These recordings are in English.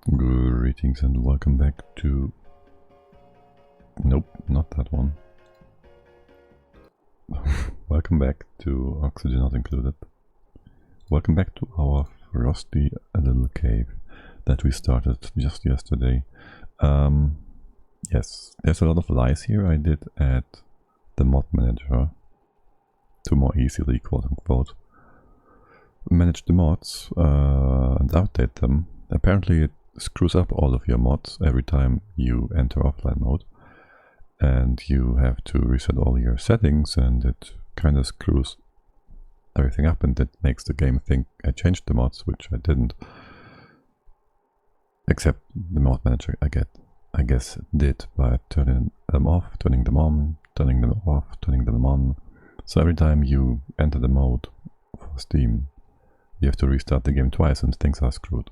Greetings and welcome back to... Nope, not that one. Welcome back to Oxygen Not Included. Welcome back to our frosty little cave that we started just yesterday. Yes, there's a lot of lies here. I did add the mod manager to more easily, quote-unquote, manage the mods and update them. Apparently it screws up all of your mods every time you enter offline mode, and you have to reset all your settings, and it kind of screws everything up, and it makes the game think I changed the mods, which I didn't. Except the mod manager I guess it did by turning them off, turning them on, turning them off, turning them on. So every time you enter the mode for Steam, you have to restart the game twice and things are screwed.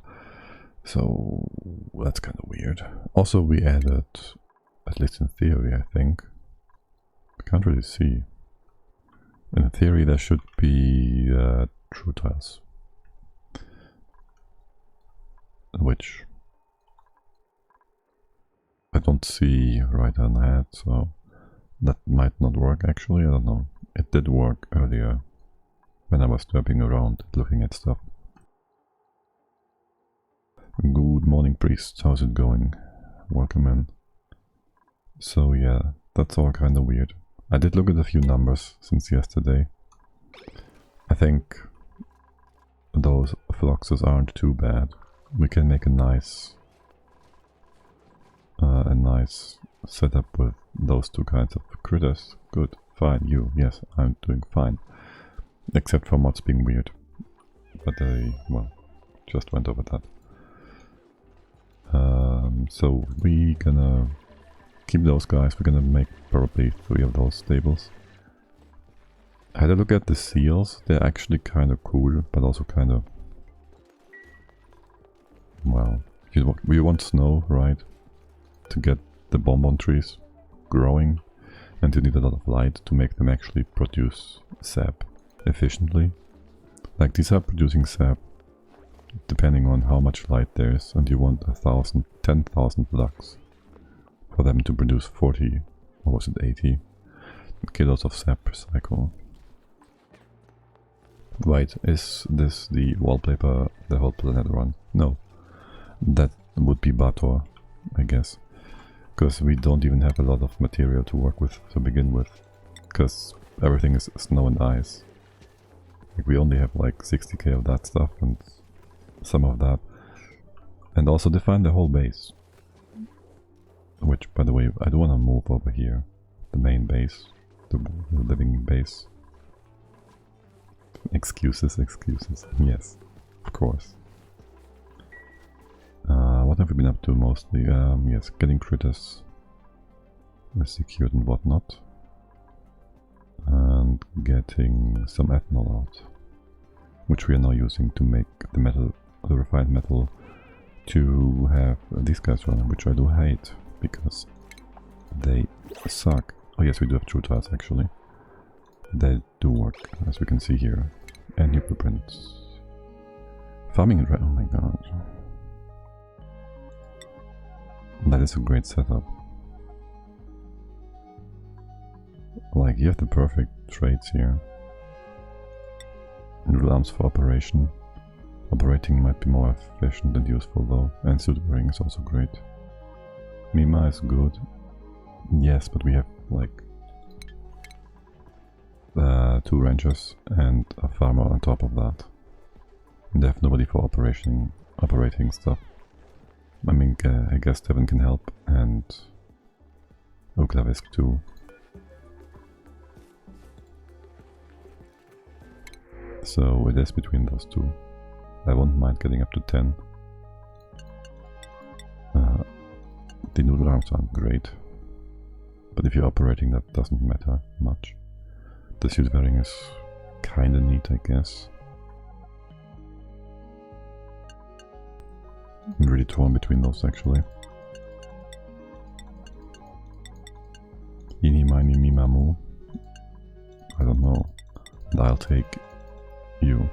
So that's kind of weird. Also, we added, at least in theory, I think, I can't really see. In theory, there should be true tiles, which I don't see right on the head, so that might not work actually, I don't know. It did work earlier when I was swapping around looking at stuff. Good morning, priest. How's it going? Welcome in. So yeah, that's all kind of weird. I did look at a few numbers since yesterday. I think those fluxes aren't too bad. We can make a nice setup with those two kinds of critters. Good, fine. You, yes, I'm doing fine. Except for mods being weird. But well, just went over that. So we're gonna keep those guys. We're gonna make probably 3 of those stables. I had a look at the seals. They're actually kind of cool, but also kind of... Well, we want snow, right? To get the bonbon trees growing, and you need a lot of light to make them actually produce sap efficiently. Like, these are producing sap depending on how much light there is, and you want 10,000 lux for them to produce 40, or was it 80 kilos of sap per cycle. Right, is this the wallpaper the whole planet run? No, that would be Bator, I guess, because we don't even have a lot of material to work with to begin with, because everything is snow and ice. Like, we only have like 60k of that stuff and some of that, and also define the whole base, which, by the way, I do want to move over here, the main base, the living base. Excuses, yes, of course. What have we been up to mostly? Yes, getting critters secured and whatnot, and getting some ethanol out, which we are now using to make the metal, the refined metal, to have these guys run, which I do hate because they suck. Oh yes, we do have true tiles actually. They do work, as we can see here. And new blueprints. Farming and oh my god. That is a great setup. Like, you have the perfect traits here. Noodle arms for operation. Operating might be more efficient and useful though. And suit wearing is also great. Mima is good. Yes, but we have like 2 rangers and a farmer on top of that. And they have nobody for operating stuff. I mean, I guess Devin can help, and Uklavisk too. So it is between those two. I won't mind getting up to 10. The noodle arms aren't great, but if you're operating, that doesn't matter much. The suit wearing is kinda neat, I guess. I'm really torn between those actually. Eeny miny me mamu. I don't know. And I'll take you.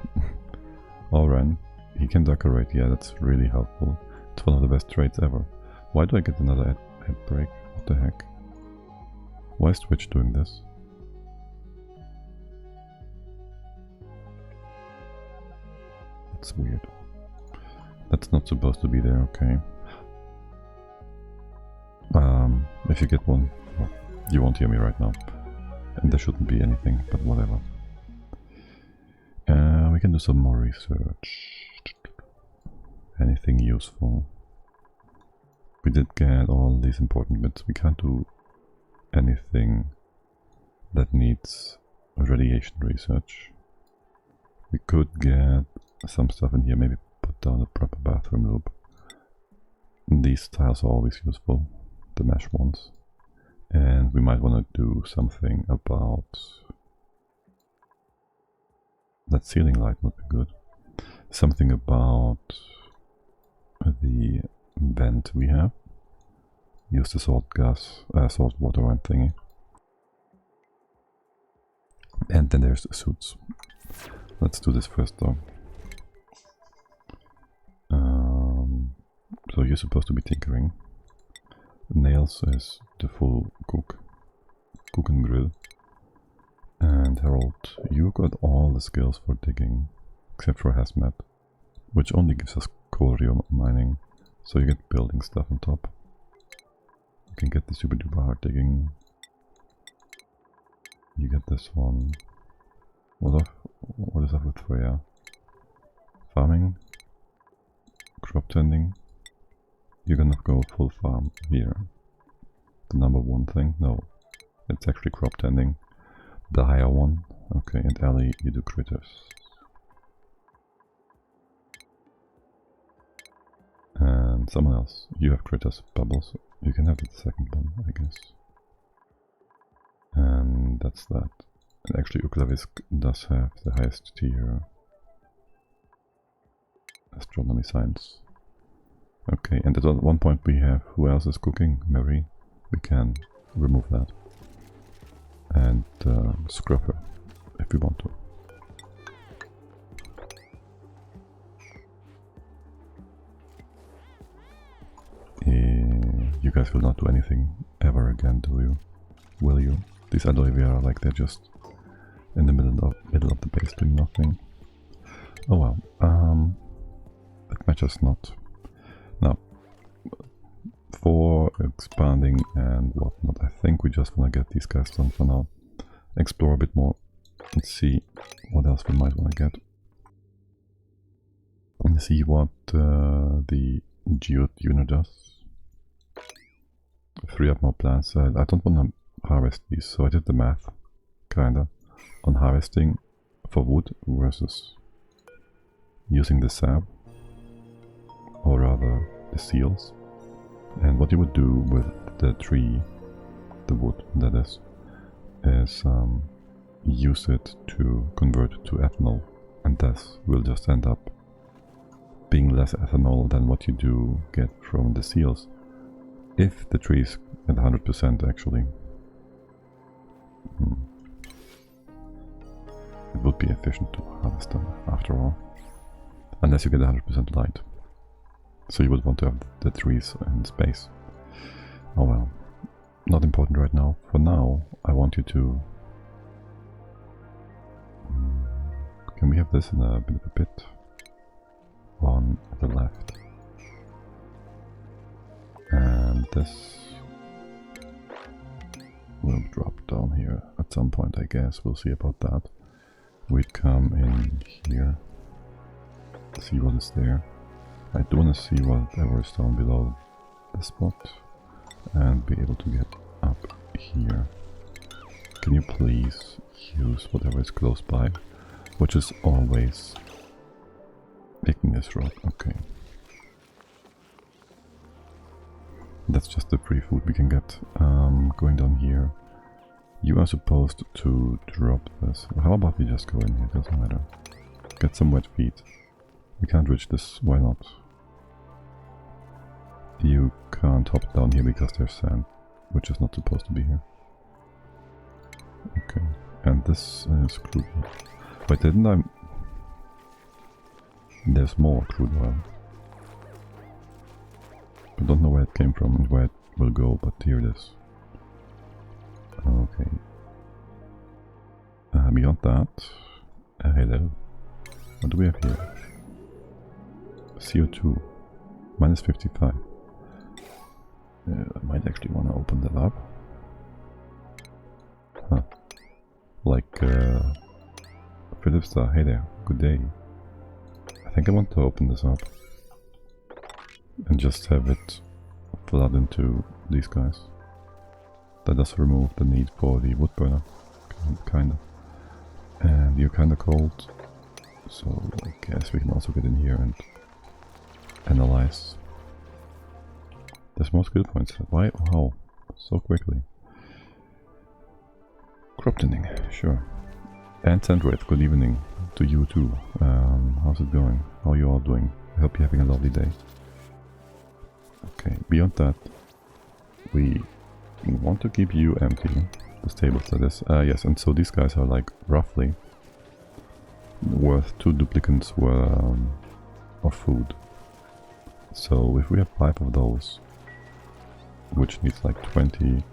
Oren, he can decorate, yeah, that's really helpful. It's one of the best trades ever. Why do I get another ad break? What the heck? Why is Twitch doing this? That's weird. That's not supposed to be there, okay. If you get one, well, you won't hear me right now. And there shouldn't be anything, but whatever. We can do some more research. Anything useful. We did get all these important bits. We can't do anything that needs radiation research. We could get some stuff in here, maybe put down a proper bathroom loop. These tiles are always useful, the mesh ones. And we might want to do something about that ceiling light would be good. Something about the vent we have. Use the salt water vent thingy. And then there's the suits. Let's do this first though. So you're supposed to be tinkering. Nails is the full cook and grill. And Harold, you got all the skills for digging, except for hazmat, which only gives us coal mining. So you get building stuff on top. You can get the super duper hard digging. You get this one. What is up with Freya? Farming? Crop tending? You're gonna go full farm here. The number one thing? No. It's actually crop tending. The higher one. Okay, and Ellie, you do critters. And someone else. You have critters, Bubbles. You can have the second one, I guess. And that's that. And actually Uklavisk does have the highest tier astronomy science. Okay, and at one point we have who else is cooking? Mary. We can remove that. And scrub her if we want to. You guys will not do anything ever again, do you? Will you? These aloe vera, like they're just in the middle of the base doing nothing. Oh well, that matters not. Now, for expanding and whatnot, I think we just want to get these guys done for now. Explore a bit more and see what else we might want to get. And see what the Geothermal does. Free up more plants. I don't want to harvest these, so I did the math, kinda, on harvesting for wood versus using the sap, or rather the seals. And what you would do with the tree, the wood that is use it to convert to ethanol, and thus will just end up being less ethanol than what you do get from the seals. If the tree is at 100% actually. It would be efficient to harvest them after all. Unless you get 100% light. So you would want to have the trees in space. Oh well. Not important right now. For now, I want you to... Can we have this in a bit of a pit? On the left. And this will drop down here at some point, I guess. We'll see about that. We'd come in here, see what is there. I do want to see whatever is down below the spot and be able to get up here. Can you please use whatever is close by, which is always igneous rod. Okay. That's just the free food we can get. Going down here. You are supposed to drop this. How about we just go in here? Doesn't matter. Get some wet feet. We can't reach this. Why not? You can't hop down here because there's sand, which is not supposed to be here. Okay. And this is crude oil. Wait, didn't I... There's more crude oil. it came from and where it will go, but here it is. Okay. Beyond that, hello. What do we have here? CO2, minus 55. I might actually want to open that up. Huh. Like, Philip Star, hey there, good day. I think I want to open this up and just have it flood into these guys. That does remove the need for the wood burner, kind of. And you're kind of cold, so I guess we can also get in here and analyze. There's more skill points. Why? How? So quickly. Crop tending, sure. And Sandwraith, good evening to you too. How's it going? How are you all doing? I hope you're having a lovely day. Okay, beyond that, we want to keep you empty. The stables, that is. Yes, and so these guys are like roughly worth 2 duplicants of food. So if we have 5 of those, which needs like 20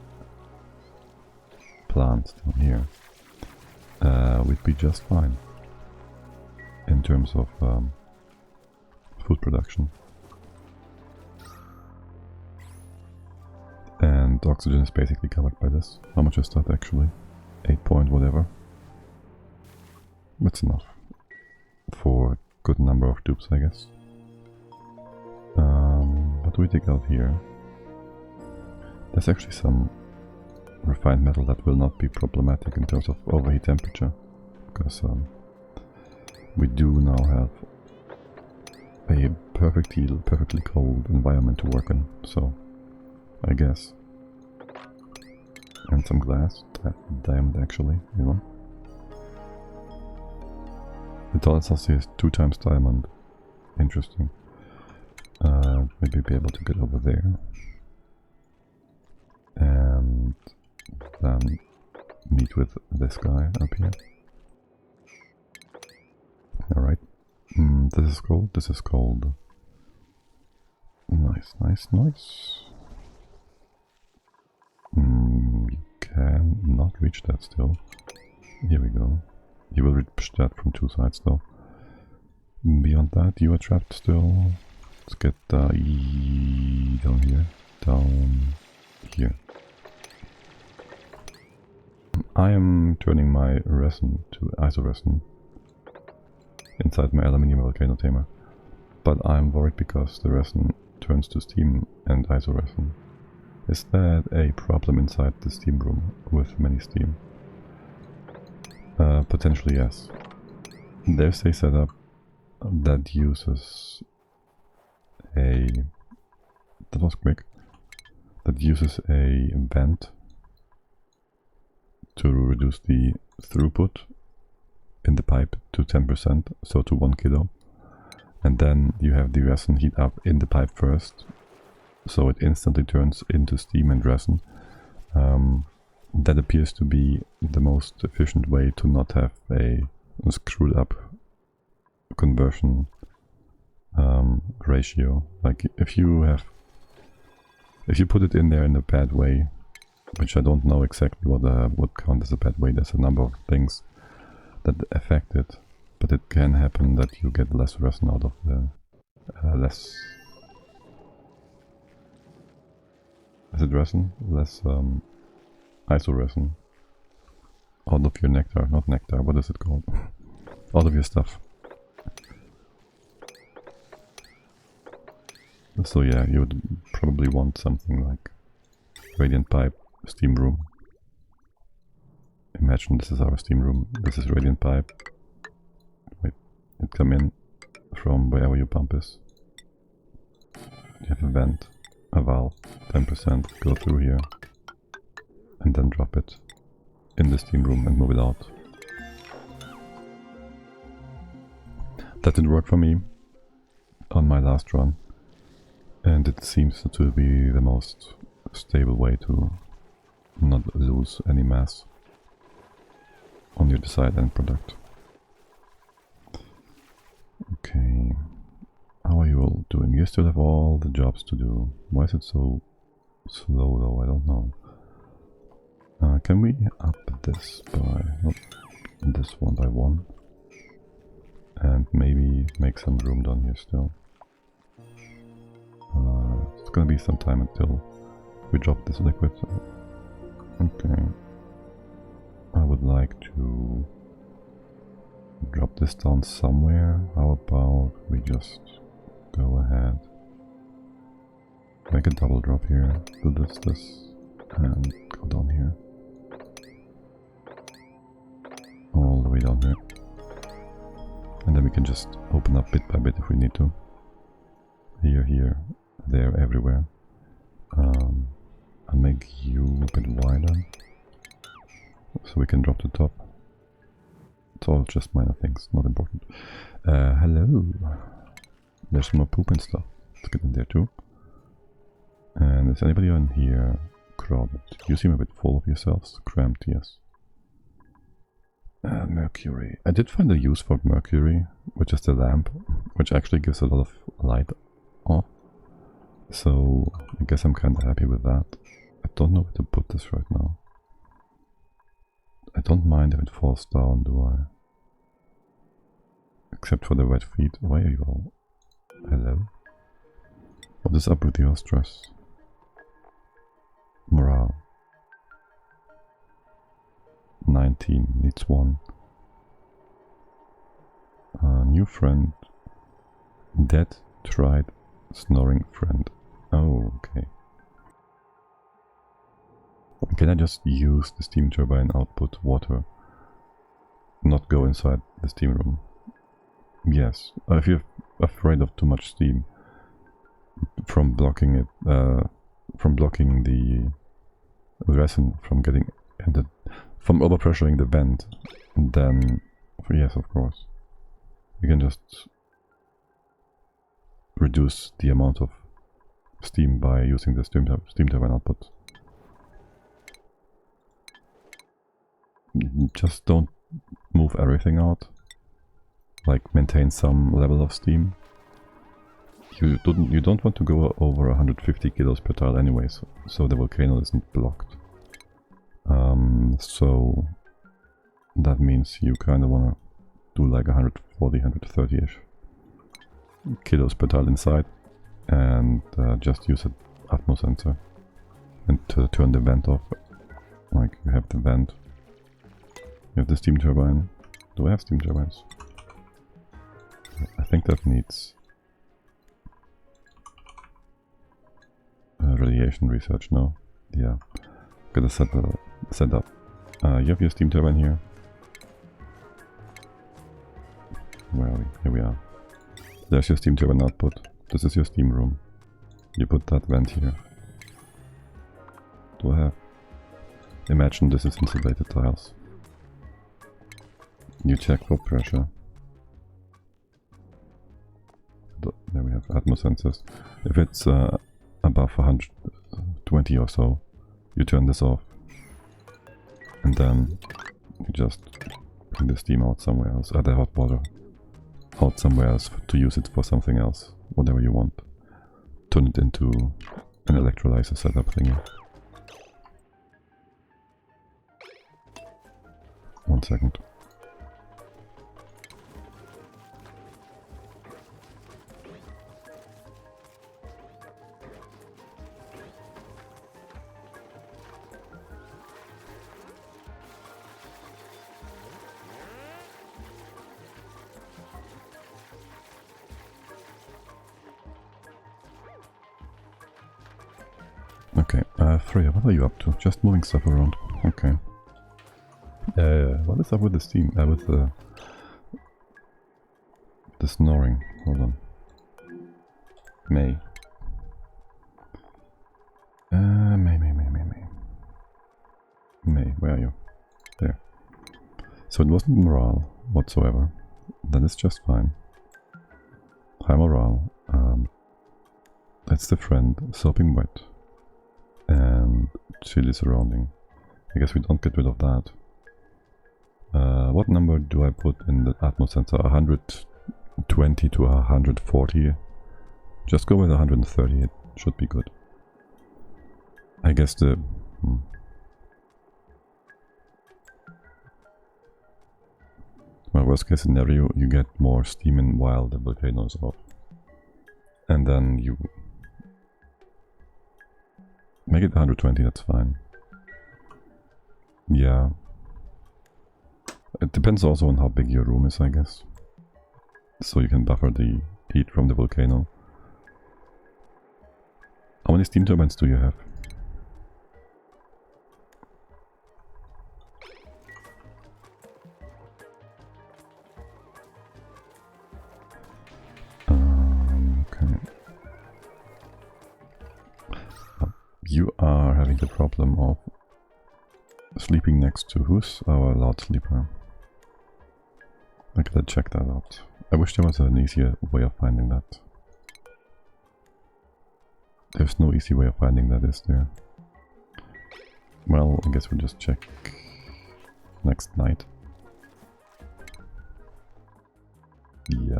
plants down here, we'd be just fine in terms of food production. And oxygen is basically covered by this. How much is that actually? 8 point whatever. That's enough for a good number of tubes, I guess. What do we take out here? There's actually some refined metal that will not be problematic in terms of overheat temperature, because we do now have a perfectly cold environment to work in, so I guess. And some glass, diamond actually, you know. The toilet sauce is 2 times diamond. Interesting. Maybe be able to get over there. And then meet with this guy up here. Alright. This is cold, this is cold. Nice, nice, nice. You can not reach that still. Here we go. You will reach that from 2 sides though. Beyond that, you are trapped still. Let's get down here. Down here. I am turning my resin to isoresin inside my aluminium volcano tamer. But I'm worried because the resin turns to steam and isoresin. Is that a problem inside the steam room with many steam? Potentially yes. There's a setup that uses a... that was quick. That uses a vent to reduce the throughput in the pipe to 10%, so to 1 kilo. And then you have the resin heat up in the pipe first, so it instantly turns into steam and resin. That appears to be the most efficient way to not have a screwed up conversion ratio. Like if you put it in there in a bad way, which I don't know exactly what would count as a bad way. There's a number of things that affect it, but it can happen that you get less resin out of the less. Is it resin? Less isoresin out of your nectar, not nectar. What is it called? Out of your stuff. So yeah, you would probably want something like radiant pipe, steam room. Imagine this is our steam room. This is radiant pipe. Wait, it come in from wherever your pump is. You have a vent, a valve, 10%, go through here, and then drop it in the steam room and move it out. That didn't work for me on my last run, and it seems to be the most stable way to not lose any mass on your desired end product. Okay, how are you all doing? You still have all the jobs to do. Why is it so slow though? I don't know. Can we up this by... Nope, this one by 1? And maybe make some room down here still. It's gonna be some time until we drop this liquid. Okay. I would like to drop this down somewhere. How about we just go ahead, make a double drop here, do this, and go down here. All the way down here. And then we can just open up bit by bit if we need to. Here, there, everywhere. I'll make you a bit wider, so we can drop the top. It's all just minor things, not important. Hello! There's more poop and stuff. Let's get in there too. And is anybody on here crowded? You seem a bit full of yourselves. Cramped, yes. Mercury. I did find a use for mercury, which is the lamp, which actually gives a lot of light off. So I guess I'm kind of happy with that. I don't know where to put this right now. I don't mind if it falls down, do I? Except for the wet feet. Why are you all... Hello? What is up with your stress? Morale. 19, needs 1. New friend. Dead, tried, snoring friend. Oh, okay. Can I just use the steam turbine output water? Not go inside the steam room? Yes. If you're afraid of too much steam from blocking it, from blocking the resin from getting entered, from overpressuring the vent, then yes, of course, you can just reduce the amount of steam by using the steam turbine output. Just don't move everything out. Like, maintain some level of steam. You don't want to go over 150 kilos per tile anyways, so the volcano isn't blocked. So that means you kind of want to do like 140, 130-ish kilos per tile inside, and just use an Atmo sensor and to turn the vent off. Like, you have the vent, you have the steam turbine. Do I have steam turbines? I think that needs radiation research now. Yeah, gotta set up. You have your steam turbine here. Where are we? Here we are. There's your steam turbine output. This is your steam room. You put that vent here. Do I have? Imagine this is insulated tiles. You check for pressure. There we have Atmo sensors. If it's above 120 or so, you turn this off. And then you just bring the steam out somewhere else, the hot water out somewhere else to use it for something else, whatever you want. Turn it into an electrolyzer setup thingy. 1 second. Okay, Freya, what are you up to? Just moving stuff around. Okay. What is up with the steam? With the snoring. Hold on. May, where are you? There. So it wasn't morale whatsoever. That is just fine. High morale. That's the friend. Soaping wet. And chilly surrounding. I guess we don't get rid of that. What number do I put in the Atmo sensor? 120 to 140 Just go with 130, it should be good. I guess the... Well, worst case scenario, you get more steam in while the volcano is off. And then you... Make it 120, that's fine. Yeah. It depends also on how big your room is, I guess. So you can buffer the heat from the volcano. How many steam turbines do you have? Okay. You are having the problem of sleeping next to who's our loud sleeper? I gotta check that out. I wish there was an easier way of finding that. There's no easy way of finding that, is there? Well, I guess we'll just check next night. Yeah.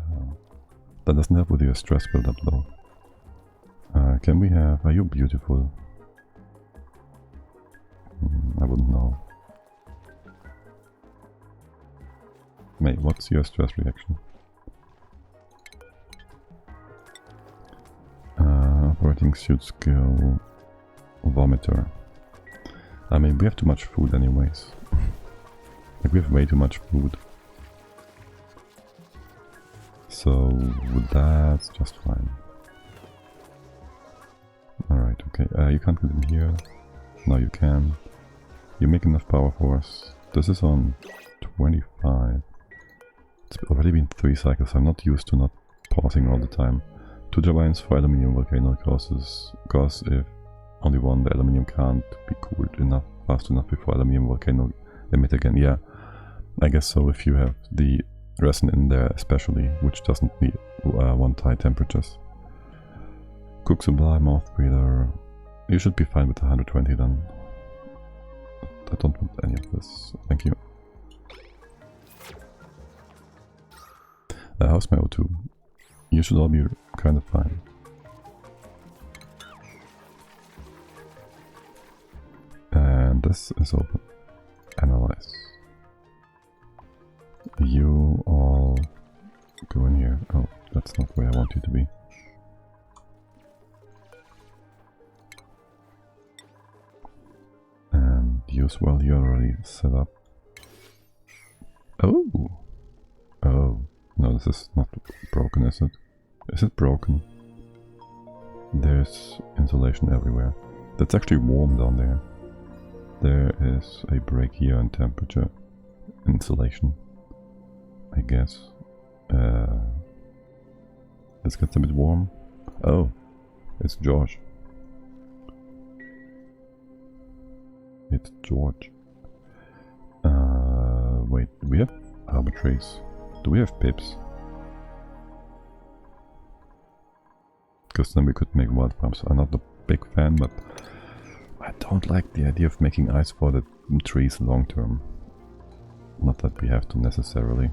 That doesn't help with your stress build-up though. Can we have... Are you beautiful? I wouldn't know. Mate, what's your stress reaction? Operating suit skill... Vomiter. I mean, we have too much food anyways. Like, we have way too much food. So, that's just fine. Alright, okay. You can't get in here. No, you can. You make enough power for us. This is on 25. It's already been 3 cycles. I'm not used to not pausing all the time. 2 turbines for aluminium volcano causes if only one, the aluminium can't be cooled enough fast enough before aluminium volcano emit again. Yeah, I guess so if you have the resin in there especially, which doesn't need want high temperatures. Cook supply, moth breeder. You should be fine with 120 then. I don't want any of this. Thank you. How's my O2? You should all be kind of fine. And this is open. Analyze. You all go in here. Oh, that's not where I want you to be. And you as well, you're already set up. Oh! Oh. No, this is not broken, is it? Is it broken? There's insulation everywhere. That's actually warm down there. There is a break here in temperature. Insulation, I guess. This gets a bit warm. Oh, it's George. It's George. Wait, do we have arbitraries? Do we have pips? Because then we could make wild farms. I'm not a big fan, but I don't like the idea of making ice for the trees long term. Not that we have to necessarily.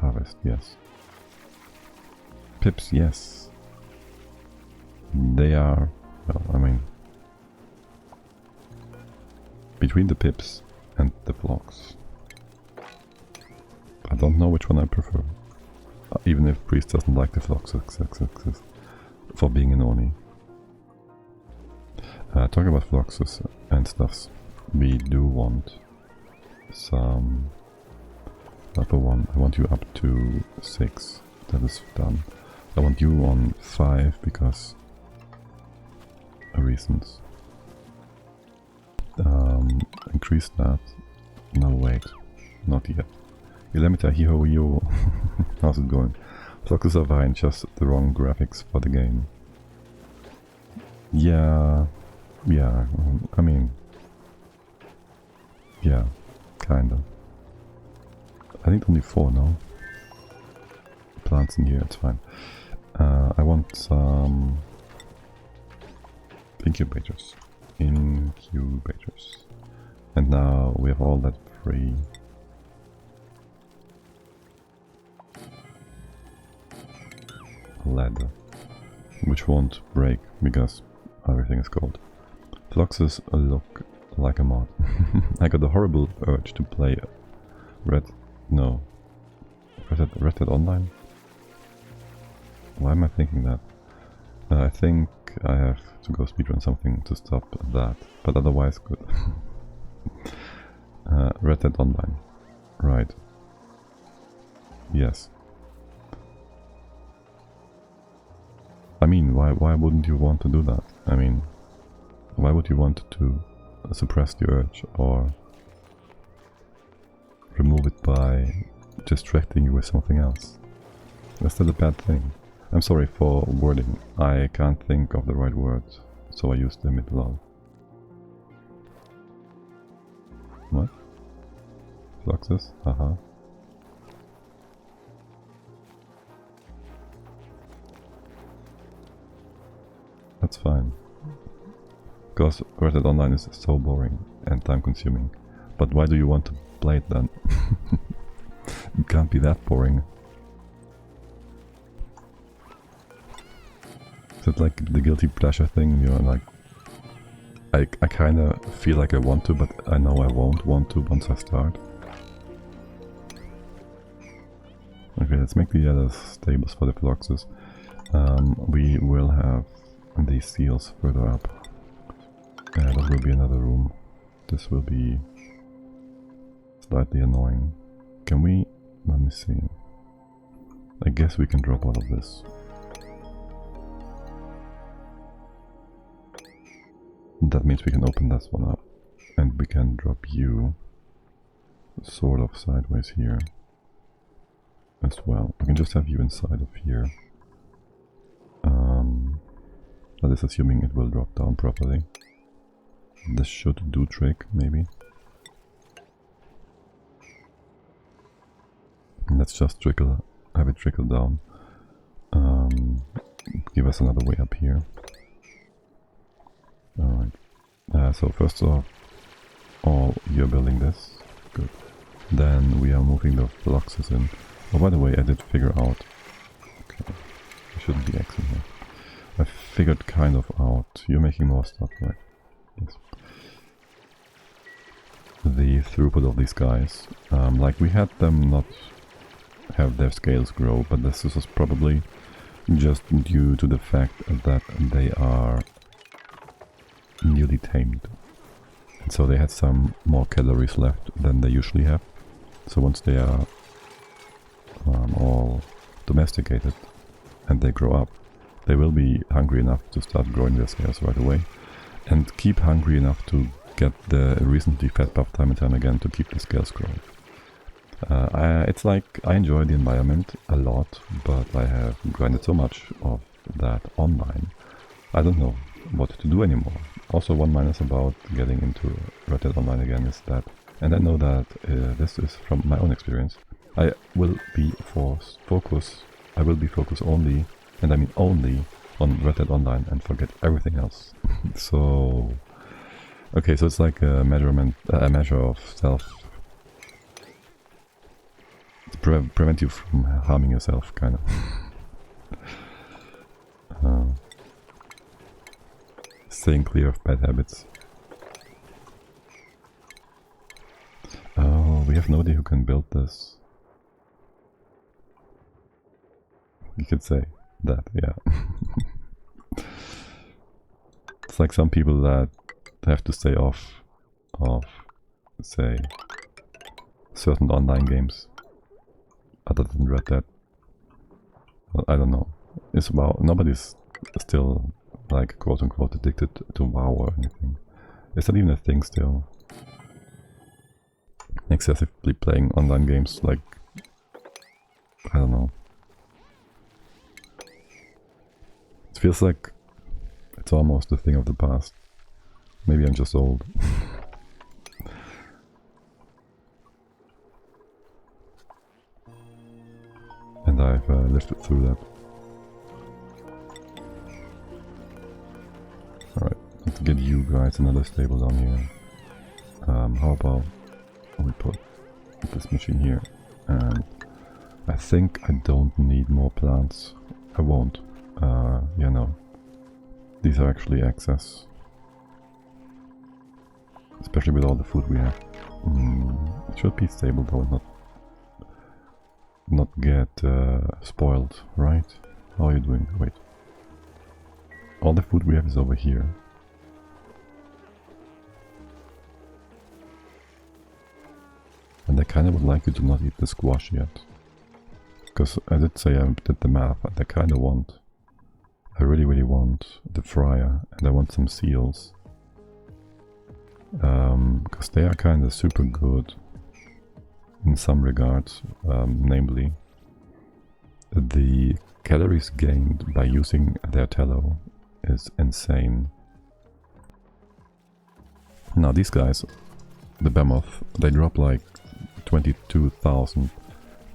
Harvest, yes. Pips, yes. They are, well, I mean, between the pips and the flocks. I don't know which one I prefer. Even if Priest doesn't like the flocks for being an Oni. Talking about fluxes and stuffs, we do want some other one. I want you up to 6. That is done. I want you on 5 because reasons. Increase that. No, wait, not yet. Elamita, hiho, yo. How's it going? Fluxes are fine, just the wrong graphics for the game. Yeah, I mean, yeah, kinda. I think only 4 now. Plants in here, it's fine. I want some incubators. And now we have all that free. lead, which won't break because everything is gold. Fluxes look like a mod. I got a horrible urge to play Red Dead Online. Why am I thinking that? I think I have to go speedrun something to stop that, but otherwise good. Red Dead Online. Right. Yes. I mean, why wouldn't you want to do that? I mean, why would you want to suppress the urge or remove it by distracting you with something else? Is that a bad thing? I'm sorry for wording. I can't think of the right words, so I use the mid-lol. What? Fluxes? Haha. That's fine. Because Red Dead Online is so boring and time consuming. But why do you want to play it then? It can't be that boring. Is it like the guilty pleasure thing? You're like, I kinda feel like I want to, but I know I won't want to once I start. Okay, let's make the other stables for the fluxes. We will have these seals further up. There will be another room. This will be slightly annoying. Can we... let me see. I guess we can drop all of this. That means we can open this one up. And we can drop you sort of sideways here as well. We can just have you inside of here. That is assuming it will drop down properly. This should do trick, maybe. Let's just have it trickle down. Give us another way up here. Alright. So first of all, you're building this. Good. Then we are moving the fluxes in. Oh, by the way, I did figure out... okay, there shouldn't be X in here. I figured kind of out... you're making more stuff, right? Yes. The throughput of these guys. Like, we had them not have their scales grow, but this is probably just due to the fact that they are newly tamed. And so they had some more calories left than they usually have. So once they are all domesticated and they grow up, they will be hungry enough to start growing their scales right away. And keep hungry enough to get the recently fed buff time and time again to keep the scales growing. It's like, I enjoy the environment a lot, but I have grinded so much of that online, I don't know what to do anymore. Also, one minus about getting into Red Dead Online again is that, and I know that this is from my own experience, I will be focused only, and I mean only, on Red Dead Online and forget everything else. So, okay, so it's like a measure of self. Prevent you from harming yourself, kind of. Staying clear of bad habits. Oh, we have nobody who can build this. You could say that, yeah. It's like some people that have to stay off of, say, certain online games. Other than Red Dead. Well, I don't know. It's WoW. Nobody's still, like, quote-unquote addicted to WoW or anything. Is that even a thing still? Excessively playing online games, like... I don't know. It feels like it's almost a thing of the past. Maybe I'm just old. And I've lived through that. Alright, let's get you guys another stable down here. How about we put this machine here? And I think I don't need more plants. I won't. Yeah, no. These are actually excess. Especially with all the food we have. It should be stable though, not get spoiled, right? How are you doing? Wait. All the food we have is over here. And I kind of would like you to not eat the squash yet. Because I did say I did the math, and I really want the fryer, and I want some seals. Because they are kind of super good in some regards, namely the calories gained by using their tallow is insane. Now these guys, the behemoth, they drop like 22,000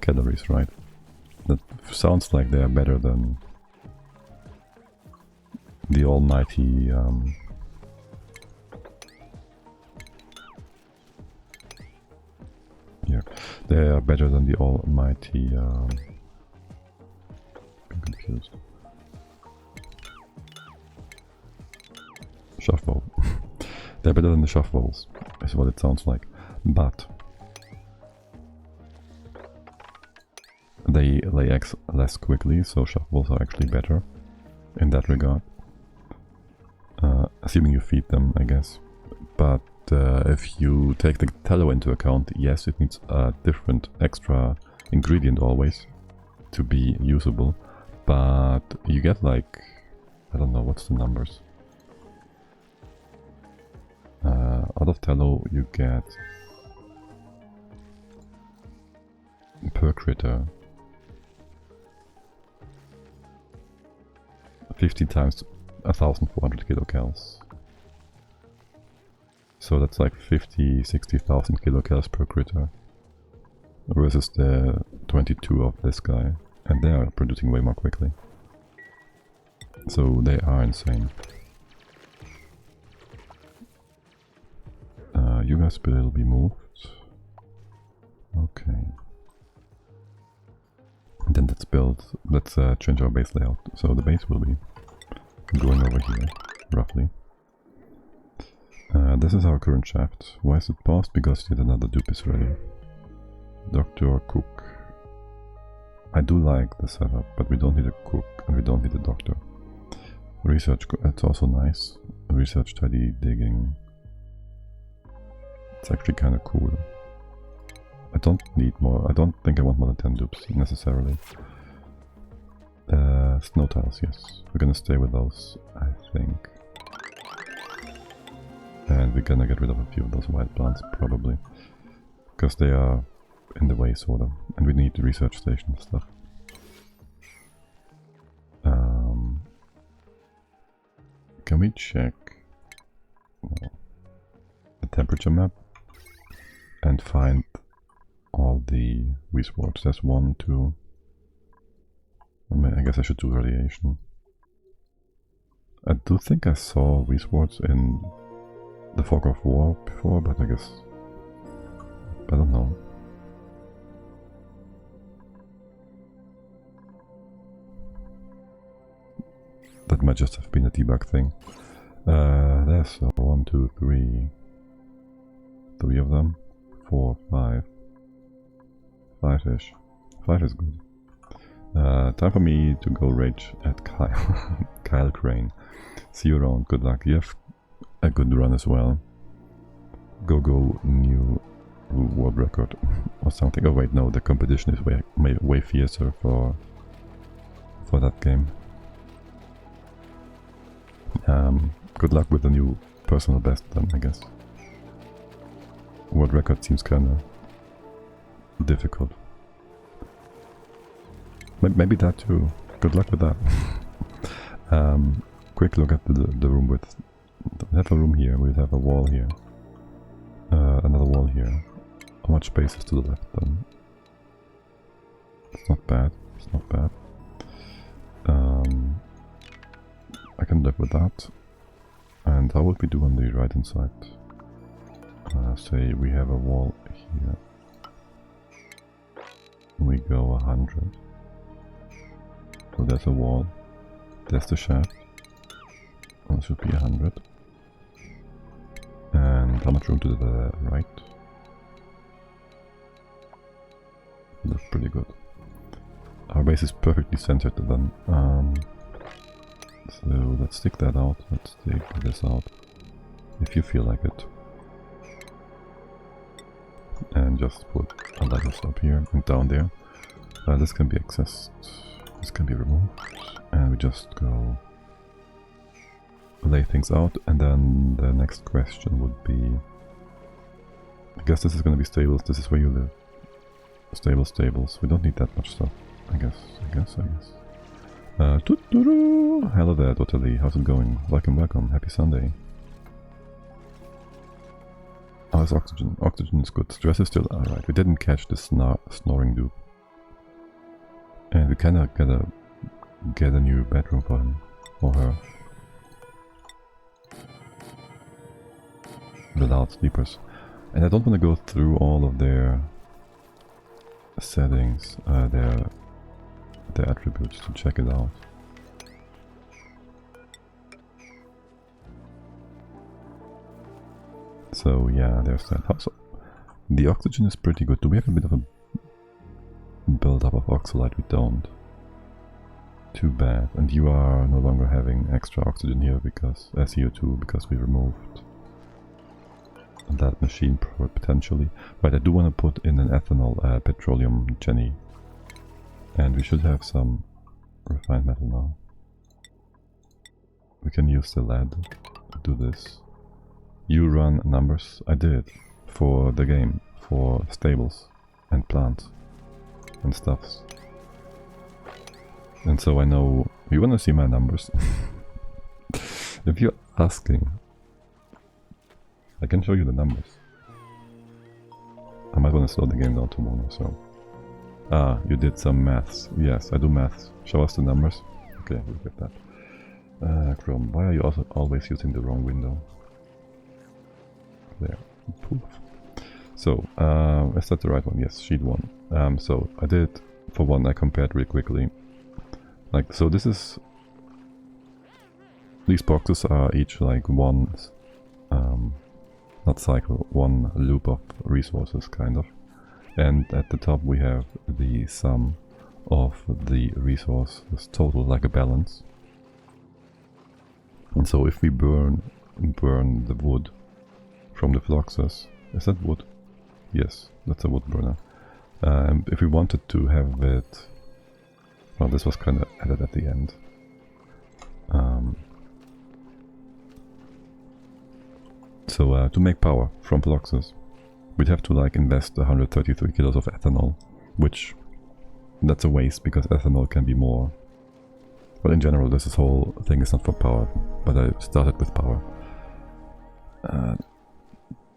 calories, right? That sounds like they are better than the almighty here. They are better than the almighty I'm confused. Shuffle. They're better than the shuffles, is what it sounds like. But they lay eggs less quickly, so shuffles are actually better in that regard. Assuming you feed them, I guess. But if you take the tallow into account, yes, it needs a different extra ingredient always to be usable. But you get like, I don't know, what's the numbers? Out of tallow you get per critter 50 times 1,400 kilocals. So that's like 60,000 kilocals per critter versus the 22 of this guy, and they are producing way more quickly. So they are insane. You guys will be moved. Okay. Then let's change our base layout. So the base will be going over here, roughly. This is our current shaft. Why is it paused? Because yet another dupe is ready. Doctor, cook. I do like the setup, but we don't need a cook and we don't need a doctor. Research, it's also nice. Research, tidy, digging. It's actually kind of cool. I don't need more. I don't think I want more than 10 dupes necessarily. Snow tiles, yes. We're gonna stay with those, I think. And we're gonna get rid of a few of those wild plants, probably. Because they are in the way, sort of. And we need the research station and stuff. Can we check the temperature map and find all the weed wards? There's 1, 2. I guess I should do radiation. I do think I saw weed wards in the Fog of War before, but I guess I don't know. That might just have been a debug thing. There's 1, 2, 3. 3 of them. 4, 5. 5-ish. 5 is good. Time for me to go rage at Kyle. Kyle Crane. See you around. Good luck. You have a good run as well. Go new world record or something. Oh wait, no, the competition is way fiercer for that game. Good luck with the new personal best then, I guess. World record seems kinda difficult. Maybe that too. Good luck with that. Quick look at the room width. We have a room here, we have a wall here. Another wall here. How much space is to the left then? It's not bad. It's not bad. I can live with that. And how would we do on the right hand side? Say we have a wall here. We go 100. So there's a wall. There's the shaft. That should be 100. And how much room to the right? Looks pretty good. Our base is perfectly centered then. So let's stick that out. Let's take this out. If you feel like it. And just put a ladder up here and down there. This can be accessed. This can be removed. And we just go lay things out. And then the next question would be... I guess this is going to be stables. This is where you live. Stables. We don't need that much stuff. I guess. Hello there, Totally. How's it going? Welcome. Happy Sunday. Oh, it's oxygen. Oxygen is good. Stress is still alright. We didn't catch the snoring dupe. And we kinda get a new bedroom for him. Or her. The loud sleepers. And I don't want to go through all of their settings, their attributes to check it out. So yeah, there's that. Also, the oxygen is pretty good. Do we have a bit of a build-up of oxalite? We don't. Too bad. And you are no longer having extra oxygen here because CO2 because we removed that machine potentially. Right, I do want to put in an ethanol petroleum Jenny. And we should have some refined metal now. We can use the lead to do this. You run numbers? I did. For the game. For stables. And plants. And stuffs. And so I know... You wanna see my numbers? If you're asking... I can show you the numbers. I might wanna slow the game down tomorrow, so... Ah, you did some maths. Yes, I do maths. Show us the numbers. Okay, we'll get that. Chrome, why are you also always using the wrong window? There. Poof. So, is that the right one? Yes, sheet 1. So, I did, for one, I compared really quickly. Like, so this is... These boxes are each like one... not cycle, one loop of resources, kind of. And at the top we have the sum of the resources total, like a balance. And so if we burn the wood from the fluxes, is that wood? Yes, that's a wood burner. If we wanted to have it, well, this was kind of added at the end. So to make power from fluxes, we'd have to like invest 133 kilos of ethanol, which that's a waste because ethanol can be more. Well, in general, this whole thing is not for power, but I started with power.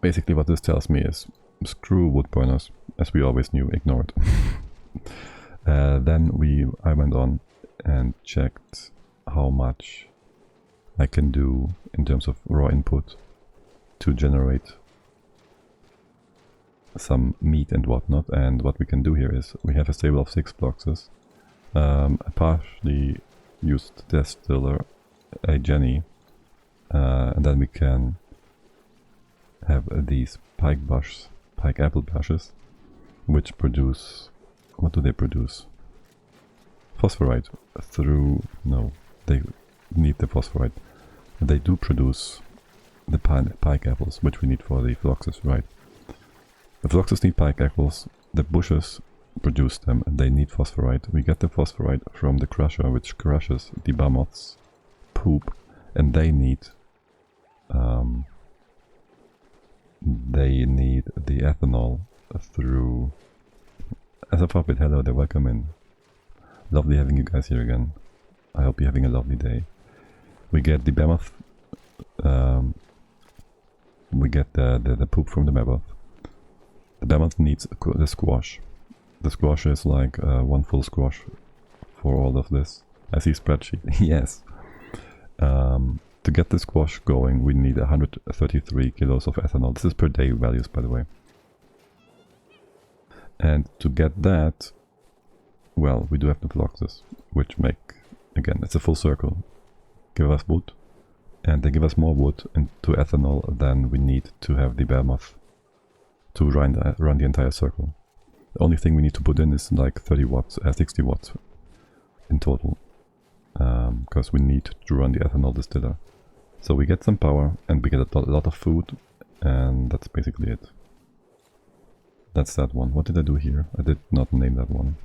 Basically, what this tells me is screw wood burners, as we always knew. Ignore it. Then I went on and checked how much I can do in terms of raw input to generate some meat and whatnot. And what we can do here is we have a stable of 6 fluxes, a partially used distiller, a Jenny, and then we can have these pike apple bushes, which produce, what do they produce? Phosphorite through, no, they need the phosphorite. They do produce the pike apples, which we need for the fluxes, right? The fluxes need pike apples, the bushes produce them, and they need phosphorite. We get the phosphorite from the crusher, which crushes the behemoth's poop, and they need the ethanol through... As a puppet, hello there, welcome in. Lovely having you guys here again. I hope you're having a lovely day. We get the behemoth, we get the poop from the behemoth. The behemoth needs the squash. The squash is like one full squash for all of this. I see spreadsheet, yes. To get the squash going, we need 133 kilos of ethanol. This is per day values, by the way. And to get that, well, we do have the fluxes, which make again, it's a full circle. Give us wood, and they give us more wood into ethanol than we need to have the behemoth to run the entire circle. The only thing we need to put in is like 30 watts, 60 watts in total, because we need to run the ethanol distiller. So we get some power and we get a lot of food, and that's basically it. That's that one. What did I do here? I did not name that one.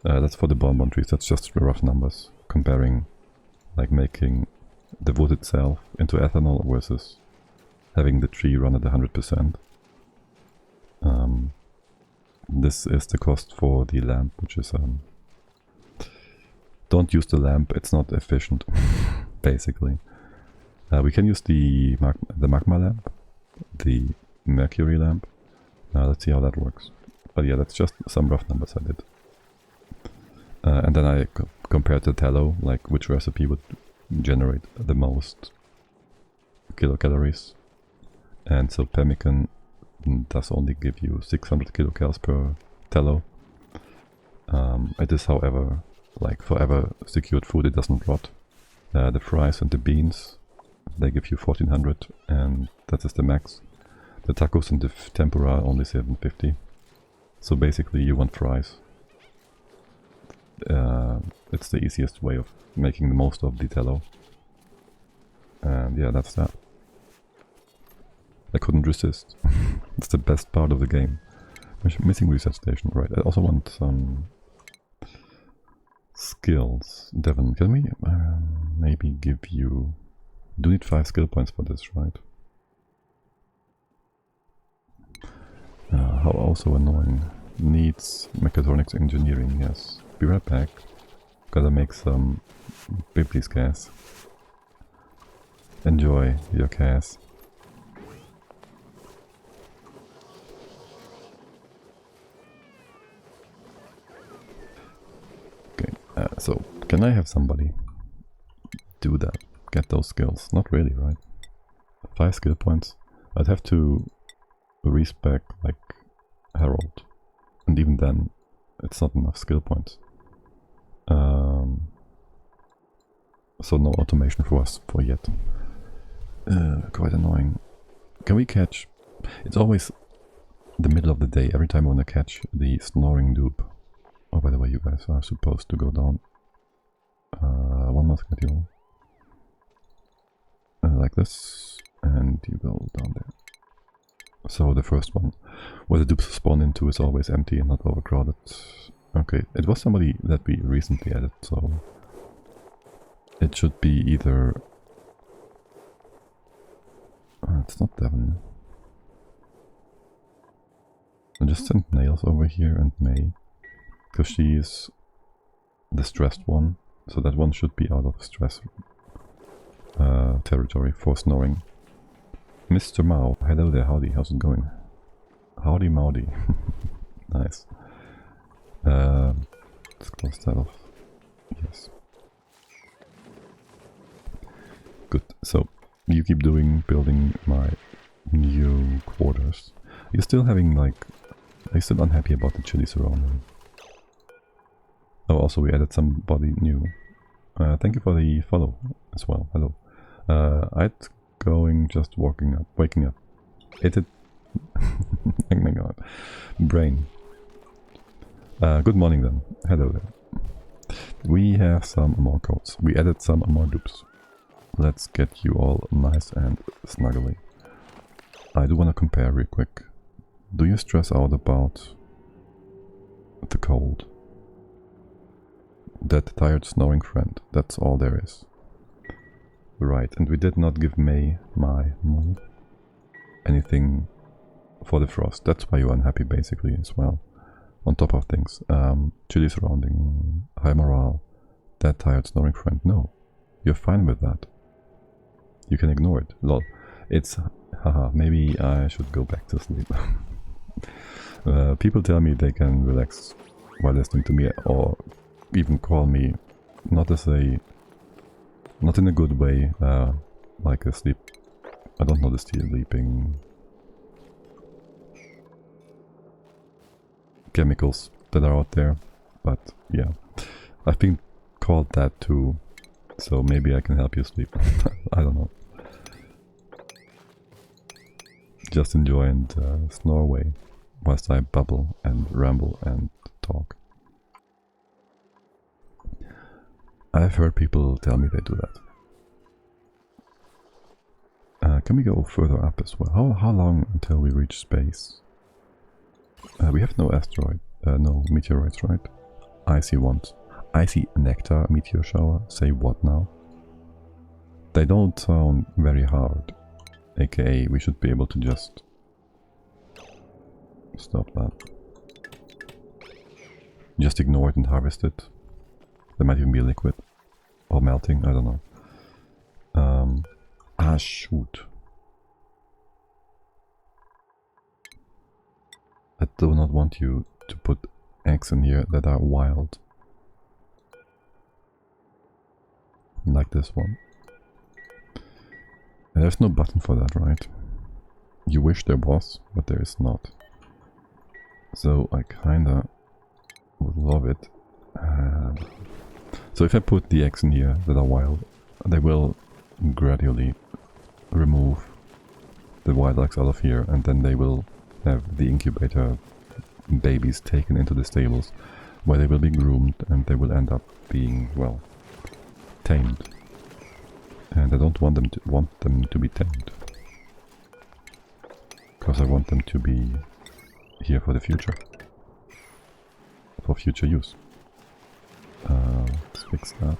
That's for the bonbon trees. That's just rough numbers, comparing like making the wood itself into ethanol versus having the tree run at 100%. This is the cost for the lamp, which is don't use the lamp, it's not efficient. Basically we can use the magma lamp, the mercury lamp. Let's see how that works. But yeah, that's just some rough numbers I did. And then I compared the tallow, like which recipe would generate the most kilocalories. And so pemmican does only give you 600 kilocalories per tallow. It is, however, like forever secured food, it doesn't rot. The fries and the beans, they give you 1400, and that is the max. The tacos and the tempura only 750. So basically you want fries. It's the easiest way of making the most of the tallow. And yeah, that's that. I couldn't resist. It's the best part of the game. Missing research station, right. I also want some skills. Devon, can we maybe give you... Do need 5 skill points for this, right? How also annoying. Needs mechatronics engineering, yes. Be right back. Gotta make some Bibli's gas. Enjoy your gas. Okay, so can I have somebody do that? Get those skills? Not really, right? 5 skill points. I'd have to respec like Harold, and even then it's not enough skill points. So no automation for us for yet. Quite annoying. Can we catch... It's always the middle of the day every time I want to catch the snoring dupe. Oh, by the way, you guys are supposed to go down one more schedule. Like this, and you go down there. So the first one, where the dupes spawn into, is always empty and not overcrowded. Okay, it was somebody that we recently added, so it should be either... it's not Devon. I just sent Nails over here and May, because she is the stressed one, so that one should be out of stress territory for snoring. Mr. Mao, hello there, howdy, how's it going? Howdy Mowdy. Nice. Let's close that off. Yes. Good, so you keep building my new quarters. You're still having like... Are you still unhappy about the chili surrounding? Oh, also we added somebody new. Thank you for the follow as well, hello. I'd going just waking up. It oh my god. Brain. Good morning then. Hello there. We have some more codes. We added some more dupes. Let's get you all nice and snuggly. I do want to compare real quick. Do you stress out about the cold? That tired snoring friend, that's all there is. Right, and we did not give May, my mom, anything for the frost. That's why you're unhappy basically as well. On top of things, chili surrounding, high morale, that tired snoring friend. No, you're fine with that. You can ignore it. Lol. It's, haha, maybe I should go back to sleep. People tell me they can relax while listening to me, or even call me not in a good way, like a sleep... I don't know the sleeping cemicals that are out there, but yeah. I've been called that too, so maybe I can help you sleep. I don't know. Just enjoy and snore away whilst I bubble and ramble and talk. I've heard people tell me they do that. Can we go further up as well? How long until we reach space? We have no asteroid, no meteorites, right? Icy ones. Icy nectar meteor shower. Say what now? They don't sound very hard. AKA, we should be able to just stop that. Just ignore it and harvest it. There might even be liquid. Or melting, I don't know. Shoot. I do not want you to put eggs in here that are wild. Like this one. And there's no button for that, right? You wish there was, but there is not. So I kinda would love it. So if I put the eggs in here that are wild, they will gradually remove the wild eggs out of here, and then they will have the incubator babies taken into the stables, where they will be groomed and they will end up being, well, tamed. And I don't want them to be tamed, because I want them to be here for the future, for future use. Let's fix that.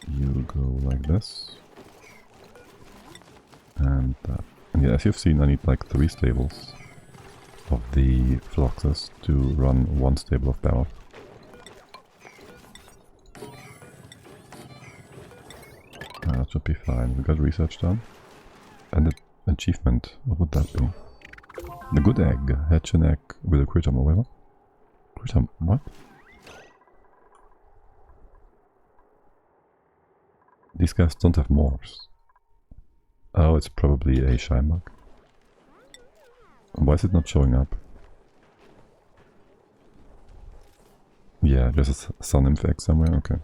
You go like this. And that. And yeah, as you've seen, I need like 3 stables of the phloxes to run 1 stable of barrel. That should be fine. We got research done. And the achievement, what would that be? The good egg. Hatch an egg with a critter mover. Critter, what? These guys don't have morphs. Oh, it's probably a shine bug. Why is it not showing up? Yeah, there's a sun infect somewhere, okay.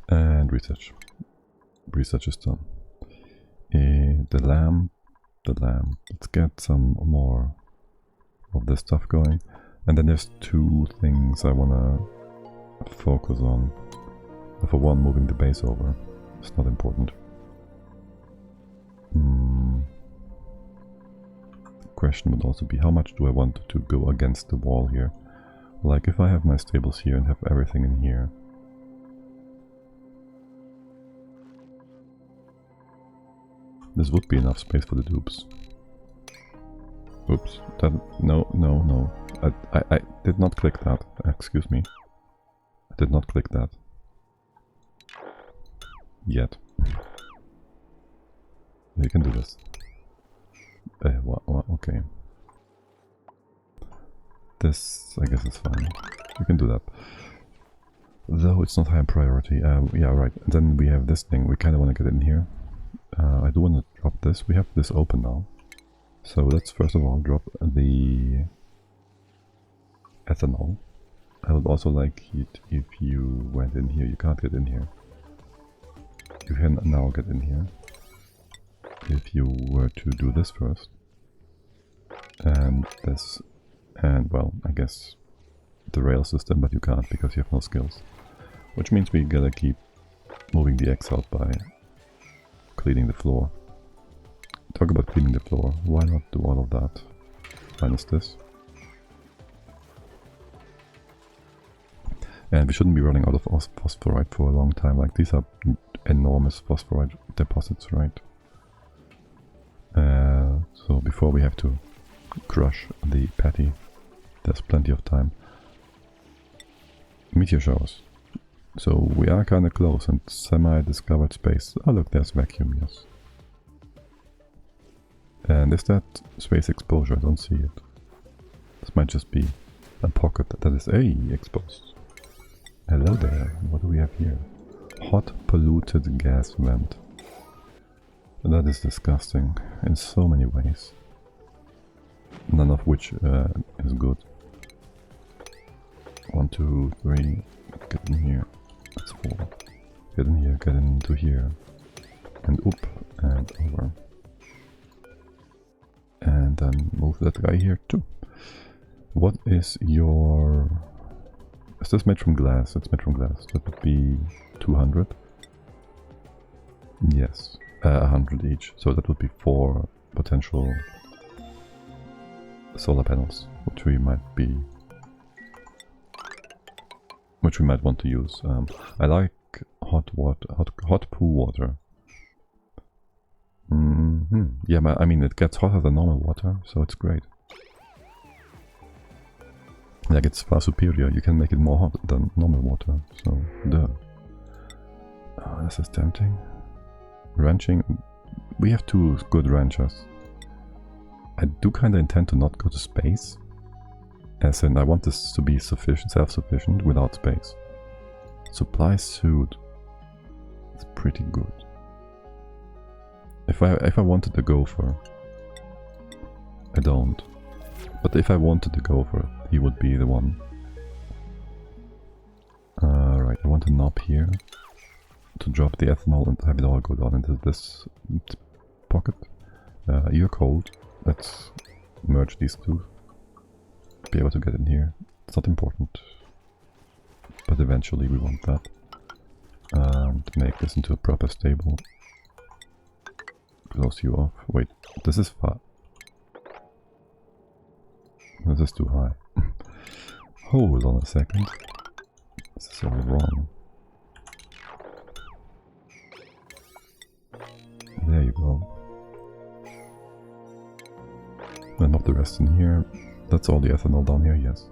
And research. Research is done. The lamb. Let's get some more of this stuff going. And then there's 2 things I wanna focus on. For one, moving the base over. It's not important. The question would also be, how much do I want to go against the wall here? Like, if I have my stables here and have everything in here. This would be enough space for the dupes. Oops. No. I did not click that. Excuse me. I did not click that. Yet. You can do this. Okay. This, I guess, is fine. You can do that. Though it's not high priority. Yeah, right. And then we have this thing. We kind of want to get in here. I do want to drop this. We have this open now. So let's first of all drop the ethanol. I would also like it if you went in here. You can't get in here. You can now get in here. If you were to do this first. And this. And, well, I guess the rail system, but you can't because you have no skills. Which means we gotta keep moving the eggs out by cleaning the floor. Talk about cleaning the floor. Why not do all of that? Minus this. And we shouldn't be running out of phosphorite for a long time. Like, these are enormous phosphorite deposits, right? So before we have to crush the patty, there's plenty of time. Meteor showers. So we are kind of close and semi-discovered space. Oh look, there's vacuum, yes. And is that space exposure? I don't see it. This might just be a pocket that is exposed. Hello there, what do we have here? Hot polluted gas vent. That is disgusting in so many ways. None of which is good. 1, 2, 3. Get in here. That's 4. Get in here, get into here. And up and over. And then move that guy here too. What is your... Is this made from glass? It's made from glass. That would be 200. Yes, 100 each. So that would be 4 potential solar panels, which we might want to use. I like hot water, hot pool water. Yeah, I mean it gets hotter than normal water, so it's great. Like it's far superior. You can make it more hot than normal water. So duh. Oh, this is tempting. Ranching. We have 2 good ranchers. I do kind of intend to not go to space. As in, I want this to be self-sufficient without space. Supply suit. It's pretty good. If I wanted the gopher, I don't. But if I wanted the gopher, he would be the one. Right, I want a knob here to drop the ethanol and have it all go down into this pocket. You're cold. Let's merge these two. Be able to get in here. It's not important, but eventually we want that. To make this into a proper stable. Close you off. Wait, this is far. This is too high. Hold on a second. This is all wrong. There you go. And not the rest in here. That's all the ethanol down here, yes.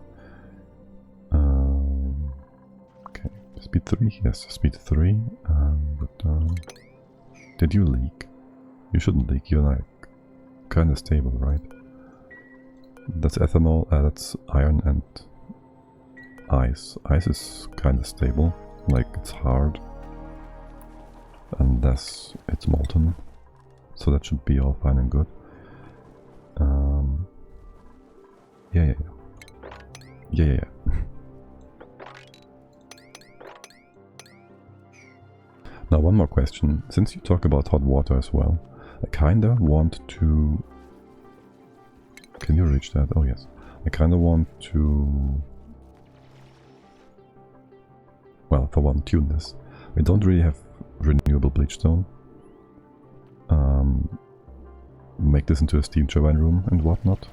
Okay, speed 3, yes, speed 3. Did you leak? You shouldn't leak, you're like kinda stable, right? That's ethanol, that's iron and ice. Ice is kinda stable, like it's hard. Unless it's molten. So that should be all fine and good. Yeah. Now one more question. Since you talk about hot water as well, I kinda want to... Can you reach that? Oh yes. I kinda want to... Well, for one, tune this. We don't really have renewable bleachstone. Make this into a steam turbine room and whatnot.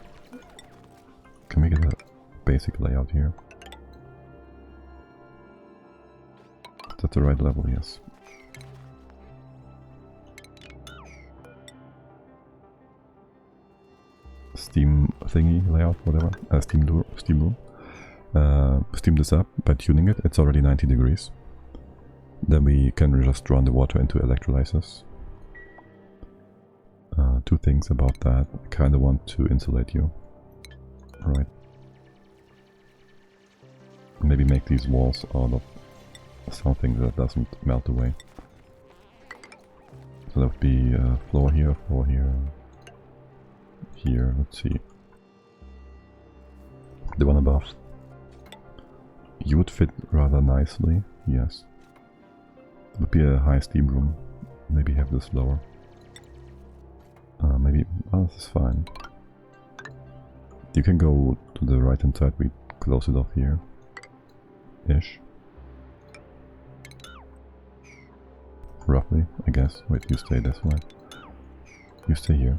Can we get a basic layout here? Is that the right level? Yes. Steam thingy layout, whatever. Steam room. Steam this up by tuning it. It's already 90 degrees. Then we can just run the water into electrolyzers. 2 things about that. I kind of want to insulate you. Right. Maybe make these walls out of something that doesn't melt away. So that would be floor here, here, let's see. The one above. You would fit rather nicely, yes. It would be a high steam room. Maybe have this lower. Maybe, oh, this is fine. You can go to the right hand side, we close it off here. Ish. Roughly, I guess. Wait, you stay this way. You stay here.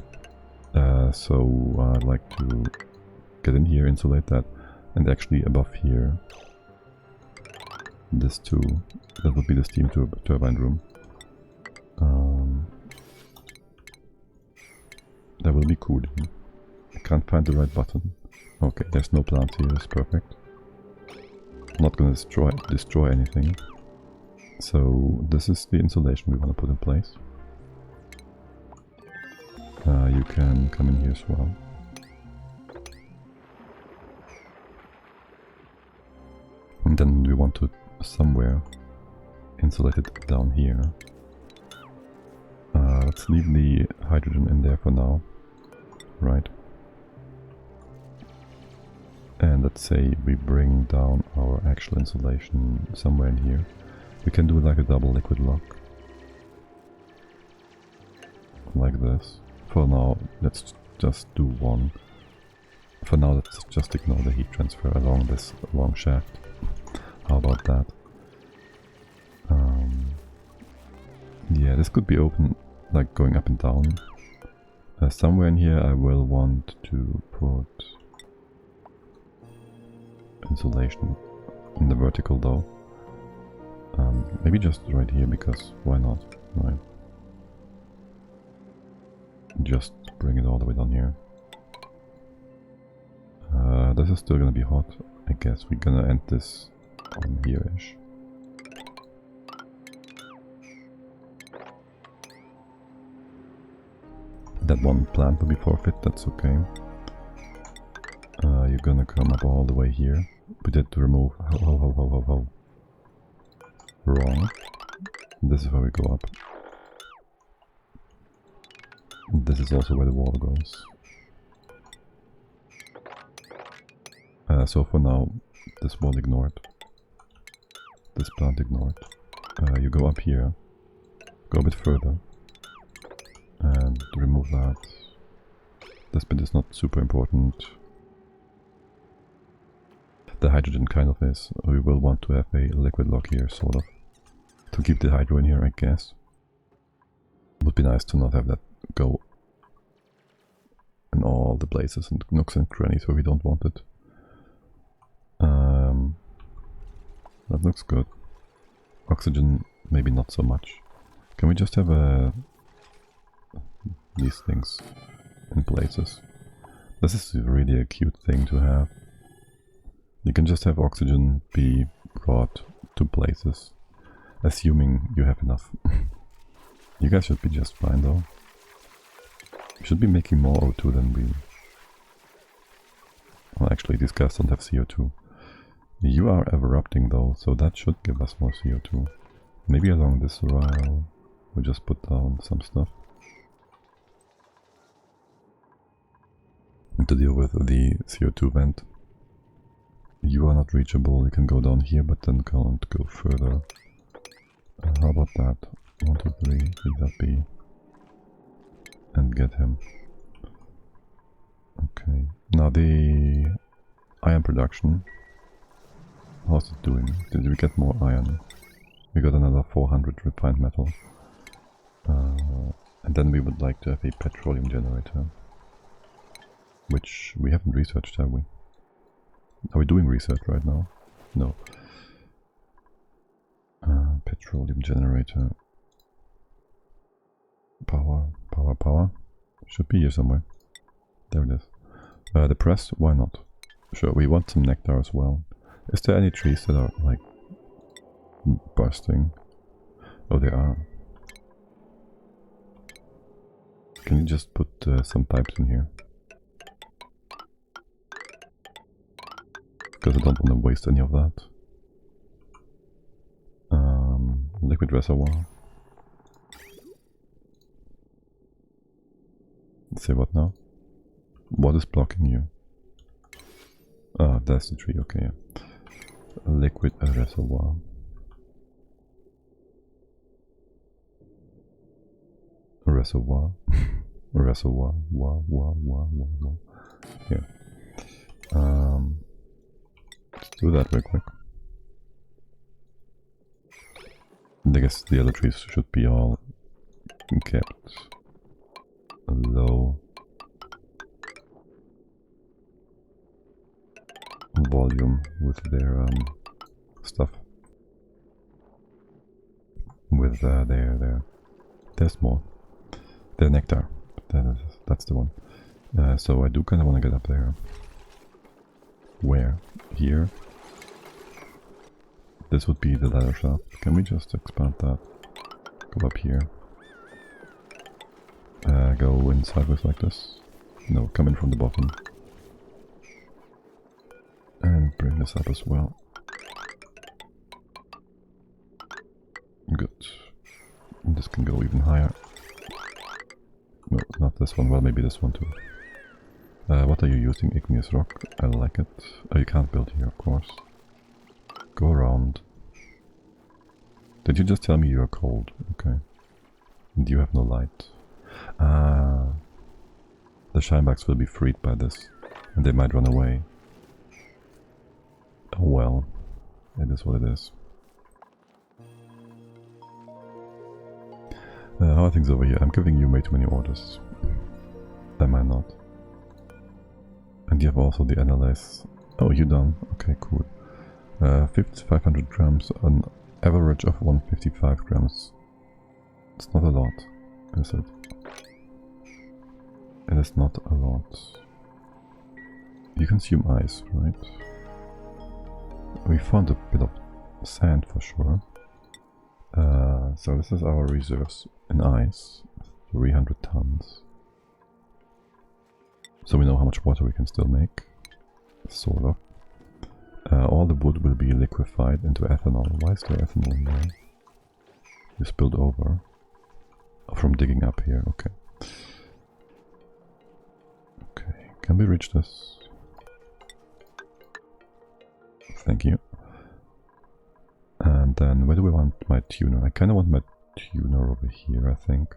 So I'd like to get in here, insulate that, and actually above here, this too. That would be the steam turbine room. That will be cooling. I can't find the right button. Okay, there's no plant here, that's perfect. I'm not gonna destroy anything. So this is the insulation we want to put in place. You can come in here as well. And then we want to somewhere insulate it down here. Let's leave the hydrogen in there for now. Right. And that let's say we bring down our actual insulation somewhere in here. We can do like a double liquid lock. Like this. For now, let's just do one. For now, let's just ignore the heat transfer along this long shaft. How about that? Yeah, this could be open, like going up and down. Somewhere in here I will want to put insulation in the vertical though. Maybe just right here, because why not, right? Just bring it all the way down here. This is still gonna be hot. I guess we're gonna end this on here-ish. That one plant will be forfeit, that's okay. You're gonna come up all the way here. We did to remove... Ho. Wrong. This is where we go up. This is also where the wall goes. So for now, this wall ignored. This plant ignored. You go up here. Go a bit further. And remove that. This bit is not super important. The hydrogen kind of is. We will want to have a liquid lock here, sort of. To keep the hydro in here, I guess. Would be nice to not have that go in all the places and nooks and crannies where we don't want it. That looks good. Oxygen, maybe not so much. Can we just have these things in places? This is really a cute thing to have. You can just have oxygen be brought to places, assuming you have enough. You guys should be just fine though. We should be making more O2 than we... Well, actually these guys don't have CO2. You are erupting though, so that should give us more CO2. Maybe along this rail we just put down some stuff. And to deal with the CO2 vent. You are not reachable, you can go down here but then can't go further. How about that? 1, 2, 3, leave that be. And get him. Okay, now the iron production. How's it doing? Did we get more iron? We got another 400 refined metal. And then we would like to have a petroleum generator. Which we haven't researched, have we? Are we doing research right now? No. Petroleum generator. Power. Should be here somewhere. There it is. The press, why not? Sure, we want some nectar as well. Is there any trees that are like bursting? Oh, there are. Can you just put some pipes in here? Because I don't want to waste any of that. Liquid reservoir. Let's say what now? What is blocking you? Ah, that's the tree, okay. Yeah. Liquid reservoir. Reservoir. Reservoir. Wow. Yeah. Let's do that real quick. I guess the other trees should be all kept low volume with their stuff. With there's more. Their nectar. That's the one. So I do kind of want to get up there. Where? Here? This would be the ladder shaft. Can we just expand that? Go up here. Go in sideways like this. No, come in from the bottom. And bring this up as well. Good. And this can go even higher. No, not this one. Well, maybe this one too. What are you using? Igneous rock. I like it. Oh, you can't build here, of course. Go around. Did you just tell me you are cold? Okay. And you have no light. Ah. The shinebugs will be freed by this. And they might run away. Oh well. It is what it is. How are things over here? I'm giving you way too many orders. Am I not? And you have also the analyze. Oh, you done? Okay, cool. 500 grams, an average of 155 grams. It's not a lot, is it? It is not a lot. You consume ice, right? We found a bit of sand for sure. So this is our reserves in ice, 300 tons. So we know how much water we can still make, sort of. All the wood will be liquefied into ethanol. Why is there ethanol here? You spilled over. Oh, from digging up here, okay. Okay, can we reach this? Thank you. And then where do we want my tuner? I kind of want my tuner over here, I think.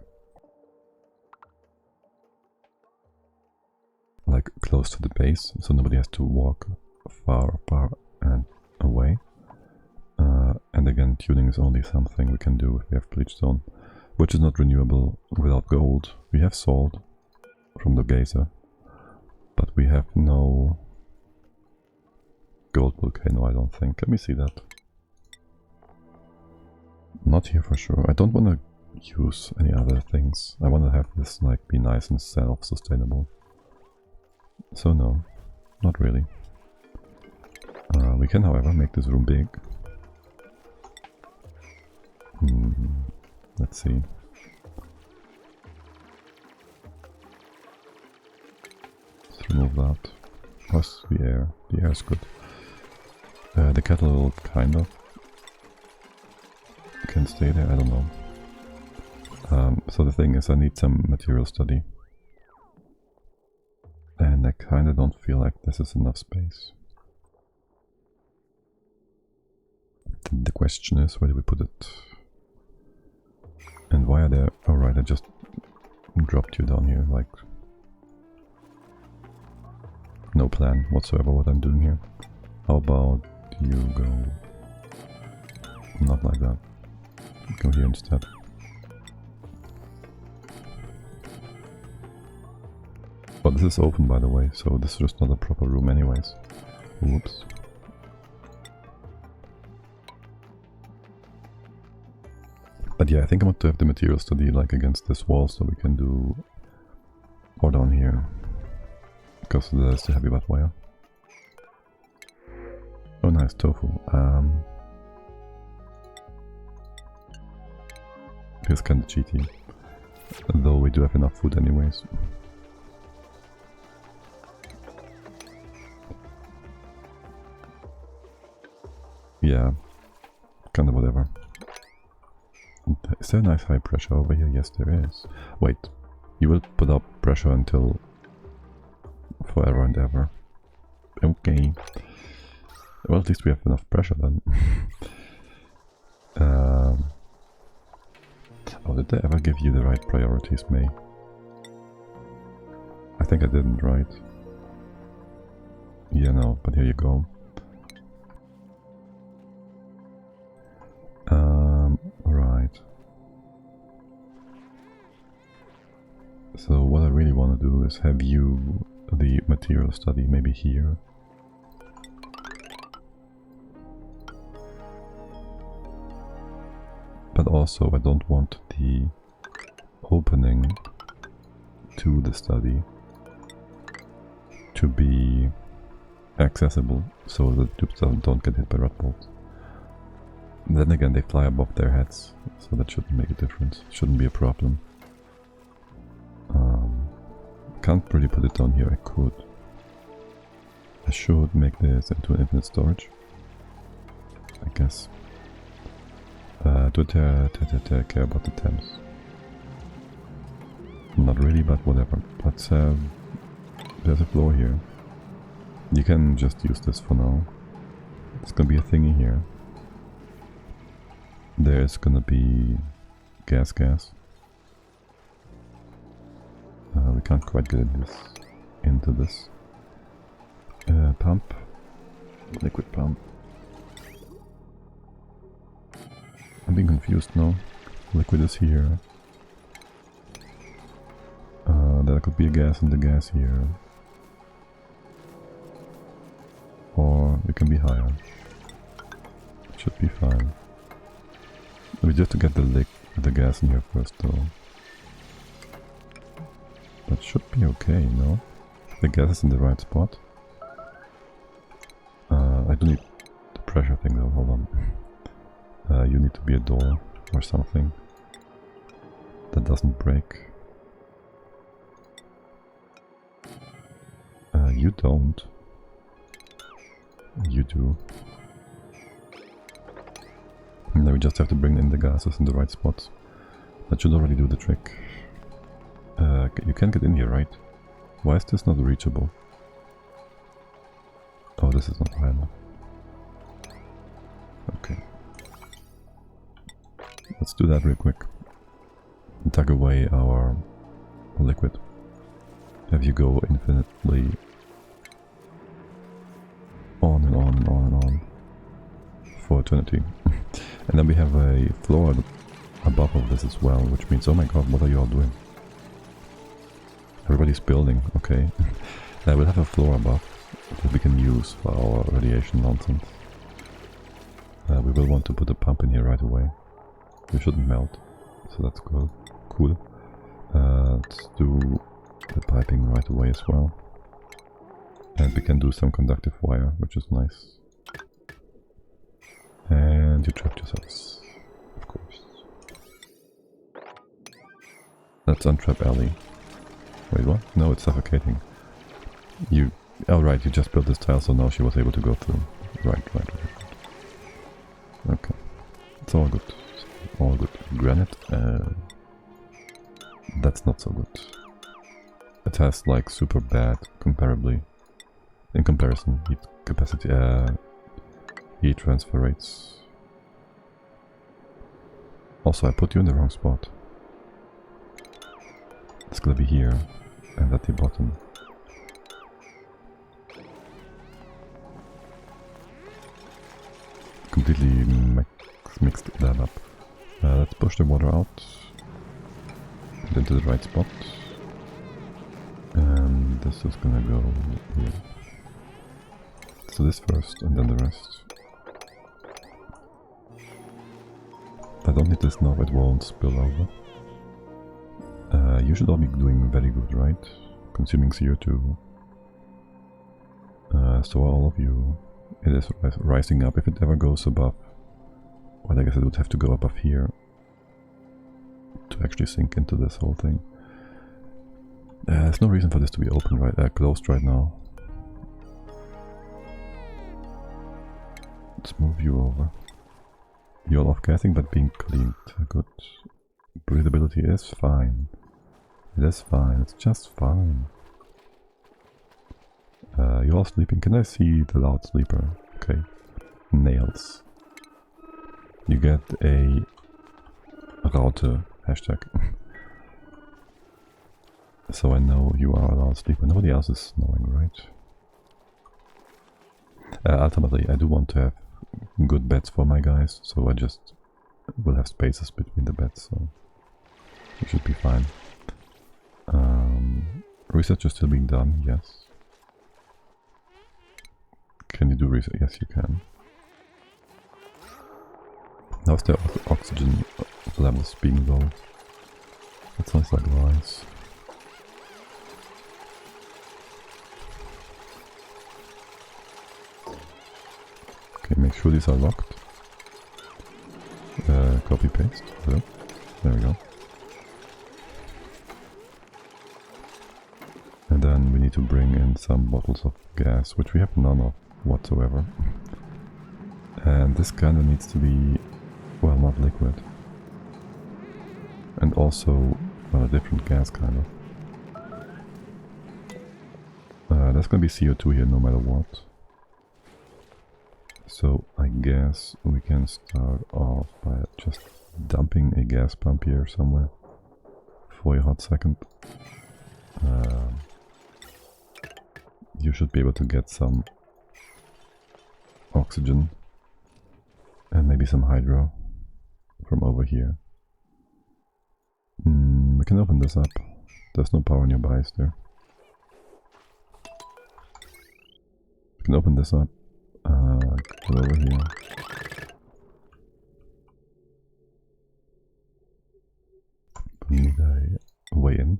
Like close to the base, so nobody has to walk far and away. And again, tuning is only something we can do if we have bleach stone, which is not renewable without gold. We have salt from the geyser, but we have no gold volcano, I don't think. Let me see that. Not here for sure. I don't want to use any other things. I want to have this like be nice and self-sustainable. So no, not really. We can, however, make this room big. Let's see. Let's remove that. How's the air? The air is good. The kettle kind of can stay there, I don't know. So the thing is, I need some material study. And I kinda don't feel like this is enough space. The question is, where do we put it? And why are there... Oh right, I just dropped you down here, like... No plan whatsoever what I'm doing here. How about you go... Not like that. Go here instead. But this is open, by the way, so this is just not a proper room anyways. Whoops. But yeah, I think I want to have the material study like against this wall so we can do... Or down here. Because there's the heavy bat wire. Oh nice, tofu. Feels kinda cheaty. Though we do have enough food anyways. Yeah, kinda whatever. Is there a nice high pressure over here? Yes, there is. Wait, you will put up pressure until forever and ever. Okay. Well, at least we have enough pressure then. Oh, did they ever give you the right priorities, May? I think I didn't, right? Yeah, no, but here you go. Right. So what I really want to do is have you the material study maybe here. But also I don't want the opening to the study to be accessible so the tubes don't get hit by rot bolts. Then again, they fly above their heads, so that shouldn't make a difference. Shouldn't be a problem. Can't really put it down here. I could. I should make this into an infinite storage, I guess. Do I care about the temps? Not really, but whatever. Let's have there's a floor here. You can just use this for now. There's gonna be a thingy here. There's gonna be gas. We can't quite get into this. Pump. Liquid pump. I'm being confused now. Liquid is here. There could be a gas in the gas here. Or we can be higher. Should be fine. We just have to get the gas in here first though. That should be okay, no? The gas is in the right spot. I do need the pressure thing though, hold on. You need to be a door or something that doesn't break. You don't. You do. And then we just have to bring in the gases in the right spots. That should already do the trick. You can get in here, right? Why is this not reachable? Oh, this is not high enough. Okay. Let's do that real quick. And tug away our liquid. Have you go infinitely on and on and on and on for eternity. And then we have a floor above of this as well, which means, oh my god, what are you all doing? Everybody's building, okay. We'll have a floor above that we can use for our radiation nonsense. We will want to put a pump in here right away. We shouldn't melt, so that's cool. Let's do the piping right away as well. And we can do some conductive wire, which is nice. And you trapped yourselves, of course. Let's untrap Ellie. Wait, what? No, it's suffocating. Oh right, you just built this tile, so now she was able to go through. Right. Okay. It's all good. All good. Granite? That's not so good. It has like super bad comparably. In comparison, heat capacity, heat transfer rates. Also, I put you in the wrong spot. It's gonna be here and at the bottom. Completely mixed that up. Let's push the water out into the right spot. And this is gonna go here. So this first and then the rest. I don't need this now, it won't spill over. You should all be doing very good, right? Consuming CO2. So all of you. It is rising up. If it ever goes above, well, I guess it would have to go above here to actually sink into this whole thing. There's no reason for this to be open closed right now. Let's move you over. You're off gassing but being cleaned. Good. Breathability is fine. It is fine. It's just fine. You're all sleeping. Can I see the loud sleeper? Okay. Nails. You get a Raute hashtag. So I know you are a loud sleeper. Nobody else is snoring, right? Ultimately, I do want to have good beds for my guys, so I just will have spaces between the beds, so it should be fine. Research is still being done, yes. Can you do research? Yes, you can. How's the oxygen levels being low? That sounds like lies. Okay, make sure these are locked. Copy paste. Hello. There we go. And then we need to bring in some bottles of gas, which we have none of whatsoever. And this kinda needs to be, well, not liquid. And also, well, a different gas kind of. there's gonna be CO2 here no matter what. So I guess we can start off by just dumping a gas pump here somewhere for a hot second. You should be able to get some oxygen and maybe some hydro from over here. We can open this up. There's no power nearby, is there? We can open this up. Get over here. We need a way in.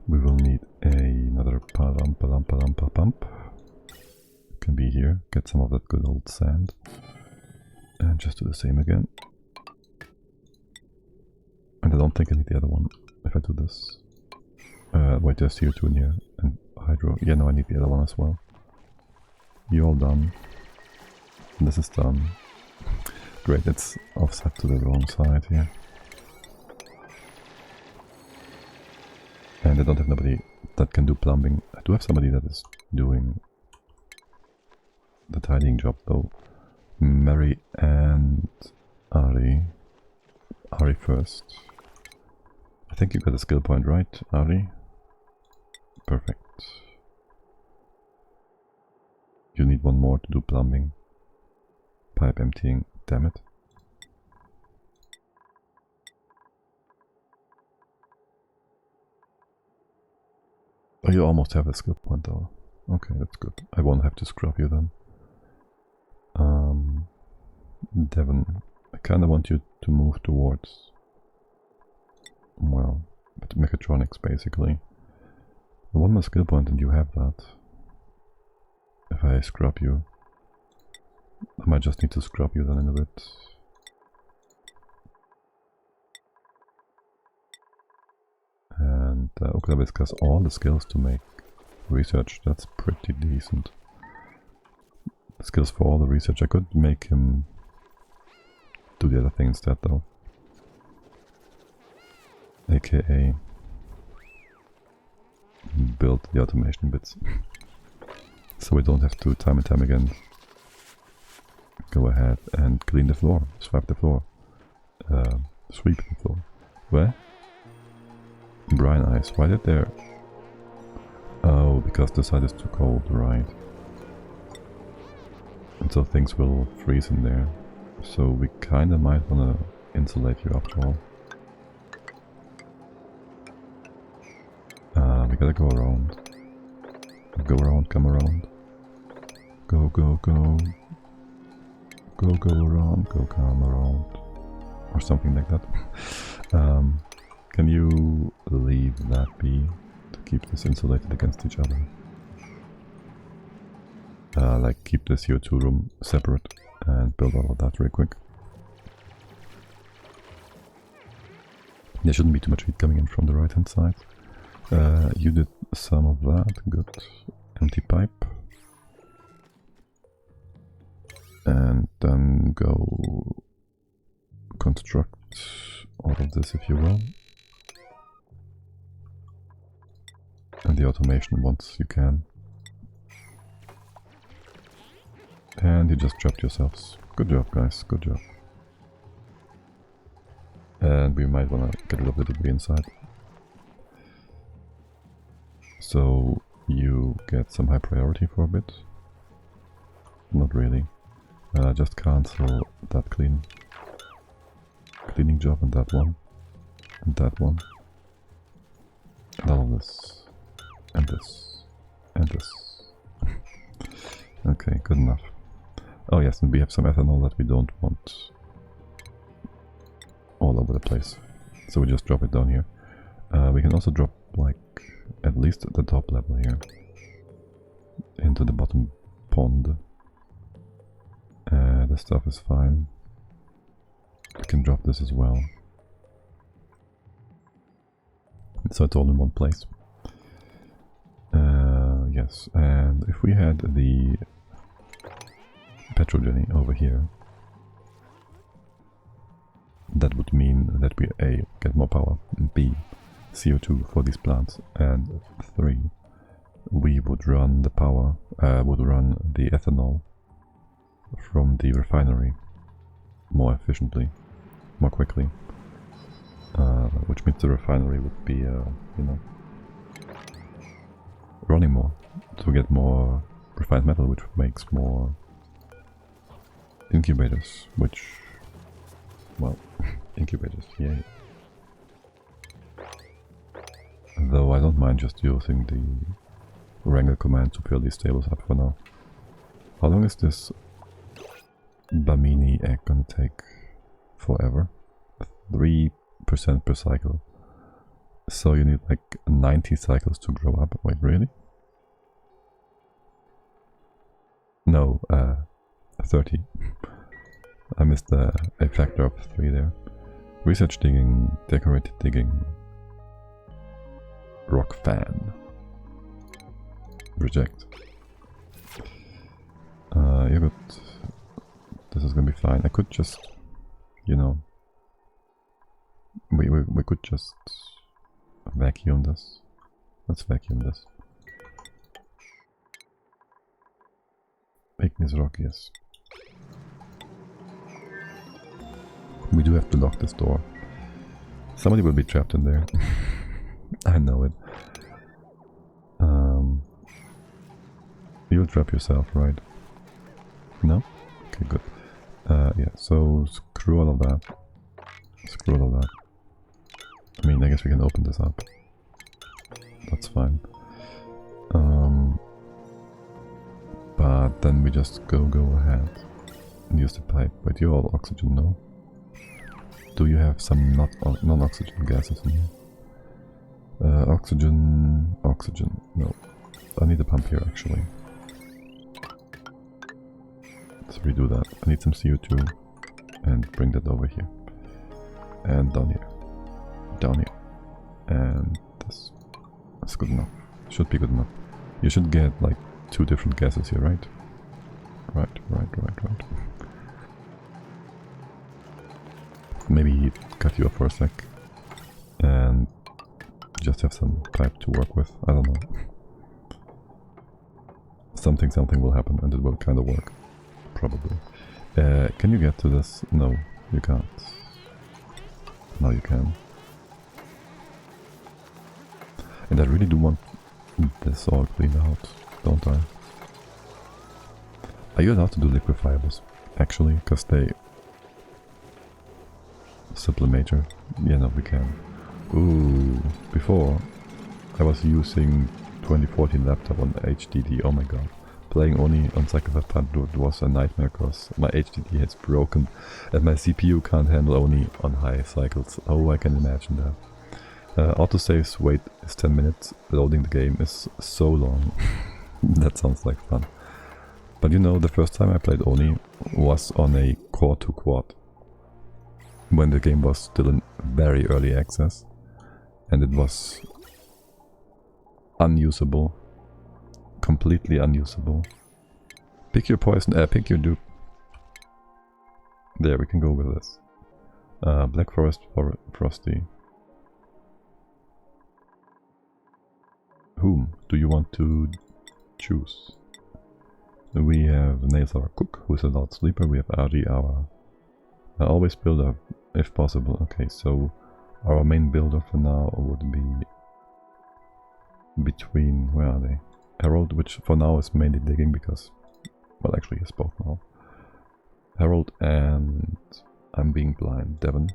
We will need another pump. Can be here. Get some of that good old sand. And just do the same again. And I don't think I need the other one if I do this. Wait, there's CO2 in here and hydro. Yeah, no, I need the other one as well. You're all done. This is done. Great, it's offset to the wrong side here. And I don't have nobody that can do plumbing. I do have somebody that is doing the tidying job though. Mary and Ari. Ari first. I think you got a skill point, right, Ari? Perfect. You need one more to do plumbing. Pipe emptying, damn it. Oh, you almost have a skill point though. Okay, that's good. I won't have to scrub you then. Devon, I kinda want you to move towards, well, mechatronics basically. One more skill point and you have that. If I scrub you, I might just need to scrub you then in a bit. And Oklavis has all the skills to make research. That's pretty decent. Skills for all the research. I could make him do the other thing instead though. AKA build the automation bits. So we don't have to time and time again go ahead and clean the floor, swipe the floor, sweep the floor. Where? Brine ice. Why did there? Oh, because the side is too cold, right? And so things will freeze in there. So we kinda might wanna insulate you after all. We gotta go around. Go around, come around. Go, go, go. Go, go around, go, come around. Or something like that. Can you leave that be to keep this insulated against each other? Like keep the CO2 room separate and build all of that really quick. There shouldn't be too much heat coming in from the right hand side. You did some of that, good. Empty pipe. And then go construct all of this if you will. And the automation once you can. And you just trapped yourselves. Good job guys, good job. And we might wanna get rid of the debris inside. So you get some high priority for a bit. Not really. Just cancel that cleaning job and that one. And that one. And all of this. And this. And this. Okay, good enough. Oh yes, and we have some ethanol that we don't want all over the place. So we just drop it down here. We can also drop like at least at the top level here into the bottom pond. The stuff is fine. We can drop this as well. So it's all in one place. Yes, and if we had the petrogeny over here, that would mean that we A, get more power, B, CO2 for these plants, and 3, we would run the power, would run the ethanol from the refinery more efficiently, more quickly, which means the refinery would be, you know, running more to get more refined metal, which makes more incubators, which, well, incubators, yay. Though I don't mind just using the wrangle command to fill these tables up for now. How long is this Bamini egg gonna take? Forever. 3% per cycle. So you need like 90 cycles to grow up. Wait, really? No, 30. I missed a factor of 3 there. Research digging, decorated digging, rock fan. Reject. You're good. This is gonna be fine. I could just, you know, we could just vacuum this. Let's vacuum this. Igneous rock, yes. We do have to lock this door. Somebody will be trapped in there. I know it. You'll trap yourself, right? No? Okay, good. Yeah, so screw all of that. Screw all of that. I mean, I guess we can open this up. That's fine. But then we just go ahead and use the pipe. Wait, you're all oxygen, no? Do you have some non-oxygen gases in here? Oxygen, no. I need a pump here actually. Let's redo that. I need some CO2 and bring that over here. And down here. Down here. And that's good enough. Should be good enough. You should get like 2 different gases here, right? Right. Maybe cut you off for a sec. And just have some pipe to work with. I don't know. Something will happen and it will kind of work. Probably. Can you get to this? No, you can't. Now you can. And I really do want this all cleaned out, don't I? Are you allowed to do liquefiables? Actually, because they... Sublimator. Yeah, no, we can. Ooh, before I was using 2014 laptop on HDD, oh my god. Playing only on Psychopath Planet was a nightmare because my HDD has broken and my CPU can't handle only on high cycles. Oh, I can imagine that. Autosave's wait is 10 minutes, loading the game is so long. That sounds like fun. But you know, the first time I played Oni was on a Core 2 quad. When the game was still in very early access. And it was unusable. Completely unusable. Pick your poison, pick your dupe. There, we can go with this. Black Forest for Frosty. Whom do you want to choose? We have Nails our cook, who is a loud sleeper. We have Ari, our always builder, if possible. Okay, so our main builder for now would be between, where are they? Harold, which for now is mainly digging because, well, actually it's both now. Harold and I'm being blind, Devon.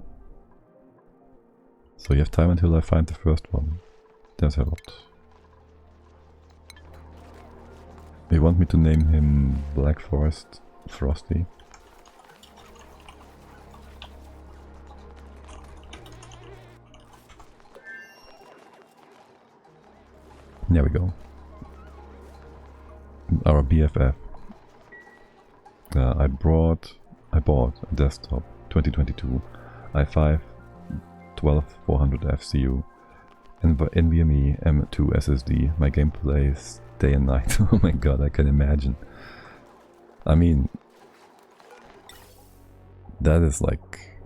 So you have time until I find the first one. There's Harold. You want me to name him Black Forest Frosty? There we go. Our BFF. I bought a desktop 2022 i5 12400 FCU and NVMe M2 SSD. My game plays day and night. Oh my god, I can imagine. I mean, that is like,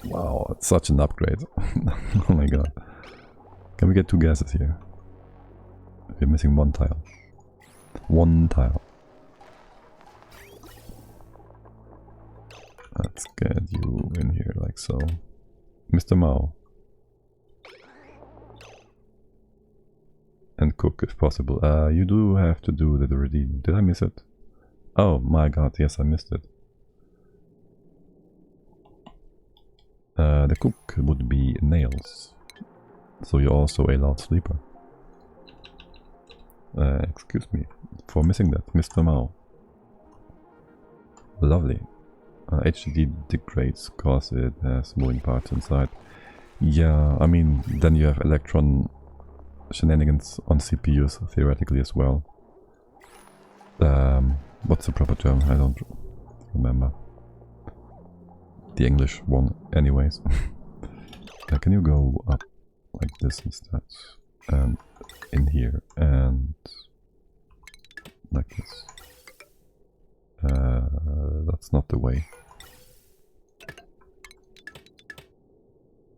wow, it's such an upgrade. Oh my god. Can we get 2 gases here? You're missing one tile. One tile. Let's get you in here like so. Mr. Mao. And cook if possible. You do have to do the redeem. Did I miss it? Oh my god, yes, I missed it. The cook would be nails. So you're also a loud sleeper. Excuse me for missing that, Mr. Mao. Lovely. HDD degrades because it has moving parts inside. Yeah, I mean, then you have electron shenanigans on CPUs theoretically as well. What's the proper term? I don't remember. The English one, anyways. Can you go up like this instead? And in here, and like this. That's not the way.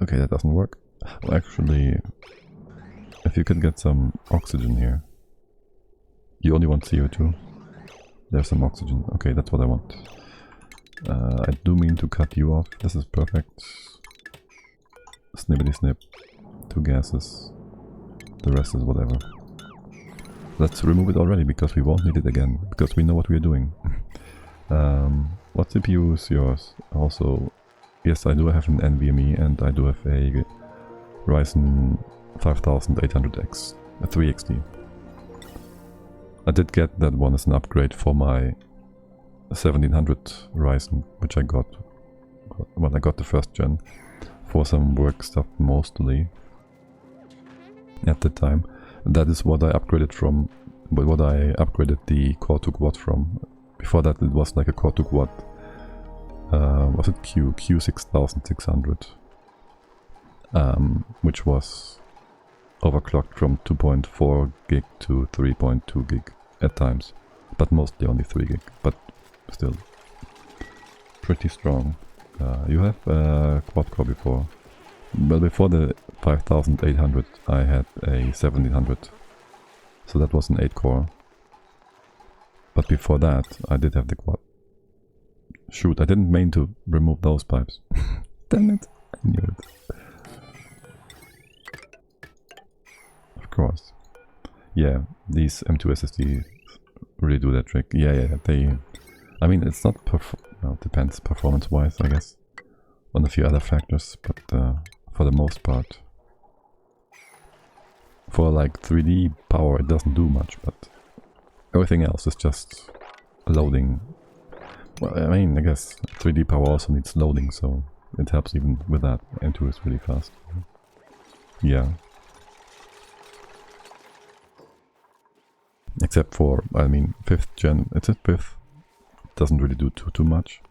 Okay, that doesn't work. Well, actually, if you could get some oxygen here. You only want CO2? There's some oxygen. Okay, that's what I want. I do mean to cut you off. This is perfect. Snippety snip. 2 gases. The rest is whatever. Let's remove it already because we won't need it again. Because we know what we're doing. What CPU is yours? Also, yes, I do have an NVMe and I do have a Ryzen 5800X 3XT. I did get that one as an upgrade for my 1700 Ryzen, which I got when I got the first gen for some work stuff mostly at the time. That is what I upgraded from, but what I upgraded the Core 2 Quad from. Before that it was like a Core 2 Quad, was it Q6600, which was overclocked from 2.4 gig to 3.2 gig at times, but mostly only 3 gig, but still pretty strong. You have a quad core before. Well, before the 5800 I had a 1700, so that was an 8 core. But before that I did have the quad. Shoot, I didn't mean to remove those pipes. Damn it, I knew it. Of course. Yeah, these M2 SSDs really do that trick. Yeah, they... I mean, it's not well, it depends performance-wise, I guess, on a few other factors, but for the most part, for like 3D power it doesn't do much, but everything else is just loading. Well, I mean, I guess 3D power also needs loading, so it helps even with that. M2 is really fast. Yeah. Except for, I mean, 5th gen, it's a 5th, doesn't really do too much.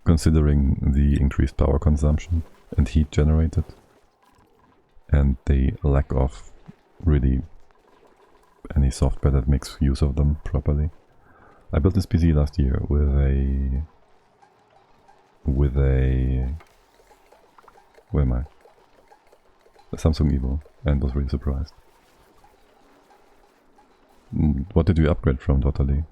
Considering the increased power consumption and heat generated. And the lack of really any software that makes use of them properly. I built this PC last year with a... where am I? A Samsung Evo, and was really surprised. What did you upgrade from totally?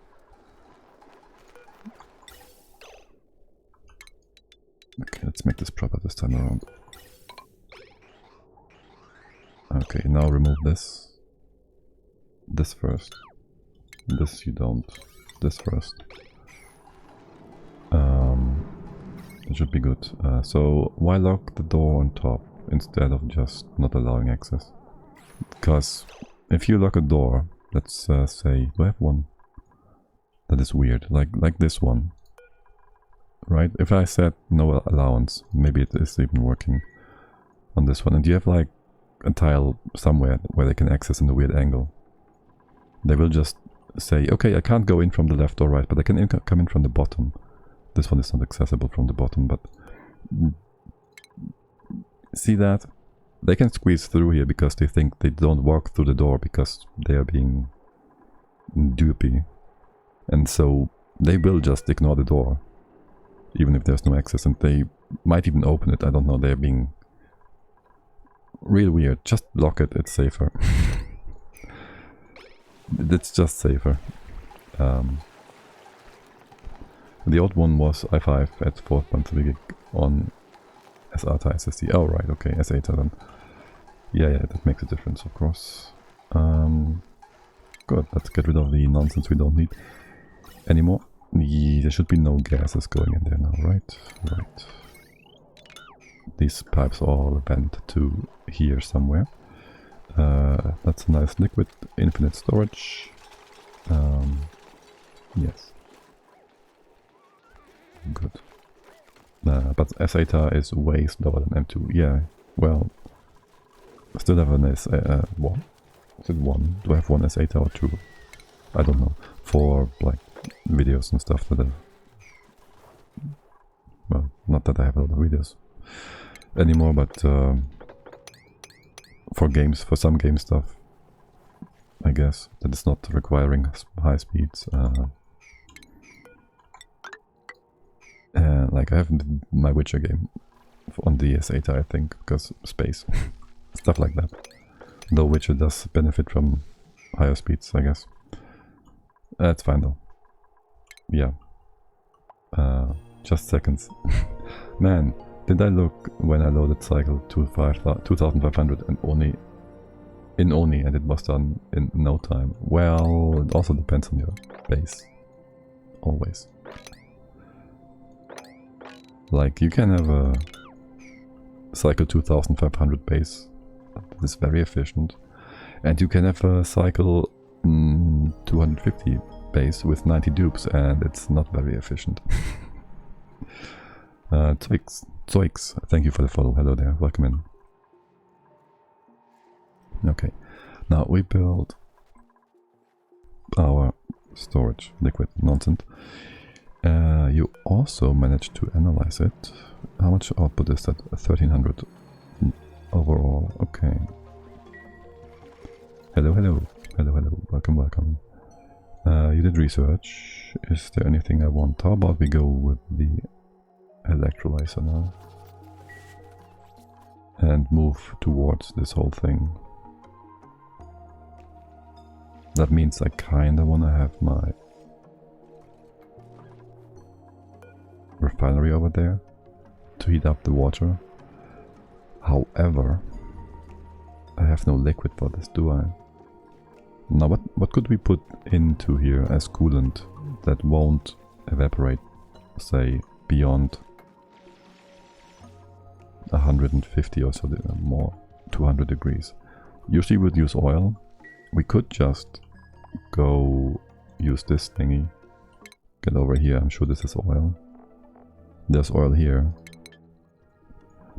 Okay, let's make this proper this time around. Okay, now remove this. This first. This you don't. This first. It should be good. So why lock the door on top instead of just not allowing access? Because if you lock a door, let's say, do I have one? That is weird, like this one. Right? If I set no allowance, maybe it is even working on this one. And you have like a tile somewhere where they can access in a weird angle. They will just say, okay, I can't go in from the left or right, but I can come in from the bottom. This one is not accessible from the bottom, but... See that? They can squeeze through here because they think they don't walk through the door because they are being dupey. And so they will just ignore the door, even if there's no access, and they might even open it. I don't know, they're being Real weird. Just block it, it's safer. It's just safer. The old one was i5 at 4.3 gig on SATA SSD. Oh right, okay, SATA then. Yeah, that makes a difference, of course. Good, let's get rid of the nonsense we don't need anymore. There should be no gases going in there now, right? Right. These pipes all vent to here somewhere. That's a nice liquid, infinite storage. Yes. Good. But SATA is way slower than M2. Yeah, well, still have an one. Is it one? Do I have one SATA or two? I don't know. For like videos and stuff that well, not that I have a lot of videos anymore, but for games, for some game stuff, I guess, that is not requiring high speeds. Like I have my Witcher game on the SATA, I think, because space, stuff like that. Though Witcher does benefit from higher speeds, I guess. That's fine though. Yeah. Just seconds. Man, did I look when I loaded cycle to 2500 and only and it was done in no time? Well, it also depends on your base. Always. Like you can have a cycle 2500 base that is very efficient, and you can have a cycle 250 base with 90 dupes and it's not very efficient. Zoix, thank you for the follow. Hello there, welcome in. Okay, now we build our storage liquid nonsense. You also managed to analyze it. How much output is that? 1300 overall. Okay. Hello, welcome. You did research. Is there anything I want? How about we go with the electrolyzer now and move towards this whole thing. That means I kinda wanna have my refinery over there to heat up the water. However, I have no liquid for this, do I? Now what could we put into here as coolant that won't evaporate, say, beyond 150 or so more, 200 degrees? Usually we would use oil. We could just go use this thingy. Get over here, I'm sure this is oil. There's oil here.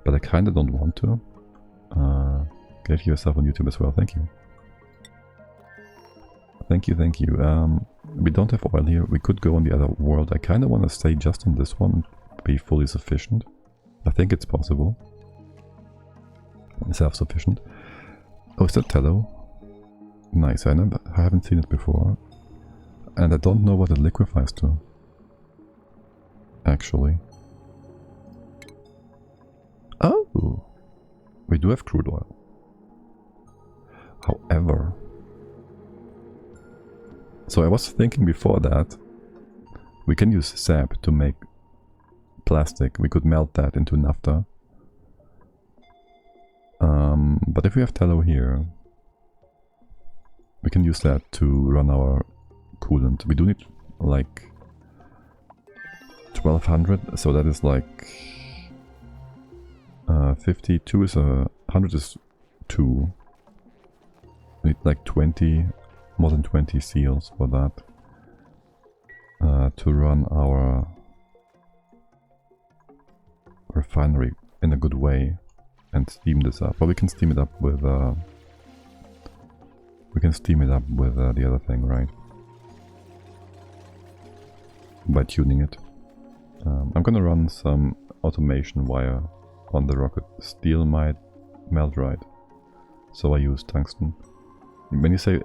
But I kinda don't want to. Get yourself on YouTube as well, thank you. Thank you. We don't have oil here. We could go on the other world. I kinda wanna stay just on this one, be fully sufficient. I think it's possible. Self-sufficient. Oh, is that tallow? Nice, I haven't seen it before. And I don't know what it liquefies to. Actually. Oh! We do have crude oil. However... So I was thinking before that we can use sap to make plastic. We could melt that into naphtha. But if we have tallow here, we can use that to run our coolant. We do need like 1200, so that is like 52 is 100 is 2. We need like 20, more than 20 seals for that to run our refinery in a good way and steam this up. But we can steam it up with the other thing, right? By tuning it. I'm gonna run some automation wire on the rocket. Steel might melt right, so I use tungsten. When you say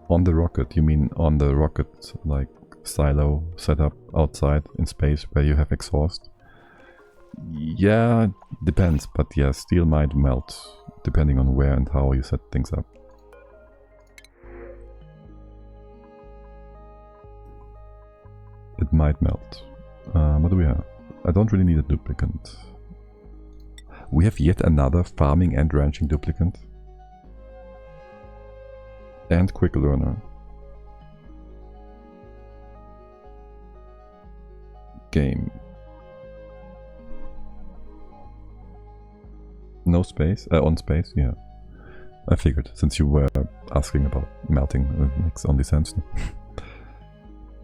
on the rocket, you mean on the rocket like silo setup outside in space where you have exhaust? Yeah, depends, but yeah, steel might melt depending on where and how you set things up. It might melt. What do we have? I don't really need a duplicant. We have yet another farming and ranching duplicant. And quick learner. Game. No space? On space? Yeah. I figured, since you were asking about melting, it makes only sense.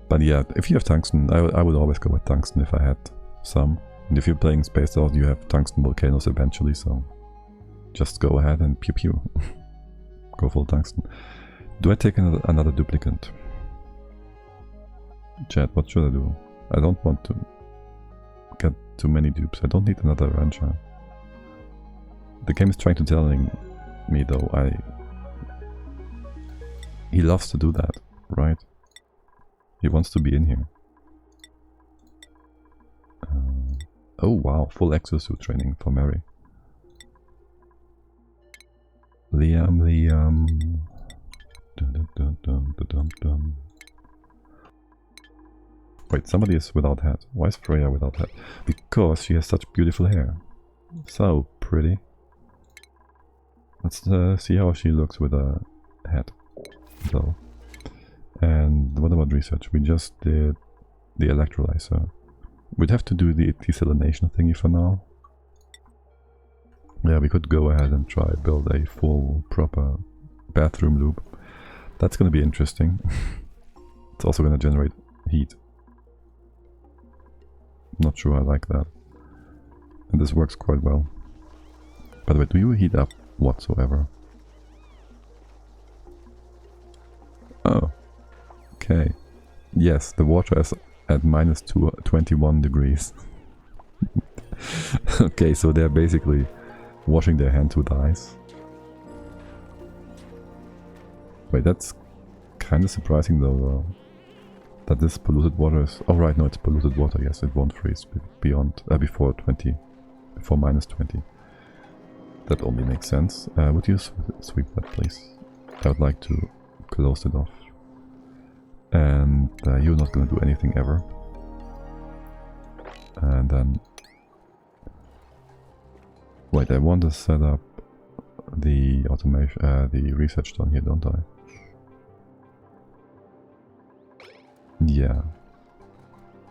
But yeah, if you have tungsten, I would always go with tungsten if I had some. And if you're playing Spaced Out, you have tungsten volcanoes eventually, so just go ahead and pew pew. Go full tungsten. Do I take another duplicant? Chat, what should I do? I don't want to get too many dupes. I don't need another rancher. The game is trying to tell me though, he loves to do that, right? He wants to be in here. Oh wow, full exosuit training for Mary. Liam. Dun, dun, dun, dun, dun, dun. Wait, somebody is without hat. Why is Freya without hat? Because she has such beautiful hair. So pretty. Let's see how she looks with a hat, though. And what about research? We just did the electrolyzer. We'd have to do the desalination thingy for now. Yeah, we could go ahead and try build a full, proper bathroom loop. That's gonna be interesting. It's also gonna generate heat. Not sure I like that. And this works quite well. By the way, do you heat up whatsoever? Oh. Okay. Yes, the water is at minus 21 degrees. Okay, so they're basically washing their hands with ice. Wait, that's kind of surprising though, that this polluted water is... Oh right, no, it's polluted water, yes, it won't freeze beyond, before minus 20. That only makes sense. Would you sweep that, please? I would like to close it off. And you're not gonna do anything ever. And then... Wait, I want to set up the automation, the research down here, don't I? Yeah.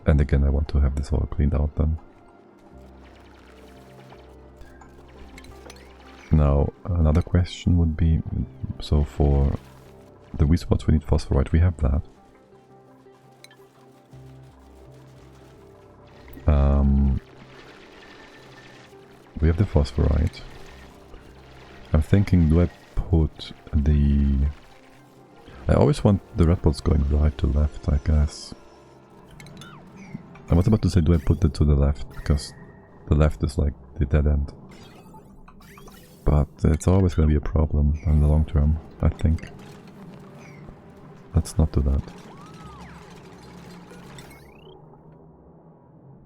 And again, I want to have this all cleaned out then. Now, another question would be, so for the weed spots we need phosphorite, we have that. We have the phosphorite. I'm thinking, do I put the... I always want the red pots going right to left, I guess. I was about to say, do I put it to the left, because the left is like the dead end. But it's always going to be a problem in the long term, I think. Let's not do that.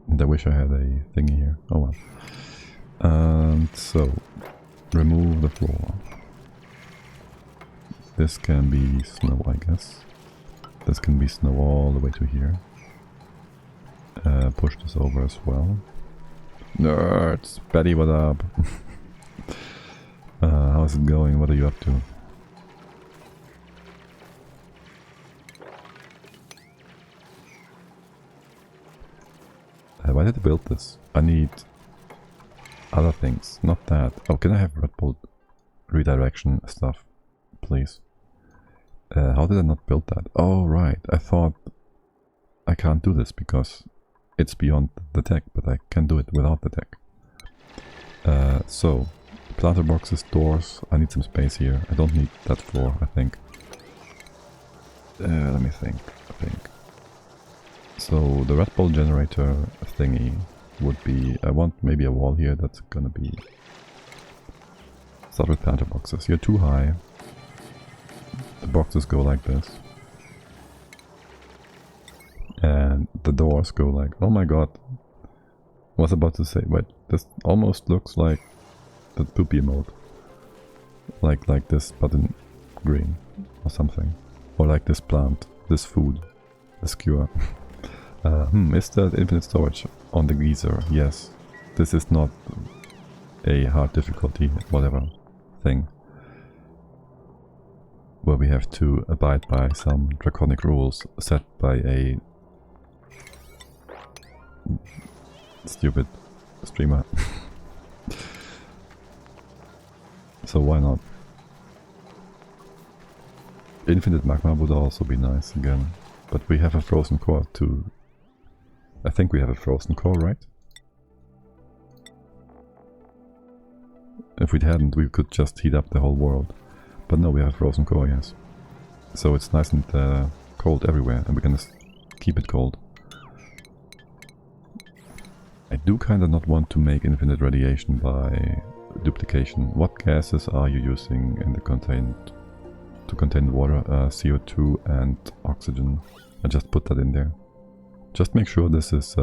And I wish I had a thingy here. Oh well. And so, remove the floor. This can be snow, I guess. This can be snow all the way to here. Push this over as well. Nerds! Betty, what up? How's it going? What are you up to? Why did I build this? I need other things, not that. Oh, can I have red bolt redirection stuff, please? How did I not build that? Oh, right. I thought I can't do this because it's beyond the tech, but I can do it without the tech. So, planter boxes, doors. I need some space here. I don't need that floor, I think. Let me think. So, the red ball generator thingy would be... I want maybe a wall here that's gonna be... Start with planter boxes. You're too high. The boxes go like this. And the doors go like... Oh my god. was about to say, wait, this almost looks like the poopy mode. Like this, but in green or something. Or like this plant, this food, this cure. Is that infinite storage on the geyser? Yes. This is not a hard difficulty, whatever thing, where we have to abide by some draconic rules set by a stupid streamer. So why not? Infinite magma would also be nice again, but we have a frozen core too. I think we have a frozen core, right? If we hadn't, we could just heat up the whole world. But no, we have a frozen core, yes. So it's nice and cold everywhere, and we can just keep it cold. I do kind of not want to make infinite radiation by duplication. What gases are you using in the to contain water? CO2 and oxygen. I just put that in there. Just make sure this is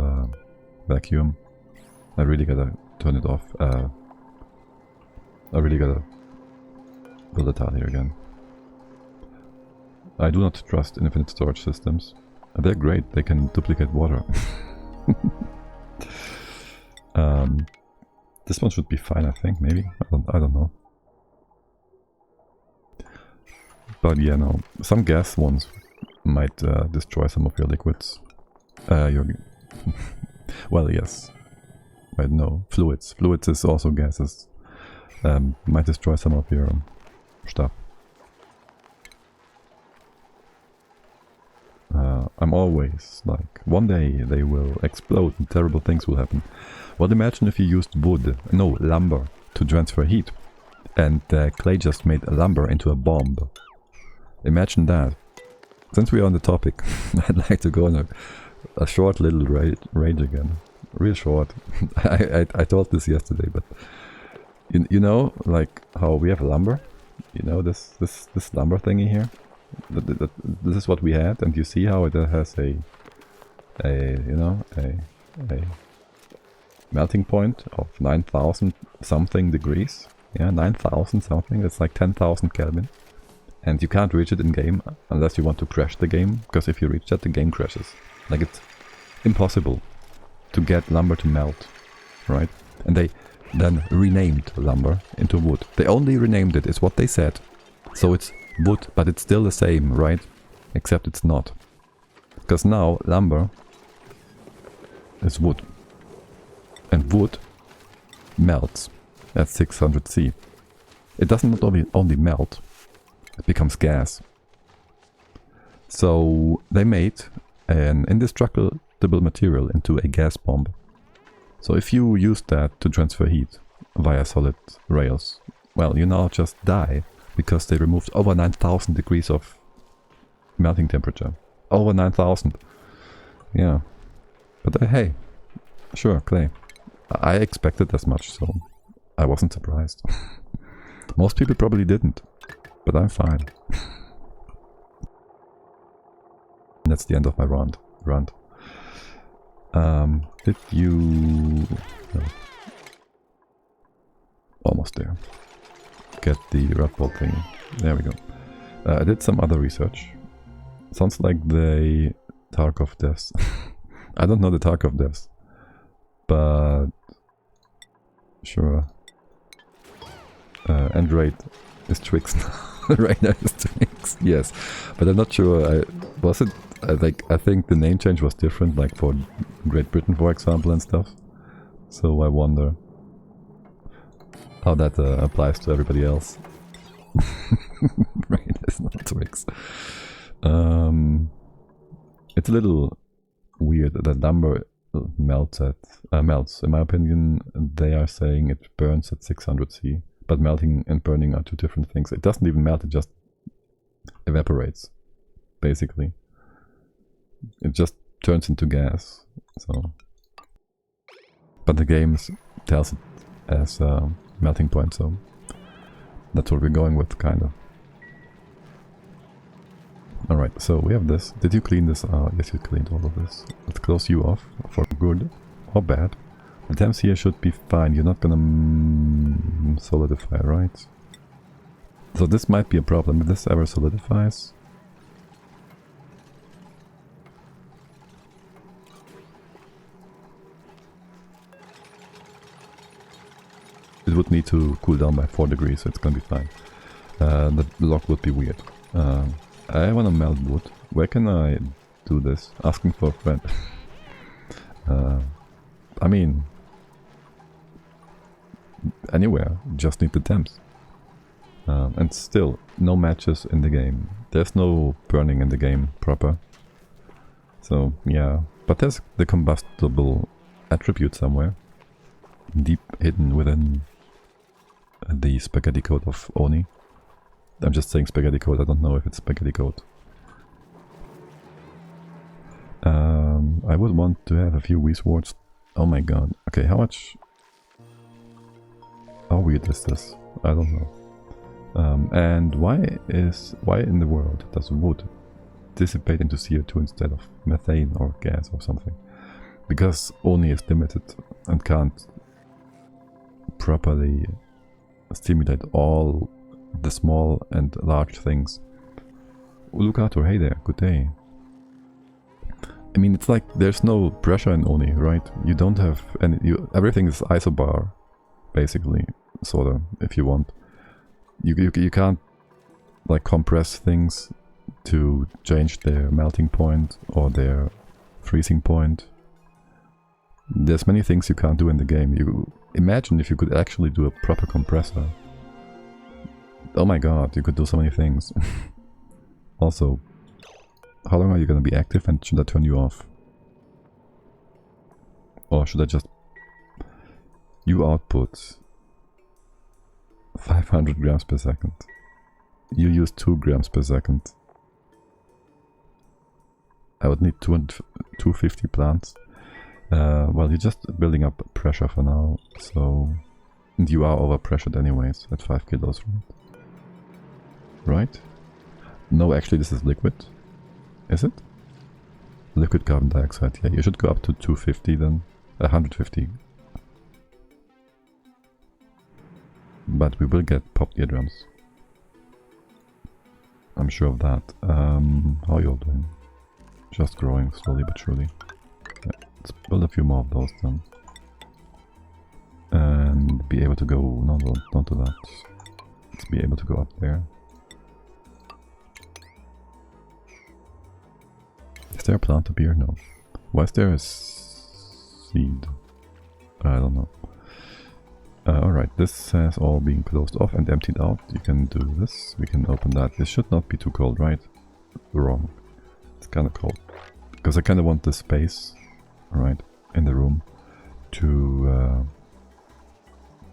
vacuum. I really gotta turn it off. I really gotta build it out here again. I do not trust infinite storage systems. They're great, they can duplicate water. This one should be fine, I think, maybe. I don't know. But yeah, no. Some gas ones might destroy some of your liquids. Well, yes. Right, no. Fluids. Fluids is also gases. Might destroy some of your stuff. I'm always like, one day they will explode and terrible things will happen. Well, imagine if you used wood, no, lumber, to transfer heat. And Klei just made a lumber into a bomb. Imagine that. Since we are on the topic, I'd like to go on a short little rage again. Real short. I told this yesterday, but you know, like how we have lumber. You know this lumber thingy here. This is what we had, and you see how it has a melting point of 9,000 something degrees. Yeah, 9,000 something. That's like 10,000 Kelvin. And you can't reach it in game unless you want to crash the game, because if you reach that, the game crashes. Like, it's impossible to get lumber to melt, right? And they then renamed lumber into wood. They only renamed it, is what they said. So it's wood, but it's still the same, right? Except it's not. Because now lumber is wood. And wood melts at 600 C. It doesn't only melt, it becomes gas. So they made an indestructible material into a gas bomb. So if you use that to transfer heat via solid rails, well, you now just die, because they removed over 9,000 degrees of melting temperature. Over 9,000. Yeah. But hey, sure, Klei. I expected as much, so I wasn't surprised. Most people probably didn't, but I'm fine. That's the end of my rant. Did you... No. Almost there. Get the red ball thing. There we go. I did some other research. Sounds like the Tarkov devs. I don't know the Tarkov devs, but sure. Android is Twix now. Right now is Twix. Yes, but I'm not sure. Was it like, I think the name change was different, like for Great Britain, for example, and stuff. So I wonder how that applies to everybody else. Right, it's not Twix. It's a little weird that lumber melts. In my opinion, they are saying it burns at 600 C, but melting and burning are two different things. It doesn't even melt; it just evaporates, basically. It just turns into gas. So, but the game tells it as melting point, so that's what we're going with, kind of. Alright, so we have this. Did you clean this out? Yes, you cleaned all of this. Let's close you off for good or bad. The temps here should be fine. You're not gonna solidify, right? So this might be a problem if this ever solidifies. It would need to cool down by 4 degrees, so it's gonna be fine. The log would be weird. I wanna melt wood. Where can I do this? Asking for a friend. I mean, anywhere. Just need the temps. And still, no matches in the game. There's no burning in the game proper. So, yeah. But there's the combustible attribute somewhere. Deep hidden within the spaghetti code of Oni. I'm just saying spaghetti code, I don't know if it's spaghetti code. I would want to have a few Wii swords. Oh my god. Okay, how much... How weird is this? I don't know. And why in the world does wood dissipate into CO2 instead of methane or gas or something? Because Oni is limited and can't properly stimulate all the small and large things. Lucato, hey there, good day. I mean, it's like there's no pressure in Oni, right? You don't have any... everything is isobar, basically, sorta, if you want. You can't, like, compress things to change their melting point or their freezing point. There's many things you can't do in the game. You imagine if you could actually do a proper compressor. Oh my god, you could do so many things. Also, how long are you gonna be active and should I turn you off? Or should I just... You output 500 grams per second. You use 2 grams per second. I would need 250 plants. Well, you're just building up pressure for now, so... And you are overpressured anyways, at 5 kilos, right? No, actually this is liquid. Is it? Liquid carbon dioxide, yeah, you should go up to 250 then. 150. But we will get popped eardrums. I'm sure of that. How are you all doing? Just growing slowly but surely. Yeah, let's build a few more of those then. And be able to go... No, don't do that. Let's be able to go up there. Is there a plant up here? No. Why is there a seed? I don't know. Alright, this has all been closed off and emptied out. You can do this. We can open that. This should not be too cold, right? Wrong. It's kind of cold. Because I kind of want the space, right, in the room to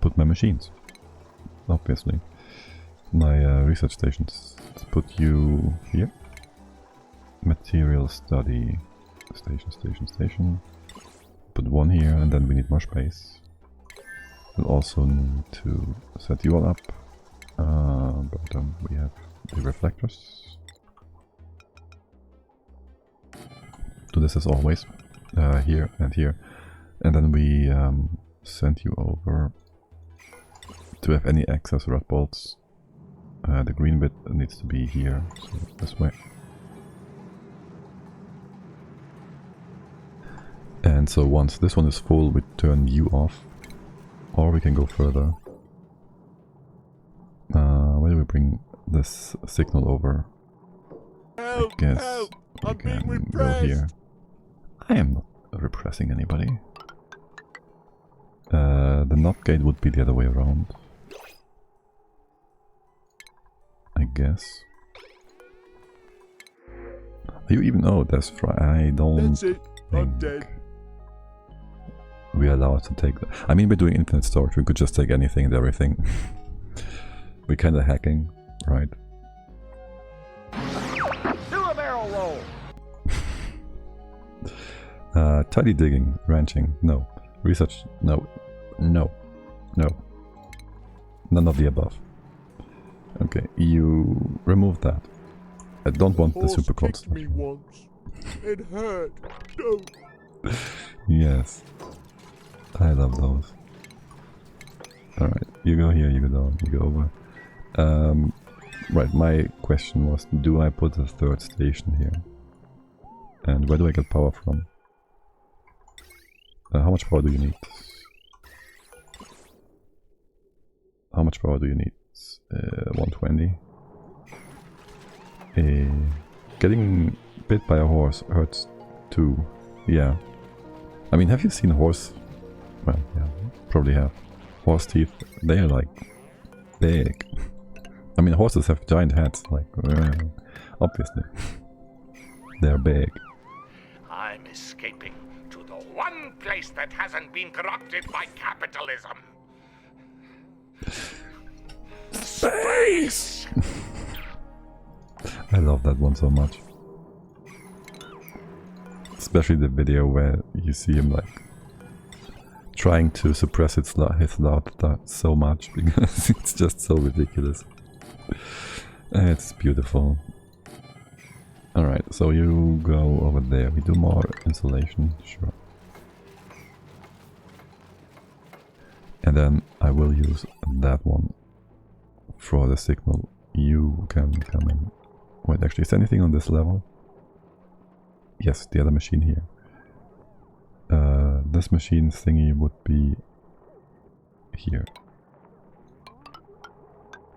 put my machines. Obviously. My research stations. Let's put you here. Material study. Station. Put one here and then we need more space. We'll also need to set you all up. But we have the reflectors. Do this as always. Here and here. And then we send you over to have any excess rod bolts. The green bit needs to be here, so this way. And so once this one is full, we turn you off. Or we can go further. Where do we bring this signal over? I guess we can go here. I am not repressing anybody. The NOT gate would be the other way around. I guess. Are you even... Oh, that's right. I don't think I'm dead. we are allowed to take that. I mean, we're doing infinite storage. We could just take anything and everything. We're kind of hacking, right? Do a barrel roll. Tidy digging, ranching, no. Research, no. No. No. None of the above. Okay, you remove that. I don't want the super cold stuff. Me once. It hurt. Don't. Yes. I love those. Alright, you go here, you go down, you go over. Right, my question was, do I put a third station here? And where do I get power from? How much power do you need? How much power do you need? 120. Getting bit by a horse hurts too. Yeah. I mean, have you seen horse? Well, yeah, probably have. Horse teeth, they're like big. I mean, horses have giant heads, like, obviously. They're big. I'm escaping to the one place that hasn't been corrupted by capitalism. Space! I love that one so much. Especially the video where you see him like trying to suppress his laughter so much because it's just so ridiculous. It's beautiful. Alright, so you go over there. We do more insulation, sure. And then I will use that one for the signal. You can come in. Wait, actually, is anything on this level? Yes, the other machine here. This machine thingy would be here.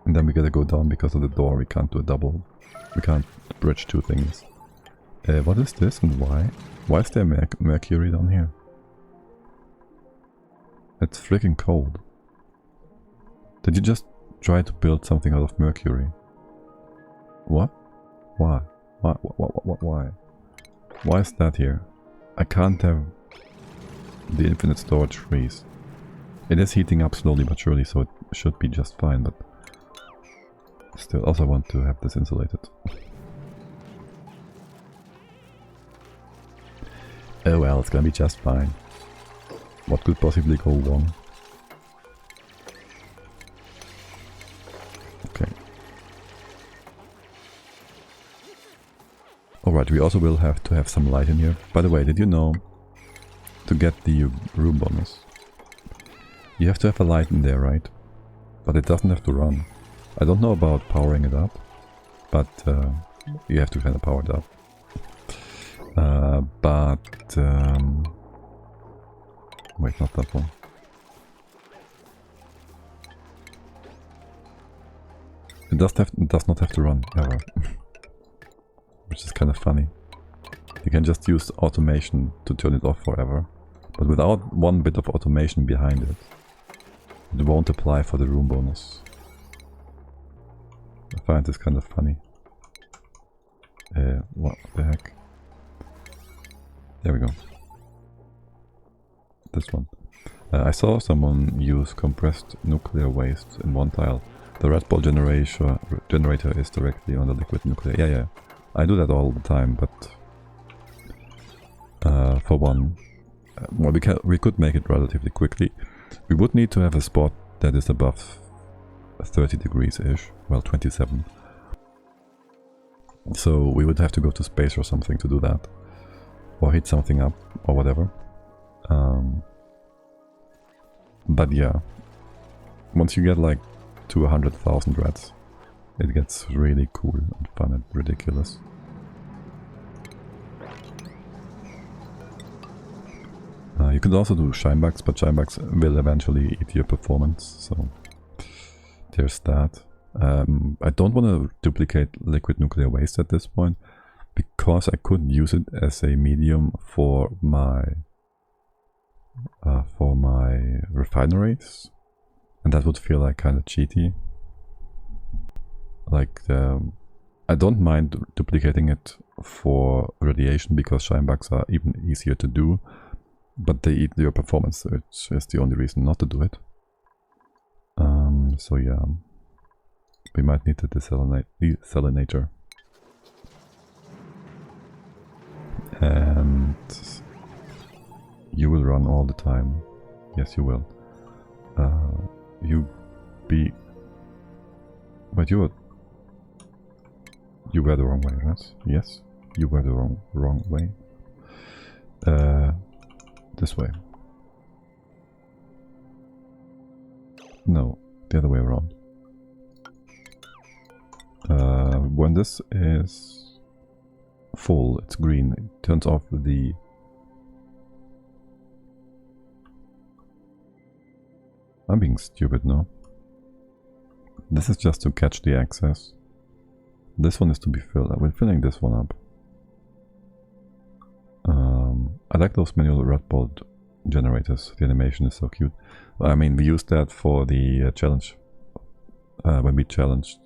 And then we gotta go down because of the door. We can't do a double. We can't bridge two things. What is this and why? Why is there mercury down here? It's freaking cold. Did you just try to build something out of mercury? What? Why? Why? Why is that here? I can't have the infinite storage freeze. It is heating up slowly but surely, so it should be just fine, but still, also want to have this insulated. Oh well, it's gonna be just fine. What could possibly go wrong? Okay. Alright, we also will have to have some light in here. By the way, did you know, to get the room bonus, you have to have a light in there, right? But it doesn't have to run. I don't know about powering it up, but you have to kind of power it up. Wait, not that one. It does not have to run ever, which is kind of funny. You can just use automation to turn it off forever, but without one bit of automation behind it, it won't apply for the room bonus. I find this kind of funny. What the heck? There we go. This one. I saw someone use compressed nuclear waste in one tile. The red ball generator is directly on the liquid nuclear. Yeah. I do that all the time, but for one, well, we could make it relatively quickly. We would need to have a spot that is above 30 degrees-ish. Well, 27. So we would have to go to space or something to do that. Or heat something up, or whatever. But yeah, once you get like to 100,000 reds, it gets really cool and fun and ridiculous. You could also do shinebugs, but shinebugs will eventually eat your performance, so there's that. I don't want to duplicate liquid nuclear waste at this point, because I could use it as a medium for my refineries, and that would feel like kind of cheaty. Like, I don't mind duplicating it for radiation because shinebugs are even easier to do, but they eat your performance, which is the only reason not to do it. So yeah, we might need to desalinate. And you will run all the time. Yes, you will. But you were the wrong way, right? Yes, you were the wrong way. This way. No, the other way around. When this is full, it's green. It turns off the... I'm being stupid now. This is just to catch the access. This one is to be filled. We're filling this one up. I like those manual red bolt generators. The animation is so cute. I mean, we used that for the challenge. When we challenged,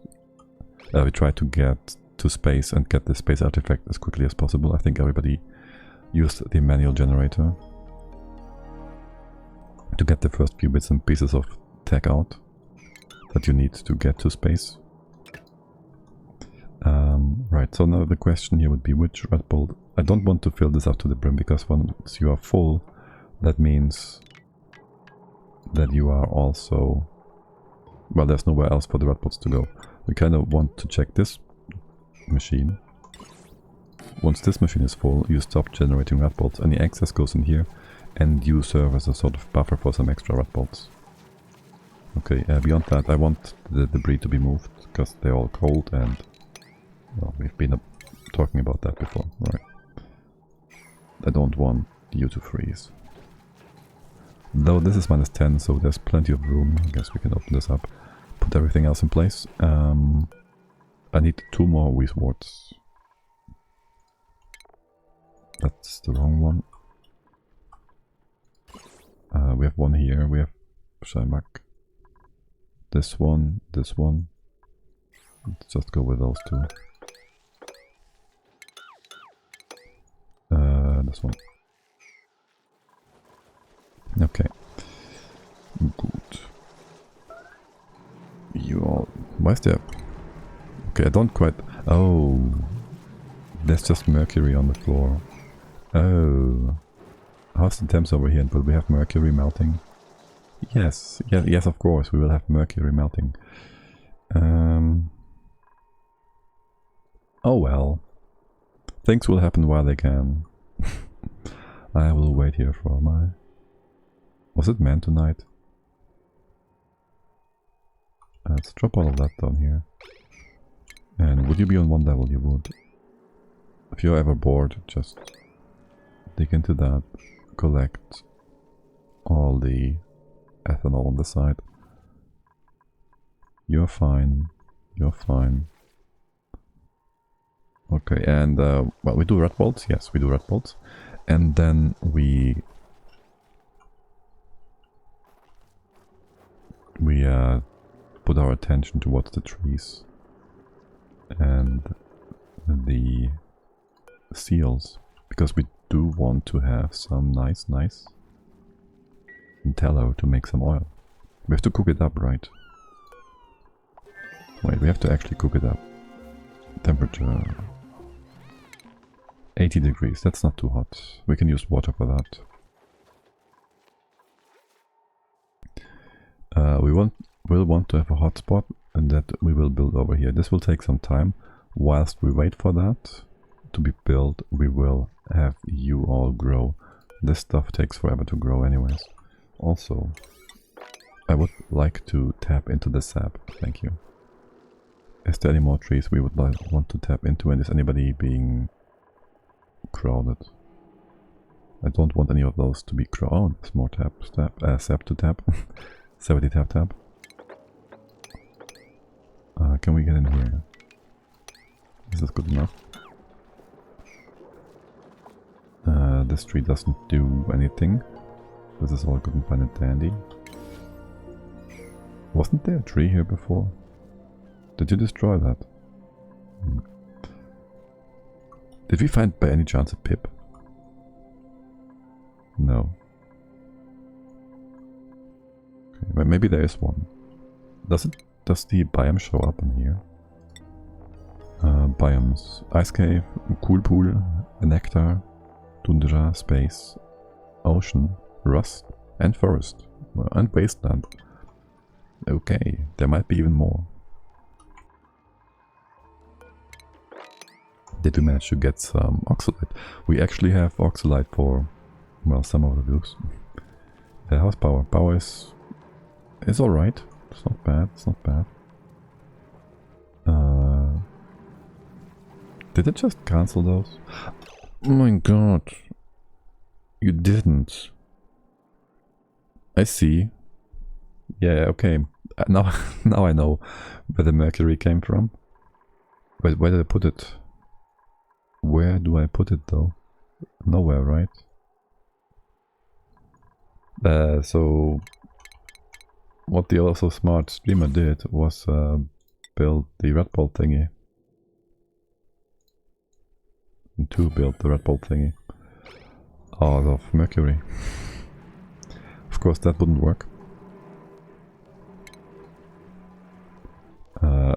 we tried to get to space and get the space artifact as quickly as possible. I think everybody used the manual generator to get the first few bits and pieces of tech out that you need to get to space. Right, so now the question here would be which red bolt. I don't want to fill this up to the brim because once you are full, that means that you are also... Well, there's nowhere else for the red bolts to go. We kind of want to check this machine. Once this machine is full, you stop generating red bolts. Any excess goes in here, and you serve as a sort of buffer for some extra red bolts. Okay, beyond that, I want the debris to be moved, because they're all cold and... Well, we've been talking about that before, right? I don't want you to freeze. Though this is -10, so there's plenty of room. I guess we can open this up, put everything else in place. I need 2 more wheat warts. That's the wrong one. We have one here, we have Shaimak. This one, this one. Let's just go with those 2. This one. Okay. Good. You all... Why is there... Okay, I don't quite... Oh. There's just mercury on the floor. Oh. How's the temps over here? Will we have mercury melting? Yes. Yes, of course. We will have mercury melting. Oh well. Things will happen while they can. I will wait here for my... Was it meant tonight? Let's drop all of that down here. And would you be on 1 level? You would. If you're ever bored, just dig into that, collect all the ethanol on the side. You're fine. You're fine. Okay, and well, we do red bolts. Yes, we do red bolts. And then we put our attention towards the trees and the seals, because we do want to have some nice tallow to make some oil. We have to cook it up, right? Wait, we have to actually cook it up. Temperature 80 degrees, that's not too hot. We can use water for that. We will want to have a hotspot, and that we will build over here. This will take some time. Whilst we wait for that to be built, we will have you all grow. This stuff takes forever to grow anyways. Also, I would like to tap into the sap. Thank you. Is there any more trees we would want to tap into, and is anybody being crowded? I don't want any of those to be crowded. Oh, there's more sap to tap. 70 tap. Can we get in here? Is this good enough? This tree doesn't do anything. This is all good and fine and dandy. Wasn't there a tree here before? Did you destroy that? Did we find by any chance a pip? No. Okay, but maybe there is one. Does the biome show up in here? Biomes. Ice cave, cool pool, nectar, tundra, space, ocean, rust, and forest. And wasteland. Okay, there might be even more. Did we manage to get some oxalite? We actually have oxalite for, well, some of the loops. How's power? Power is It's alright. It's not bad. It's not bad. Did it just cancel those? Oh my god. You didn't. I see. Yeah, okay. Now, now I know where the mercury came from. But where did I put it? Where do I put it though? Nowhere, right? So what the also smart streamer did was build the red ball thingy. To build the red ball thingy out of mercury. Of course that wouldn't work.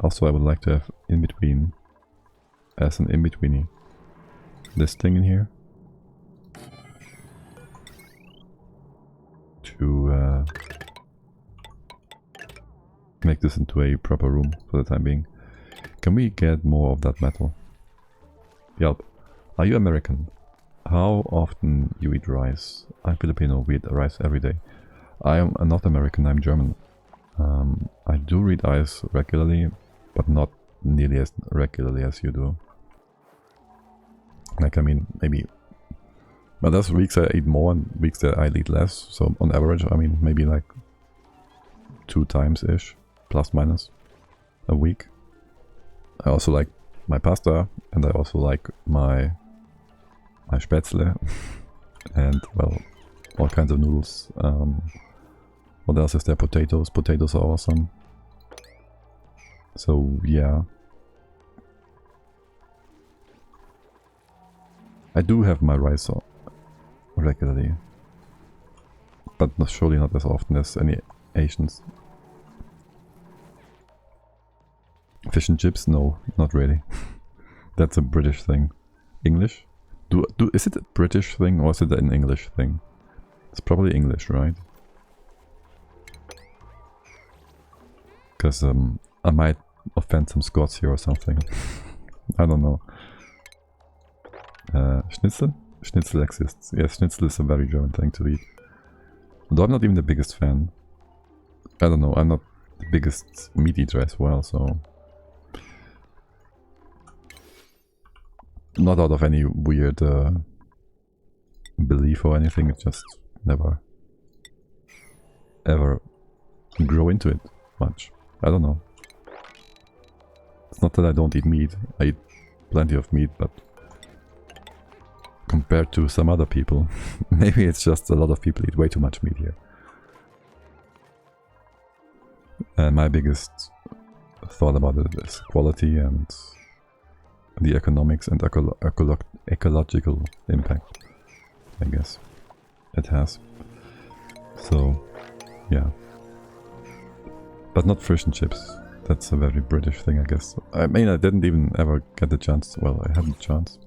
Also I would like to have in between, as an in-betweeny, this thing in here. To make this into a proper room for the time being. Can we get more of that metal? Yep. Are you American? How often you eat rice? I'm Filipino, we eat rice every day. I am not American, I'm German. I do eat rice regularly, but not nearly as regularly as you do. Like, I mean, maybe... But there's weeks I eat more and weeks that I eat less. So on average, I mean, maybe like 2 times-ish, plus minus, a week. I also like my pasta, and I also like my Spätzle, and, well, all kinds of noodles. What else is there? Potatoes. Potatoes are awesome. So, yeah. I do have my rice regularly. But surely not as often as any Asians. Fish and chips? No, not really. That's a British thing. English? Is it a British thing or is it an English thing? It's probably English, right? Because I might offend some Scots here or something. I don't know. Schnitzel? Schnitzel exists. Yes, Schnitzel is a very German thing to eat. Although I'm not even the biggest fan. I don't know, I'm not the biggest meat eater as well, so... Not out of any weird belief or anything, it just never ever grow into it much. I don't know. It's not that I don't eat meat, I eat plenty of meat, but compared to some other people, maybe it's just a lot of people eat way too much meat here. And my biggest thought about it is quality and the economics and ecological impact, I guess, it has. So, yeah. But not fish and chips. That's a very British thing, I guess. I mean, I didn't even ever get the chance. Well, I had the chance.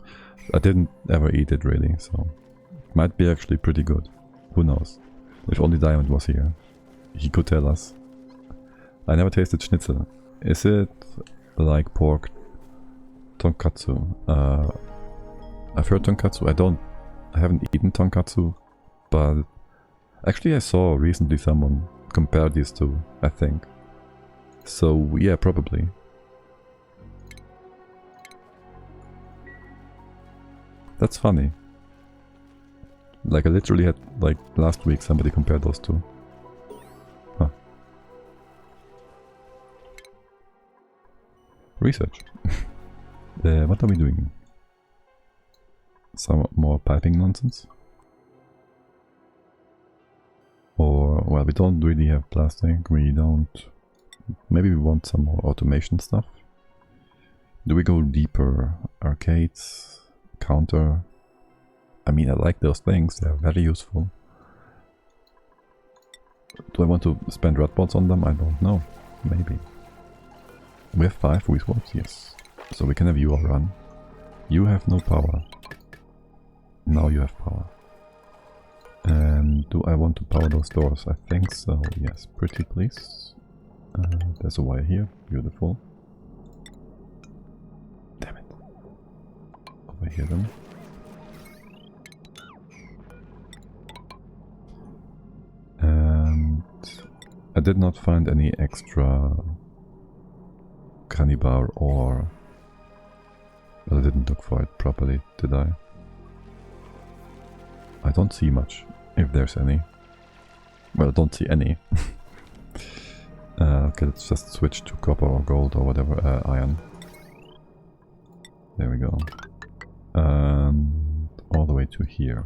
I didn't ever eat it, really, so... It might be actually pretty good. Who knows? If only Diamond was here. He could tell us. I never tasted schnitzel. Is it like pork tonkatsu? I've heard tonkatsu. I haven't eaten tonkatsu, but actually I saw recently someone compare these two, I think. So yeah, probably. That's funny. Like I literally had, like last week somebody compared those two. Huh. Research. What are we doing? Some more piping nonsense? Or, well, we don't really have plastic, we don't... Maybe we want some more automation stuff. Do we go deeper? Arcades? Counter? I mean, I like those things, they're very useful. Do I want to spend red balls on them? I don't know. Maybe. We have 5 resources, yes. So we can have you all run. You have no power. Now you have power. And do I want to power those doors? I think so, yes. Pretty please. There's a wire here. Beautiful. Damn it. Over here then. And did not find any extra Canibar ore. But I didn't look for it properly, did I? I don't see much, if there's any. Well, I don't see any. Okay, let's just switch to copper or gold or whatever, iron. There we go. And all the way to here.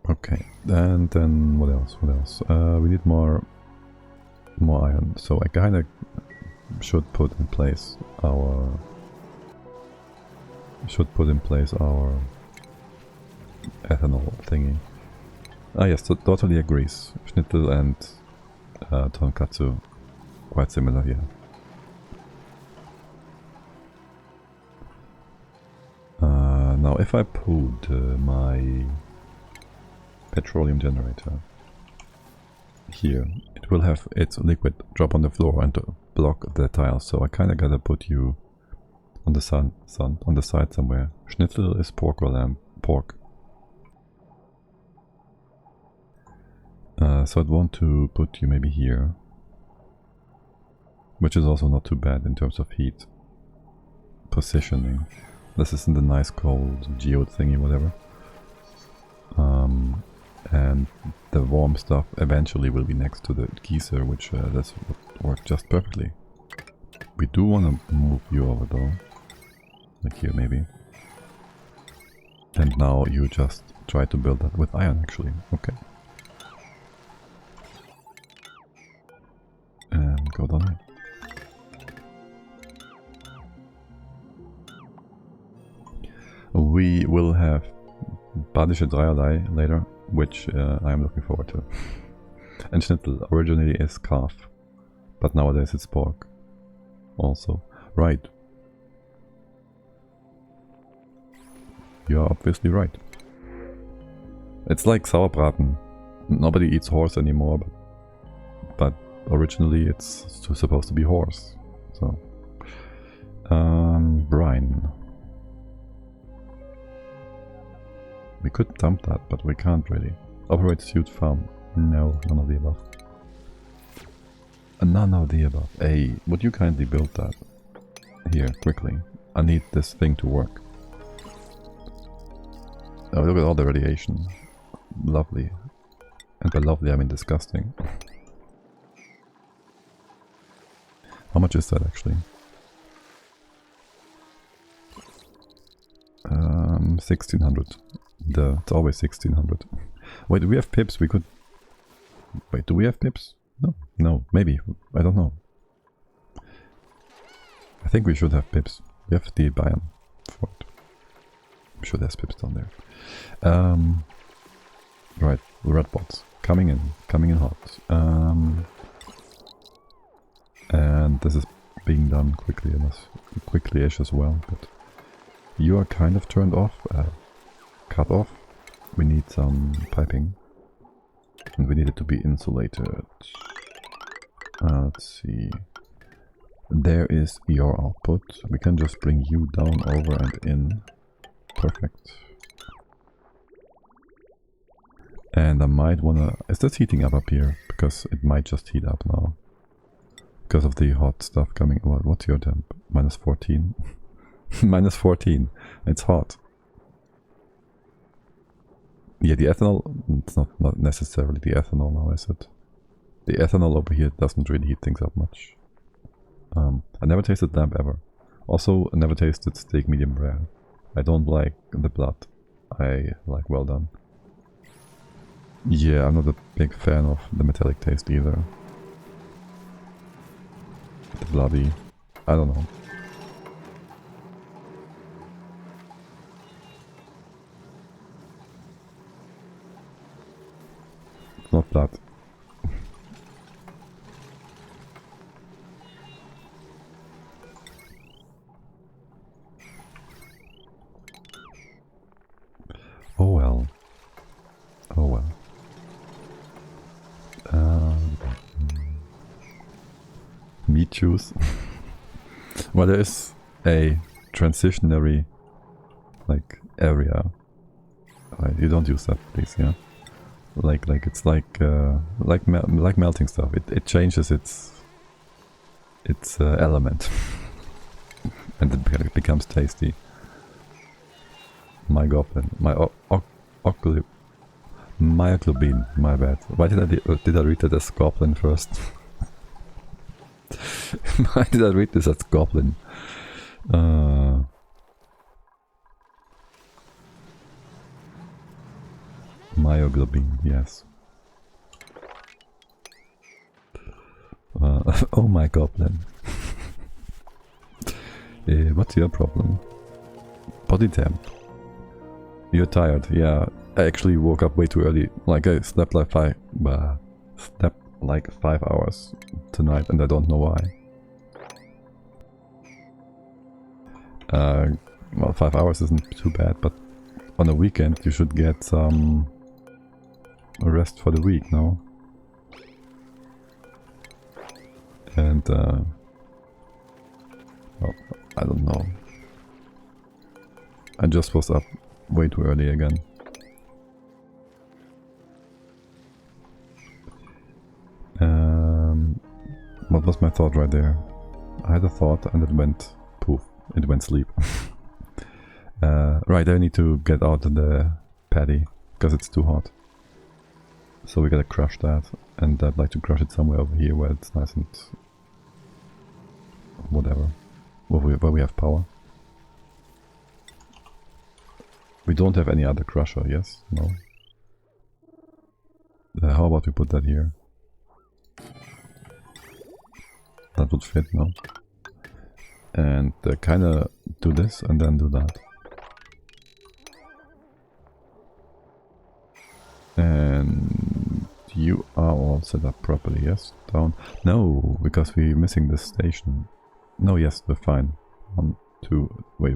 Okay, and then what else? What else? We need more iron. So I kind of should put in place our ethanol thingy. Ah yes, so totally agrees. Schnitzel and tonkatsu, quite similar here. Now if I put my petroleum generator here, it will have its liquid drop on the floor and block the tiles, so I kinda gotta put you on the on the side somewhere. Schnitzel is pork or lamb? Pork. So I'd want to put you maybe here, which is also not too bad in terms of heat positioning. This isn't the nice cold geo thingy, whatever. And the warm stuff eventually will be next to the geyser, which that's what worked just perfectly. We do want to move you over though, like here maybe. And now you just try to build that with iron actually, okay. And go down here. We will have Badische Dreierlei later, which I am looking forward to. And Schnitzel originally is calf, but nowadays it's pork. Also, right. You are obviously right. It's like Sauerbraten. Nobody eats horse anymore, but originally it's supposed to be horse. So, brine. We could dump that, but we can't really. Operate suit farm. No, none of the above. None of the above. Hey, would you kindly build that? Here, quickly. I need this thing to work. Oh, look at all the radiation. Lovely. And by lovely I mean disgusting. How much is that actually? 1600. It's always 1600. Wait, do we have pips? We could... Wait, do we have pips? No, no, maybe. I don't know. I think we should have pips. We have the biome for it. I'm sure there's pips down there. Right, red bots. Coming in hot. And this is being done quickly-ish as well, but you are kind of turned off. Cut off. We need some piping, and we need it to be insulated. Let's see. There is your output. We can just bring you down, over and in. Perfect. And I might wanna... Is this heating up here? Because it might just heat up now. Because of the hot stuff coming... What's your temp? Minus 14? Minus 14. It's hot. Yeah, the ethanol, it's not necessarily the ethanol now, is it? The ethanol over here doesn't really heat things up much. I never tasted lamb ever. Also, I never tasted steak medium rare. I don't like the blood. I like well done. Yeah, I'm not a big fan of the metallic taste either. The bloody... I don't know. Not blood. Oh well. Oh well. Meat juice. Well, there is a transitionary like area. Right, you don't use that, please. Yeah, like it's like melting stuff. It changes its element, and it becomes tasty. My goblin, my myoglobin. My bad. Why did I read that as goblin first? Why did I read this as goblin? Myoglobin, yes. Oh my goblin. What's your problem? Body temp. You're tired, yeah. I actually woke up way too early. Like I slept like 5 hours tonight, and I don't know why. Well, 5 hours isn't too bad, but on a weekend you should get some rest for the week, no? And well, I don't know. I just was up way too early again. What was my thought right there? I had a thought and it went poof. It went sleep. Right, I need to get out the patty because it's too hot. So we gotta crush that, and I'd like to crush it somewhere over here where it's nice and whatever, where we have power. We don't have any other crusher, yes? No? How about we put that here? That would fit, no? And kinda do this and then do that. And you are all set up properly, yes? Down. No, because we're missing this station. No, yes, we're fine. 1, 2, wait.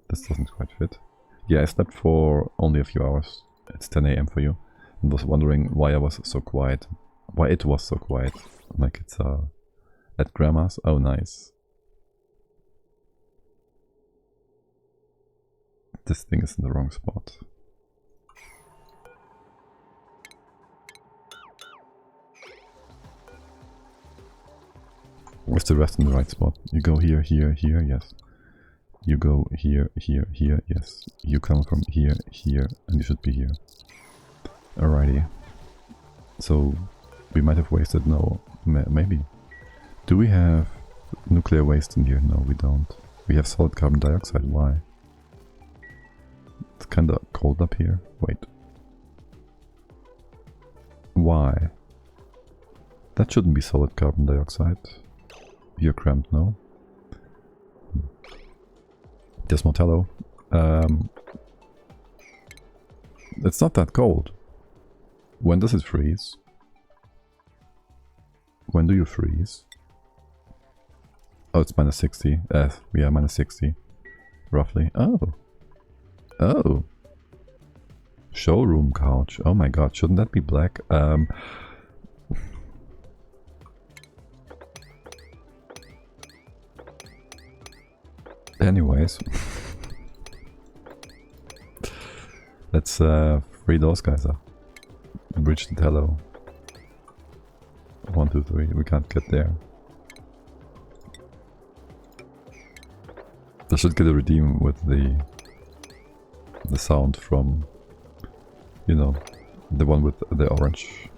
This doesn't quite fit. Yeah, I slept for only a few hours. It's 10 AM for you. And was wondering why I was so quiet. Why it was so quiet. Like it's at grandma's. Oh, nice. This thing is in the wrong spot. Where's the rest in the right spot? You go here, here, here, yes. You go here, here, here, yes. You come from here, here, and you should be here. Alrighty. So, we might have wasted, no, maybe. Do we have nuclear waste in here? No, we don't. We have solid carbon dioxide, why? It's kinda cold up here. Wait. Why? That shouldn't be solid carbon dioxide. You're cramped, no? Desmotello. It's not that cold. When does it freeze? When do you freeze? Oh, it's minus 60. Yeah, minus 60. Roughly. Oh. Oh. Showroom couch. Oh my god, shouldn't that be black? Anyways. Let's free those guys up. Bridge the tello. 1, 2, 3. We can't get there. I should get a redeem with the sound from, you know, the one with the orange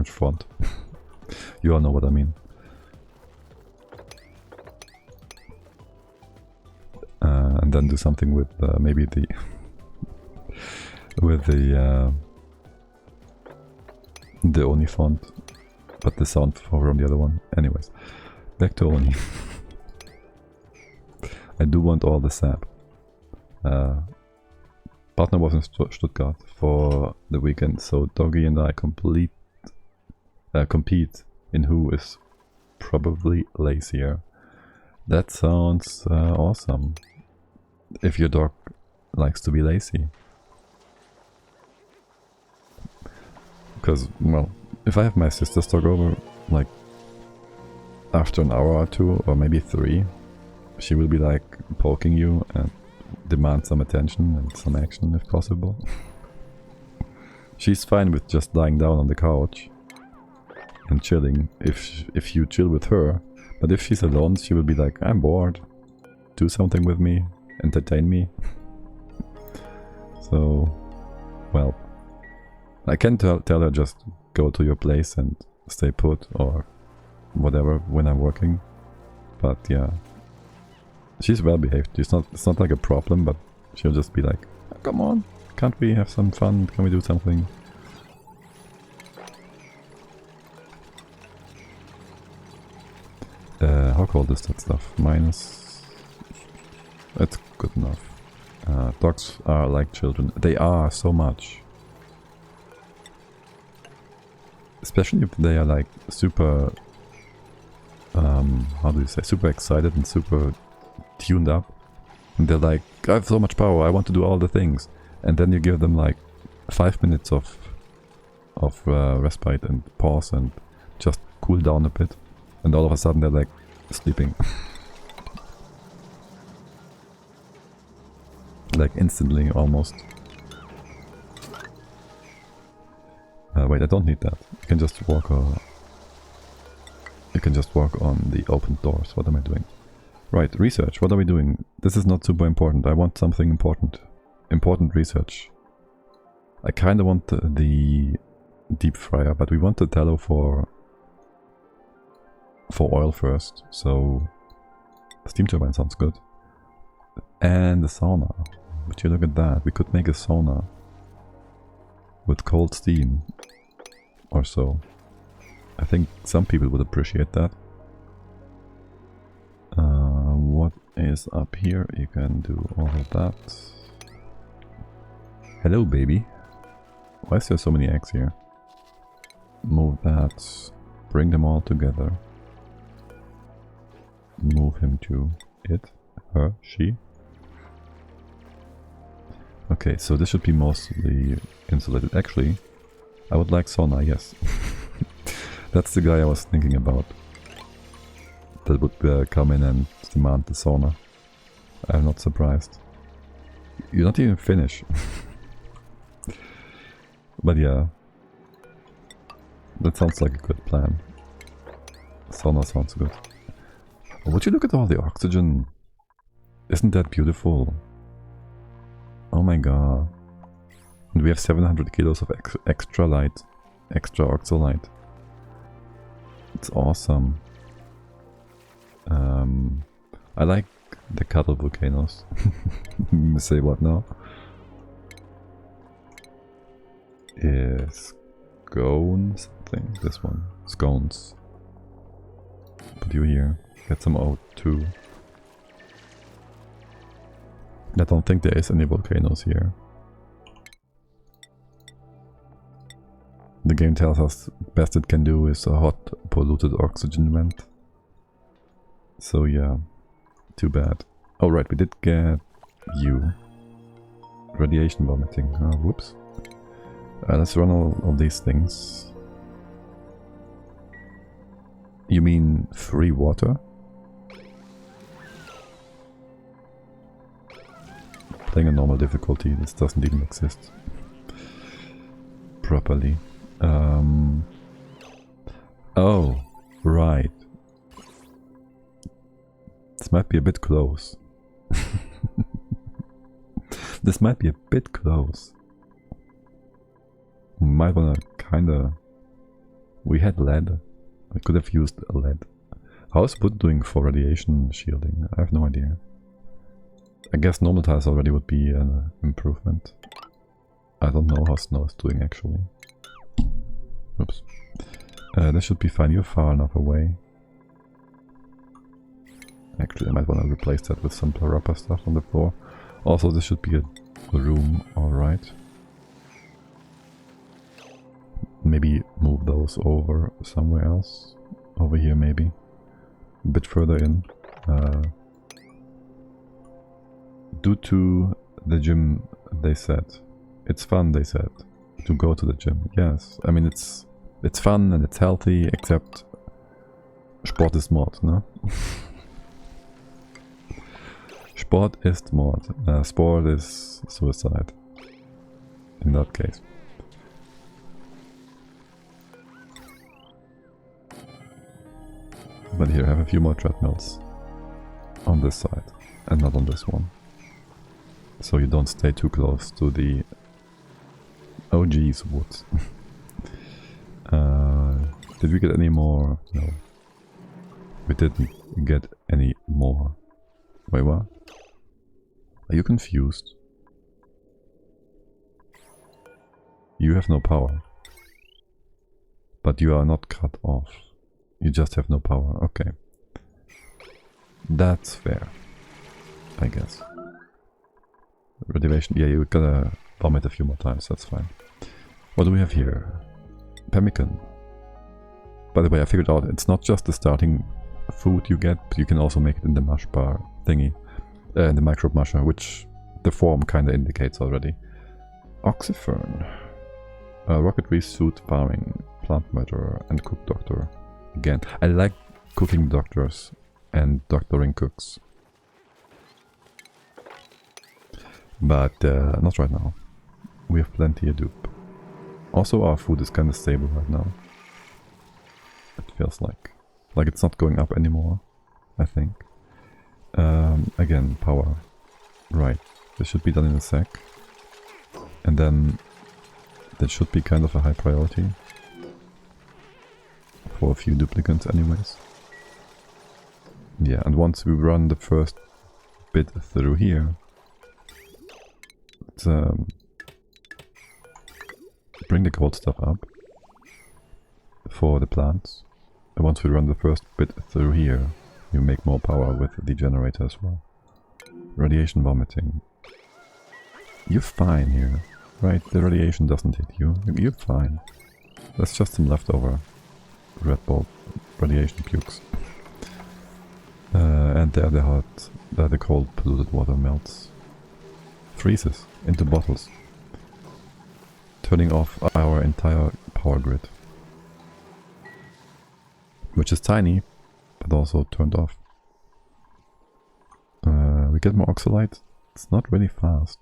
font. You all know what I mean. And then do something with maybe the with the Oni font, but the sound from the other one. Anyways, back to Oni. I do want all the sap. Partner was in Stuttgart for the weekend, so Doggy and I compete in who is probably lazier. That sounds awesome. If your dog likes to be lazy. Because, well, if I have my sister's dog over, like, after an hour or 2, or maybe 3, she will be like poking you and demand some attention and some action if possible. She's fine with just lying down on the couch and chilling if you chill with her, but if she's alone she will be like, I'm bored, do something with me, entertain me. So, well, I can tell her just go to your place and stay put or whatever when I'm working, but yeah, she's well behaved. It's not like a problem, but she'll just be like, oh, come on, can't we have some fun, can we do something? How cold is that stuff? Minus... That's good enough. Dogs are like children. They are so much. Especially if they are like super... how do you say? Super excited and super tuned up. And they're like, I have so much power, I want to do all the things. And then you give them like 5 minutes of respite and pause and just cool down a bit. And all of a sudden they're like sleeping. Like instantly almost. Wait, I don't need that. You can just walk on the open doors. What am I doing? Right, research. What are we doing? This is not super important. I want something important. Important research. I kinda want the deep fryer, but we want the tallow for oil first, so steam turbine sounds good. And the sauna. Would you look at that? We could make a sauna with cold steam or so. I think some people would appreciate that. What is up here? You can do all of that. Hello, baby. Why is there so many eggs here? Move that. Bring them all together. Move him to it, her, she. Okay, so this should be mostly insulated. Actually, I would like sauna, yes. That's the guy I was thinking about. That would come in and demand the sauna. I'm not surprised. You're not even finished. But yeah. That sounds like a good plan. Sauna sounds good. Would you look at all the oxygen? Isn't that beautiful? Oh my god. And we have 700 kilos of extra light. Extra oxalite. It's awesome. I like the cuddle volcanoes. Say what now? Is scone something? This one. Scones. Put you here. Get some O2. I don't think there is any volcanoes here. The game tells us best it can do is a hot, polluted oxygen vent. So yeah, too bad. Oh right, we did get you. Radiation vomiting. Oh, whoops. Let's run all these things. You mean free water? Playing a normal difficulty, this doesn't even exist properly. Oh, right. This might be a bit close. This might be a bit close. We might wanna kinda... We had lead. I could have used a lead. How's wood doing for radiation shielding? I have no idea. I guess normal tiles already would be an improvement. I don't know how snow is doing actually. Oops. This should be fine. You're far enough away. Actually, I might want to replace that with some rubber stuff on the floor. Also, this should be a room, alright. Maybe move those over somewhere else. Over here, maybe. A bit further in. Due to the gym, they said. It's fun, they said, to go to the gym. Yes, I mean it's fun and it's healthy, except Sport ist Mord, no? Sport ist Mord. Sport is suicide. In that case. But here, have a few more treadmills. On this side. And not on this one. So you don't stay too close to the... Oh geez, woods. Did we get any more? No. We didn't get any more. Wait, what? Are you confused? You have no power. But you are not cut off. You just have no power. Okay. That's fair. I guess. Radiation. Yeah, you gotta vomit a few more times. That's fine. What do we have here? Pemmican. By the way, I figured out it's not just the starting food you get, but you can also make it in the mush bar thingy. In the microbe musher, which the form kinda indicates already. Oxyfern. Rocketry suit farming. Plant murderer and cook doctor. Again, I like cooking doctors and doctoring cooks. But not right now. We have plenty of dupe. Also our food is kind of stable right now. It feels like. Like it's not going up anymore, I think. Again, power. Right. This should be done in a sec. And then that should be kind of a high priority. For a few duplicants anyways. Yeah, and once we run the first bit through here, let's bring the cold stuff up for the plants. And once we run the first bit through here, you make more power with the generator as well. Radiation vomiting. You're fine here, right? The radiation doesn't hit you. You're fine. That's just some leftover red bulb radiation pukes. And there the cold polluted water melts. Freezes into bottles. Turning off our entire power grid. Which is tiny, but also turned off. We get more oxalite. It's not really fast.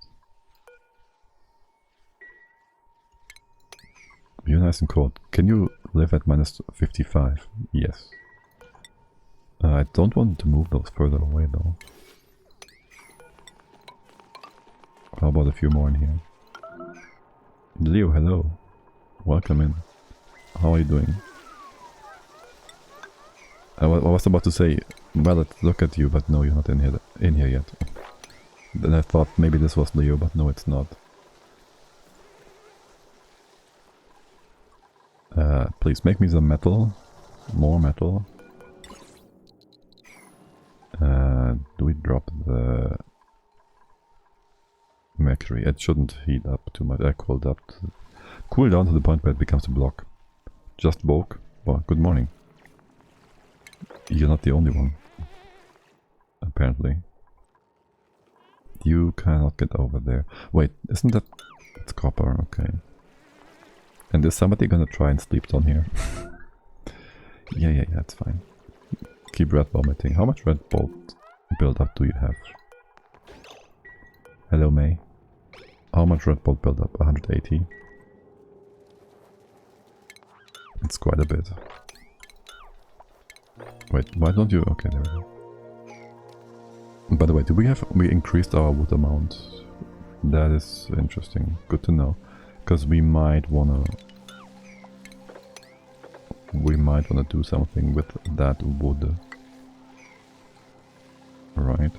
You're nice and cold. Can you live at minus 55? Yes. I don't want to move those further away though. How about a few more in here? Leo, hello. Welcome in. How are you doing? I was about to say, well, let's look at you, but no, you're not in here yet. Then I thought maybe this was Leo, but no, it's not. Please make me some metal. More metal. Do we drop the mercury? It shouldn't heat up too much. Cool down to the point where it becomes a block. Just woke. Well, good morning. You're not the only one. Apparently. You cannot get over there. Wait, isn't that... It's copper, okay. And is somebody gonna try and sleep down here? Yeah, it's fine. Keep red vomiting. How much red bolt build-up do you have? Hello, May. How much red bolt build-up? 180? It's quite a bit. Wait, why don't you... Okay, there we go. By the way, we increased our wood amount? That is interesting. Good to know. Because we might wanna do something with that wood. Right.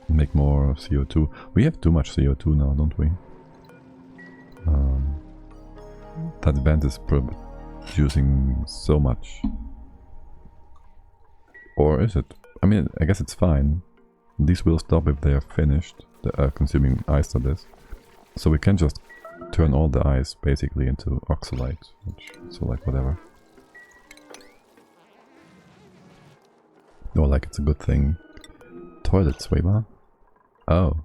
Make more CO2. We have too much CO2 now, don't we? That vent is producing so much. Or is it? I mean, I guess it's fine. These will stop if they are finished. They are consuming ice, that is. So we can just turn all the ice basically into oxalite. So like whatever. Or like it's a good thing. Toilets, wait, what? Oh.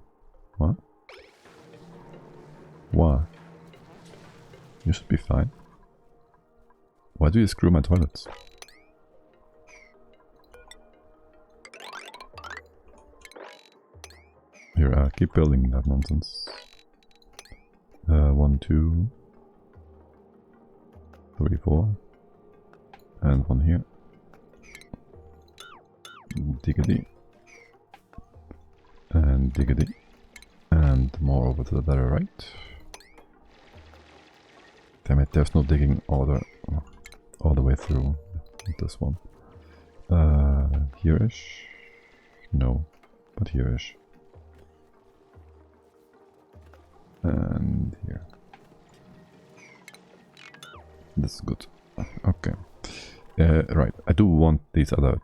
What? Why? You should be fine. Why do you screw my toilets? Here, keep building that nonsense. 1, 2, 3, 4. And one here. Diggity. And diggity. And more over to the very right. Damn it, there's no digging all the way through this one. Here-ish? No, but here-ish. And here. This is good. Okay. Right, I do want these other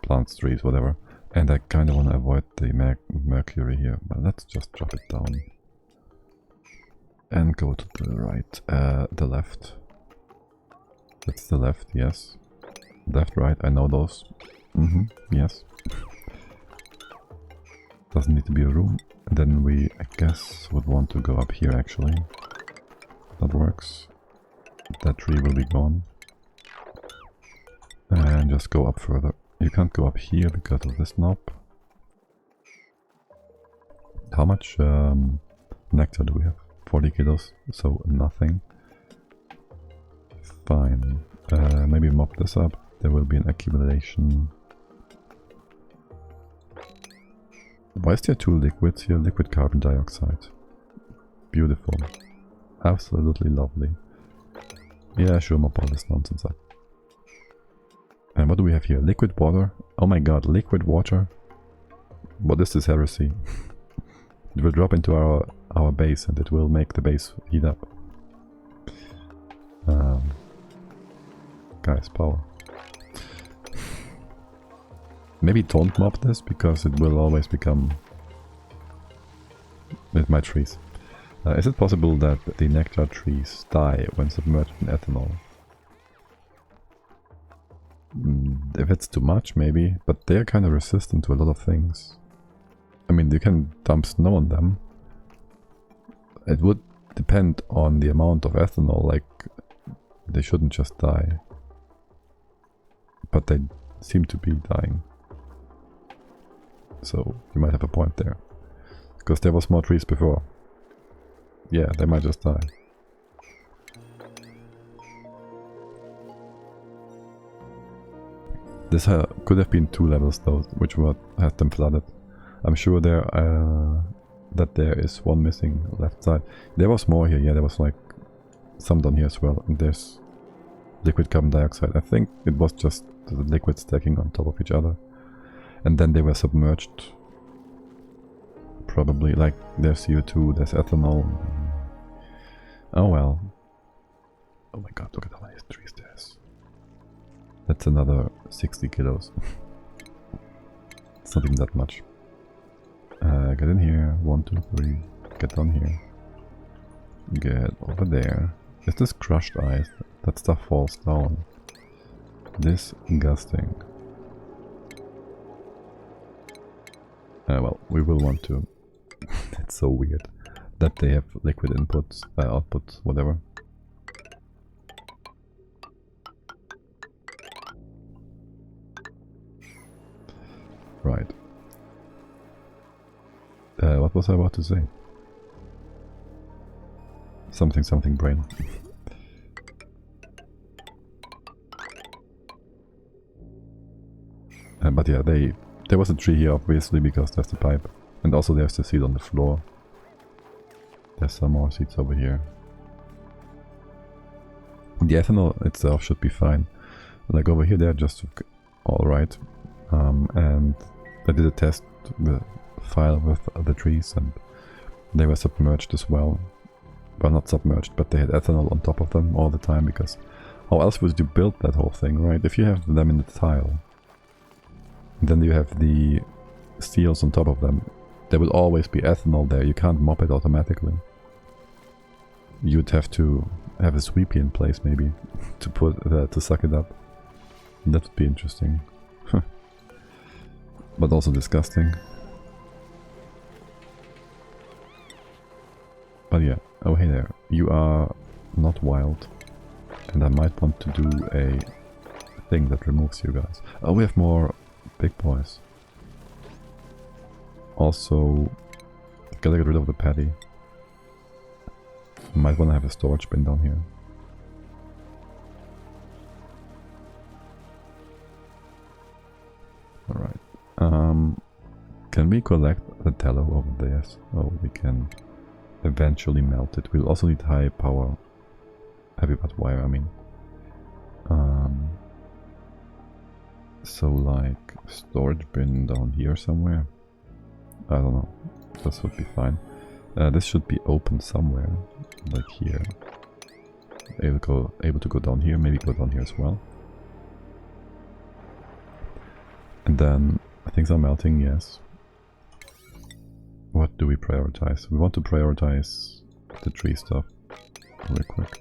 plants, trees, whatever. And I kind of want to avoid the mercury here. But let's just drop it down. And go to the right. The left. That's the left, yes. Left, right, I know those. Yes. Doesn't need to be a room. And then we, I guess, would want to go up here actually. That works. That tree will be gone. And just go up further. You can't go up here because of this knob. How much nectar do we have? 40 kilos, so nothing. Fine. Maybe mop this up. There will be an accumulation. Why is there 2 liquids here? Liquid carbon dioxide. Beautiful. Absolutely lovely. Yeah, sure, mop all this nonsense up. And what do we have here? Liquid water? Oh my god, liquid water? What is this heresy? It will drop into our base and it will make the base heat up. Guys, power. Maybe don't mop this because it will always become with my trees. Is it possible that the nectar trees die when submerged in ethanol? If it's too much, maybe, but they're kind of resistant to a lot of things. I mean, you can dump snow on them. It would depend on the amount of ethanol, like, they shouldn't just die. But they seem to be dying. So, you might have a point there. Because there was more trees before. Yeah, they might just die. This could have been 2 levels though, which would have them flooded. I'm sure that there is one missing left side. There was more here, yeah, there was like some down here as well. And there's liquid carbon dioxide. I think it was just the liquid stacking on top of each other. And then they were submerged. Probably, like, there's CO2, there's ethanol. Oh well. Oh my god, look at how many trees there is. That's another 60 kilos. It's not even that much. Get in here. 1, 2, 3. Get down here. Get over there. Is this crushed ice? That stuff falls down. Disgusting. Well, we will want to. It's so weird that they have liquid inputs, outputs, whatever. Right. What was I about to say? Something brain. But yeah, there was a tree here obviously because there's the pipe. And also there's the seed on the floor. There's some more seeds over here. The ethanol itself should be fine. Like over here they're just alright. And I did a test file with the trees and they were submerged as well. Well, not submerged, but they had ethanol on top of them all the time because how else would you build that whole thing, right? If you have them in the tile, then you have the steels on top of them, there will always be ethanol there. You can't mop it automatically. You'd have to have a sweepy in place maybe to put to suck it up. That would be interesting. But also disgusting. But yeah, oh hey there, you are not wild. And I might want to do a thing that removes you guys. Oh, we have more big boys. Also, Gotta get rid of the paddy. Might wanna have a storage bin down here. Alright. Can we collect the tallow over there? Oh, we can eventually melt it. We'll also need high power, heavy butt wire, I mean. So like storage bin down here somewhere. I don't know. This would be fine. This should be open somewhere, like here. Able to go down here, maybe go down here as well. And then things are melting, yes. What do we prioritize? We want to prioritize the tree stuff real quick.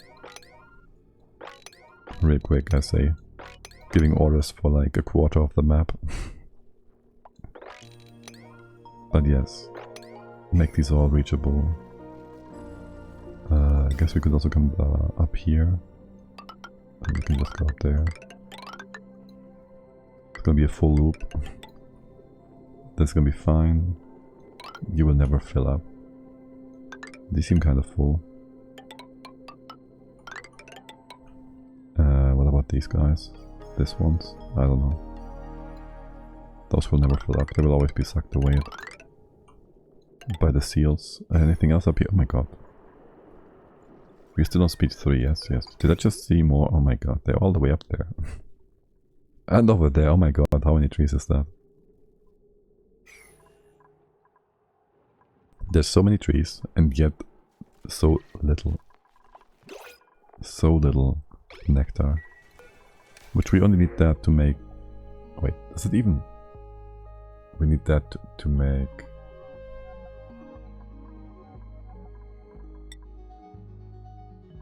Real quick, I say. Giving orders for like a quarter of the map. But yes, make these all reachable. I guess we could also come up here. And we can just go up there. It's gonna be a full loop. That's gonna be fine. You will never fill up. They seem kind of full. What about these guys? This ones? I don't know. Those will never fill up. They will always be sucked away by the seals. Anything else up here? Oh my god. We're still on speed 3, yes, yes. Did I just see more? Oh my god, they're all the way up there. And over there, oh my god, how many trees is that? There's so many trees, and yet so little nectar. Which we only need that to make... Wait, does it even... We need that to make...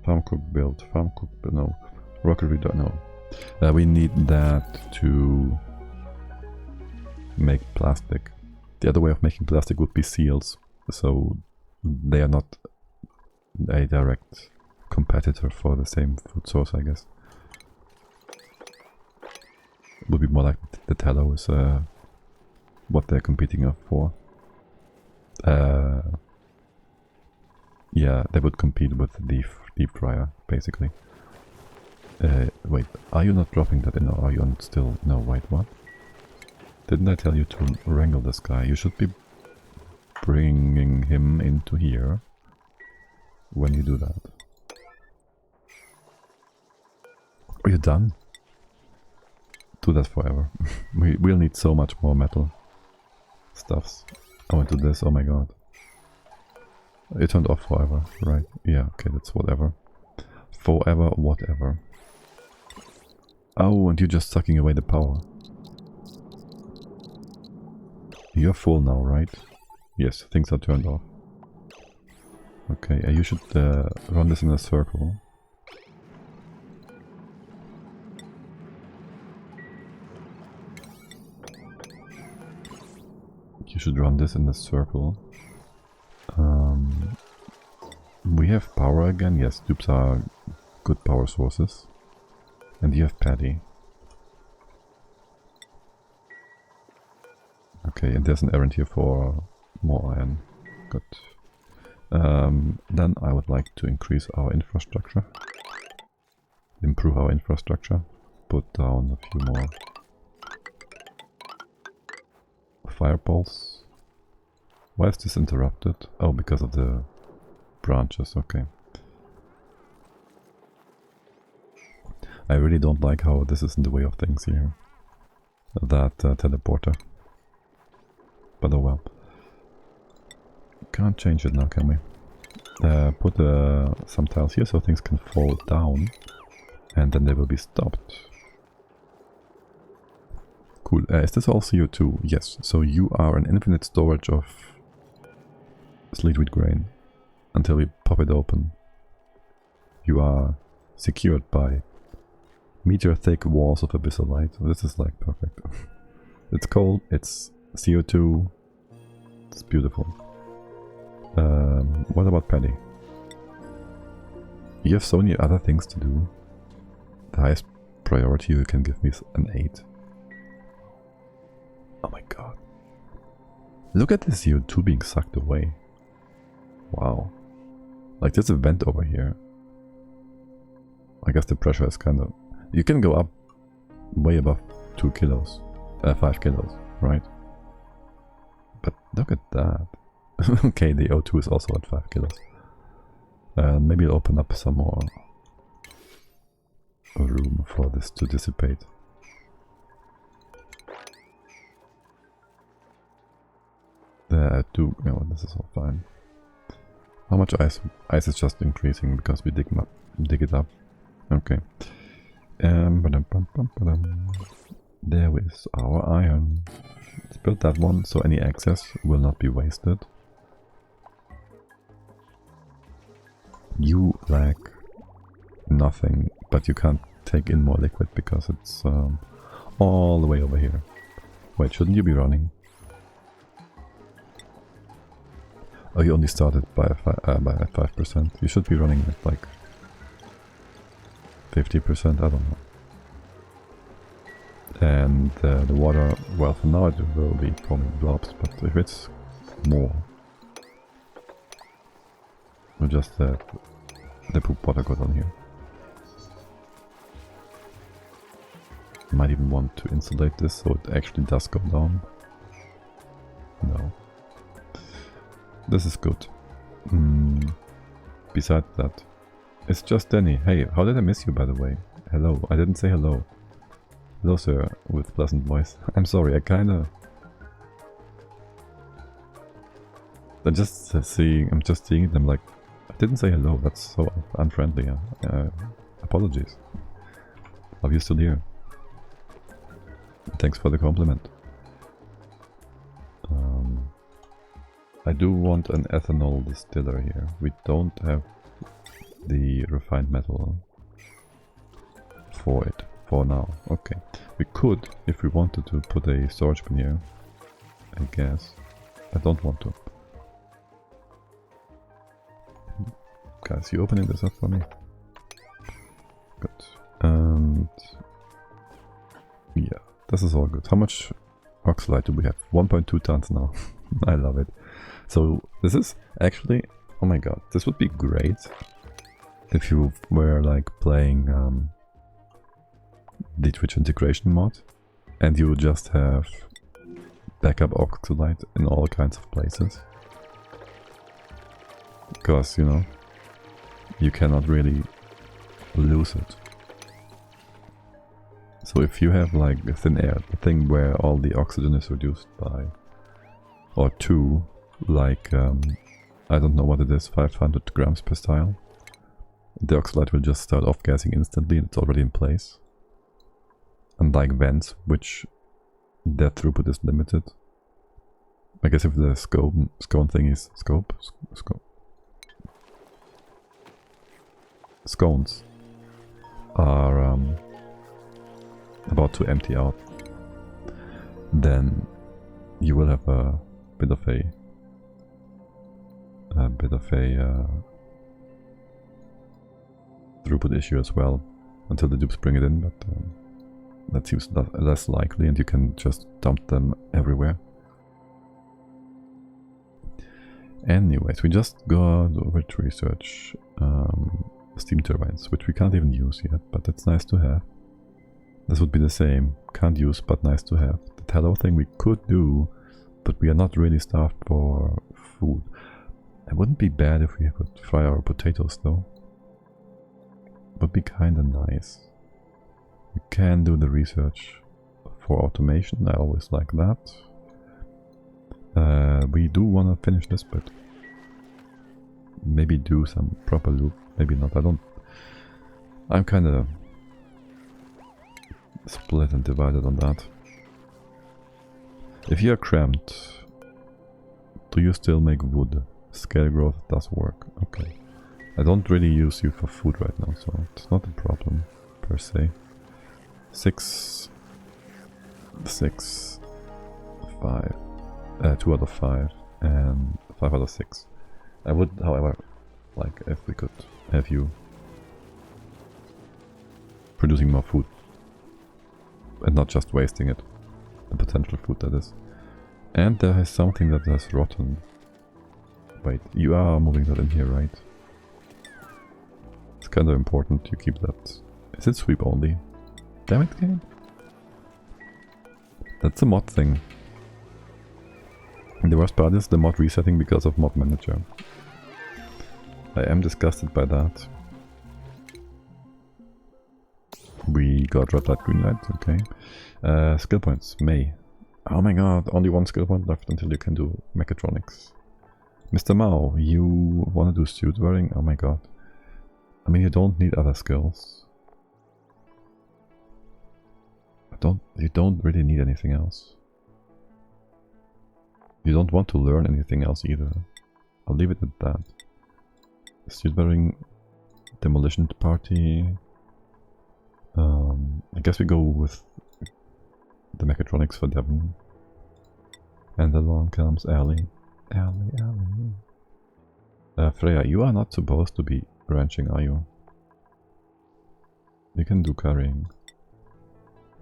Farm cook build, no. Rocket reader, no. We need that to make plastic. The other way of making plastic would be seals, so they are not a direct competitor for the same food source, I guess. It would be more like the tallow is what they're competing for. Yeah, they would compete with the deep fryer, basically. Wait, are you not dropping that in, or are you on still... No, wait, what? Didn't I tell you to wrangle this guy? You should be bringing him into here when you do that. Are you done? Do that forever. We'll need so much more metal stuffs. I want to do this, oh my god. It turned off forever, right? Yeah, okay, that's whatever. Forever, whatever. Oh, and you're just sucking away the power. You're full now, right? Yes, things are turned off. Okay, you should run this in a circle. You should run this in a circle. We have power again. Yes, dupes are good power sources. And you have paddy. Okay, and there's an errand here for more iron. Good. Then I would like to increase our infrastructure. Improve our infrastructure. Put down a few more fire poles. Why is this interrupted? Oh, because of the branches, okay. I really don't like how this is in the way of things here. That teleporter. But oh well. Can't change it now, can we? Put some tiles here so things can fall down. And then they will be stopped. Cool. Is this all CO2? Yes. So you are an infinite storage of sleet wheat grain. Until we pop it open. You are secured by meter-thick walls of abyssalite. This is like perfect. It's cold, it's CO2, it's beautiful. What about paddy? You have so many other things to do. The highest priority you can give me is an 8. Oh my god. Look at the CO2 being sucked away. Wow. Like there's a vent over here. I guess the pressure is kind of... You can go up way above 2 kilos. 5 kilos, right? But look at that. Okay, the O2 is also at 5 kilos. Maybe I'll open up some more room for this to dissipate. There, no, this is all fine. How much ice? Ice is just increasing because we dig it up. Okay. There is our iron. Let's build that one so any excess will not be wasted. You lack nothing, but you can't take in more liquid because it's all the way over here. Wait, shouldn't you be running? Oh, you only started by 5%. You should be running at like 50%, I don't know. And the water, well, for now it will be forming blobs, but if it's more, we'll just let the poop water go down here. Might even want to insulate this so it actually does go down. No. This is good. Besides that, it's just Danny. Hey, how did I miss you, by the way? Hello, I didn't say hello. Hello, sir, with pleasant voice. I'm sorry, I'm just seeing them like, I didn't say hello, that's so unfriendly. Apologies. Love you still here. Thanks for the compliment. I do want an ethanol distiller here. We don't have the refined metal for it for now. Okay, we could, if we wanted to, put a storage bin here, I guess. I don't want to. Guys, you opening this up for me? Good. And yeah, this is all good. How much oxalate do we have? 1.2 tons now. I love it. So this is actually, oh my god, this would be great if you were like playing the Twitch integration mod and you just have backup oxalate in all kinds of places. Because, you know, you cannot really lose it. So if you have like a thin air, the thing where all the oxygen is reduced by, or 2, like, I don't know what it is, 500 grams per style, the oxalate will just start off gassing instantly and it's already in place. Unlike vents, which their throughput is limited. I guess if the scone thing is scones are about to empty out, then you will have a bit of a throughput issue as well until the dupes bring it in, but that seems less likely and you can just dump them everywhere. Anyways, we just got over to research steam turbines, which we can't even use yet, but it's nice to have. This would be the same, can't use but nice to have. The tallow thing we could do, but we are not really starved for food. It wouldn't be bad if we could fry our potatoes though. Would be kinda nice. We can do the research for automation, I always like that. We do want to finish this bit. Maybe do some proper loop, maybe not, I'm kinda split and divided on that. If you are cramped, do you still make wood? Scale growth does work, okay. I don't really use you for food right now, so it's not a problem per se. 6, 5, 2 out of 5 and 5 out of 6. I would, however, like if we could have you producing more food and not just wasting it, the potential food that is. And there is something that has rotten. Wait, you are moving that in here, right? It's kind of important you keep that. Is it sweep only? Damn it, game. That's a mod thing. And the worst part is the mod resetting because of mod manager. I am disgusted by that. We got red light, green light, okay. Skill points, May. Oh my god, only one skill point left until you can do mechatronics. Mr. Mao, you wanna do suit wearing? Oh my god. I mean, you don't need other skills. You don't really need anything else. You don't want to learn anything else either. I'll leave it at that. Suit wearing, demolition party. I guess we go with the mechatronics for Devon. And along comes Ellie. Freya, you are not supposed to be ranching, are you? You can do carrying.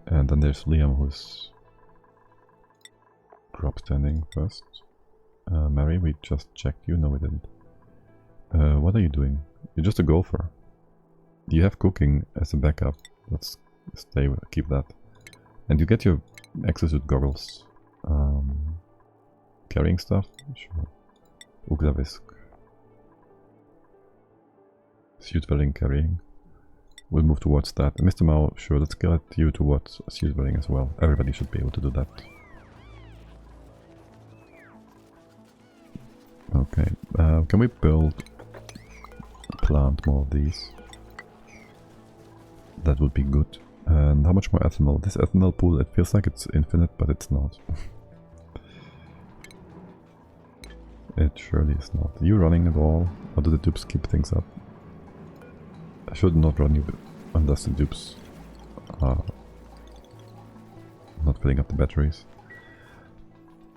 And then there's Liam, who's drop standing first. Mary, we just checked you. No, we didn't. What are you doing? You're just a golfer. You have cooking as a backup. Let's keep that. And you get your exosuit goggles. Carrying stuff? Sure. Uglavisk. Suit wearing, carrying. We'll move towards that. Mr. Mao, sure, let's get you towards suit wearing as well. Everybody should be able to do that. Okay, can we build plant more of these? That would be good. And how much more ethanol? This ethanol pool, it feels like it's infinite, but it's not. It surely is not. Are you running at all? Or do the dupes keep things up? I should not run you unless the dupes are not filling up the batteries.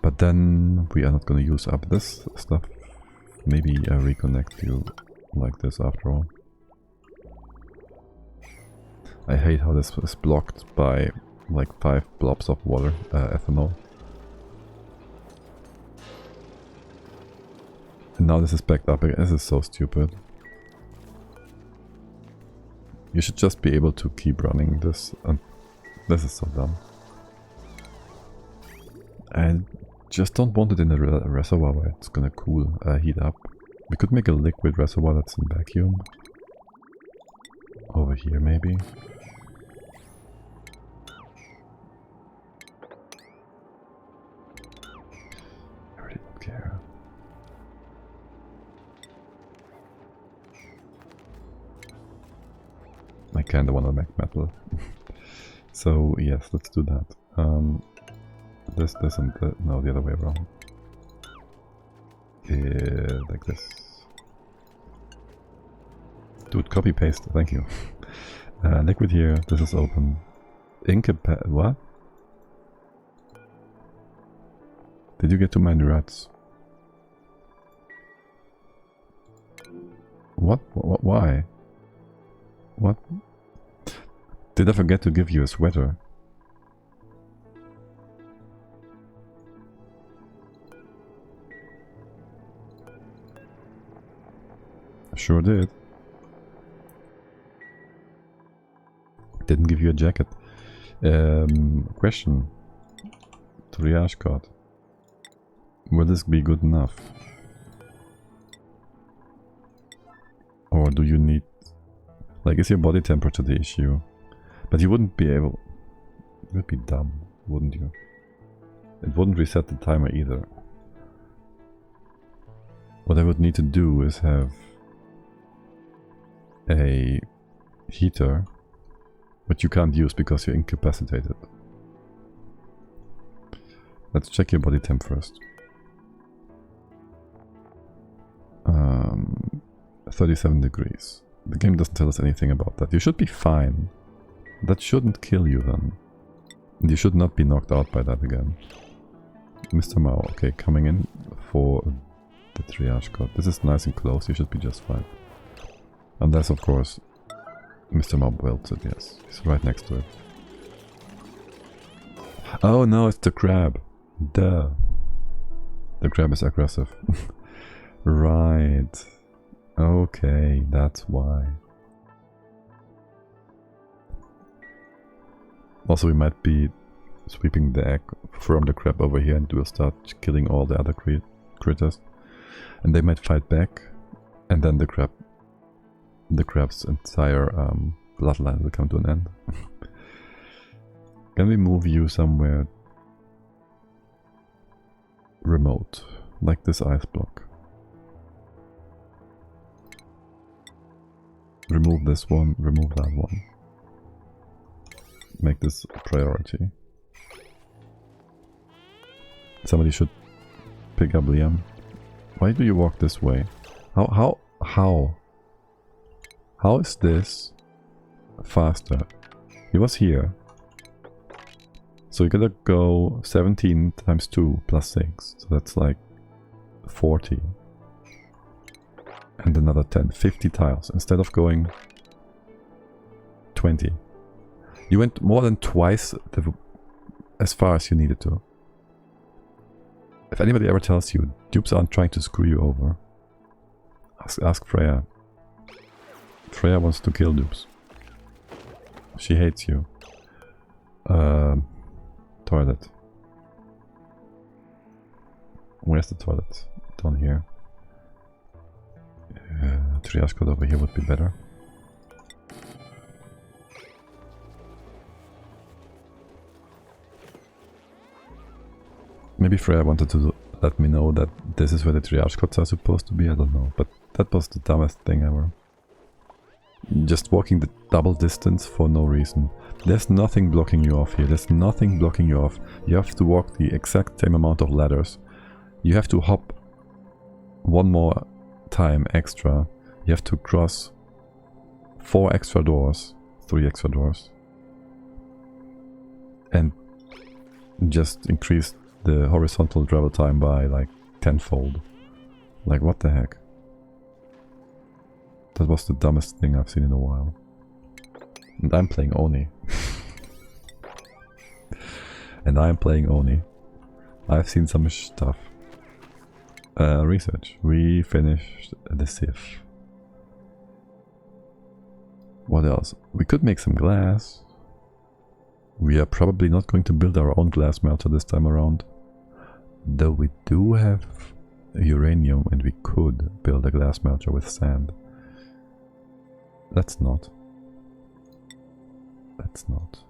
But then we are not going to use up this stuff. Maybe I reconnect you like this after all. I hate how this is blocked by like 5 blobs of water, ethanol. And now this is backed up again. This is so stupid. You should just be able to keep running this, and this is so dumb. I just don't want it in a reservoir where it's gonna cool, heat up. We could make a liquid reservoir that's in vacuum. Over here maybe. I really don't care. I kinda wanna make metal. So yes, let's do that. This and no, the other way around. Like this. Dude, copy paste, thank you. Liquid here, this is open. What? Did you get too many rats? What? Why? What? Did I forget to give you a sweater? Sure did. Didn't give you a jacket. Question. Triage card. Will this be good enough? Or do you need... Like, is your body temperature the issue? But you wouldn't be able... You would be dumb, wouldn't you? It wouldn't reset the timer either. What I would need to do is have a heater, but you can't use because you're incapacitated. Let's check your body temp first. 37 degrees. The game doesn't tell us anything about that. You should be fine. That shouldn't kill you then. And you should not be knocked out by that again. Mr. Mao, okay, coming in for the triage code. This is nice and close, you should be just fine. Unless, of course, Mr. Mao builds it, yes. He's right next to it. Oh no, it's the crab. Duh. The crab is aggressive. Right. Okay, that's why. Also, we might be sweeping the egg from the crab over here and we'll start killing all the other critters. And they might fight back, and then the crab's entire bloodline will come to an end. Can we move you somewhere remote, like this ice block? Remove this one, remove that one. Make this a priority. Somebody should pick up Liam. Why do you walk this way? How is this faster? He was here. So you gotta go 17 times 2 plus 6. So that's like 40. And another 10. 50 tiles instead of going 20. You went more than twice as far as you needed to. If anybody ever tells you dupes aren't trying to screw you over, ask Freya. Freya wants to kill dupes. She hates you. Toilet. Where's the toilet? Down here. Triage code over here would be better. Maybe Freya wanted to let me know that this is where the triage codes are supposed to be, I don't know. But that was the dumbest thing ever. Just walking the double distance for no reason. There's nothing blocking you off here, there's nothing blocking you off. You have to walk the exact same amount of ladders. You have to hop one more time extra. You have to cross 4 extra doors, 3 extra doors. And just increase the horizontal travel time by like tenfold. Like what the heck? That was the dumbest thing I've seen in a while. And I'm playing Oni. And I'm playing Oni. I've seen some stuff. Research. We finished the sieve. What else? We could make some glass. We are probably not going to build our own glass melter this time around. Though we do have uranium and we could build a glass melter with sand. Let's not. Let's not.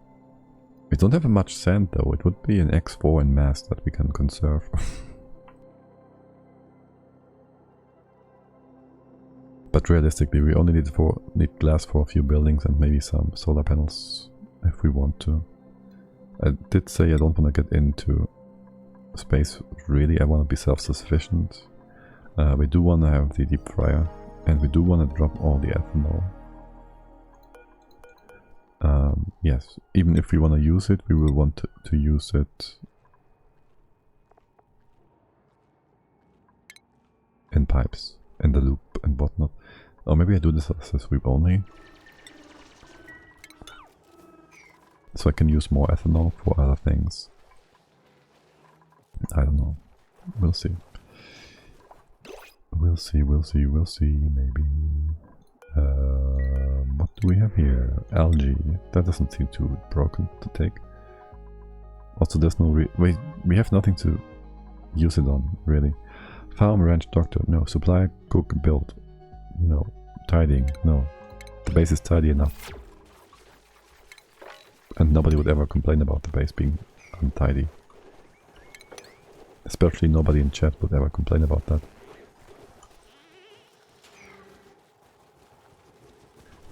We don't have much sand though. It would be an X4 in mass that we can conserve. But realistically, we only need glass for a few buildings and maybe some solar panels if we want to. I did say I don't want to get into space really. I want to be self-sufficient. We do want to have the deep fryer, and we do want to drop all the ethanol. Yes, even if we want to use it, we will want to use it in pipes, in the loop and whatnot. Or maybe I do this as a sweep only. So I can use more ethanol for other things. I don't know. We'll see. We'll see, maybe. What do we have here? Algae. That doesn't seem too broken to take. Also, there's no wait, we have nothing to use it on, really. Farm, ranch, doctor, no. Supply, cook, build, no. Tidying, no. The base is tidy enough. And nobody would ever complain about the base being untidy. Especially nobody in chat would ever complain about that.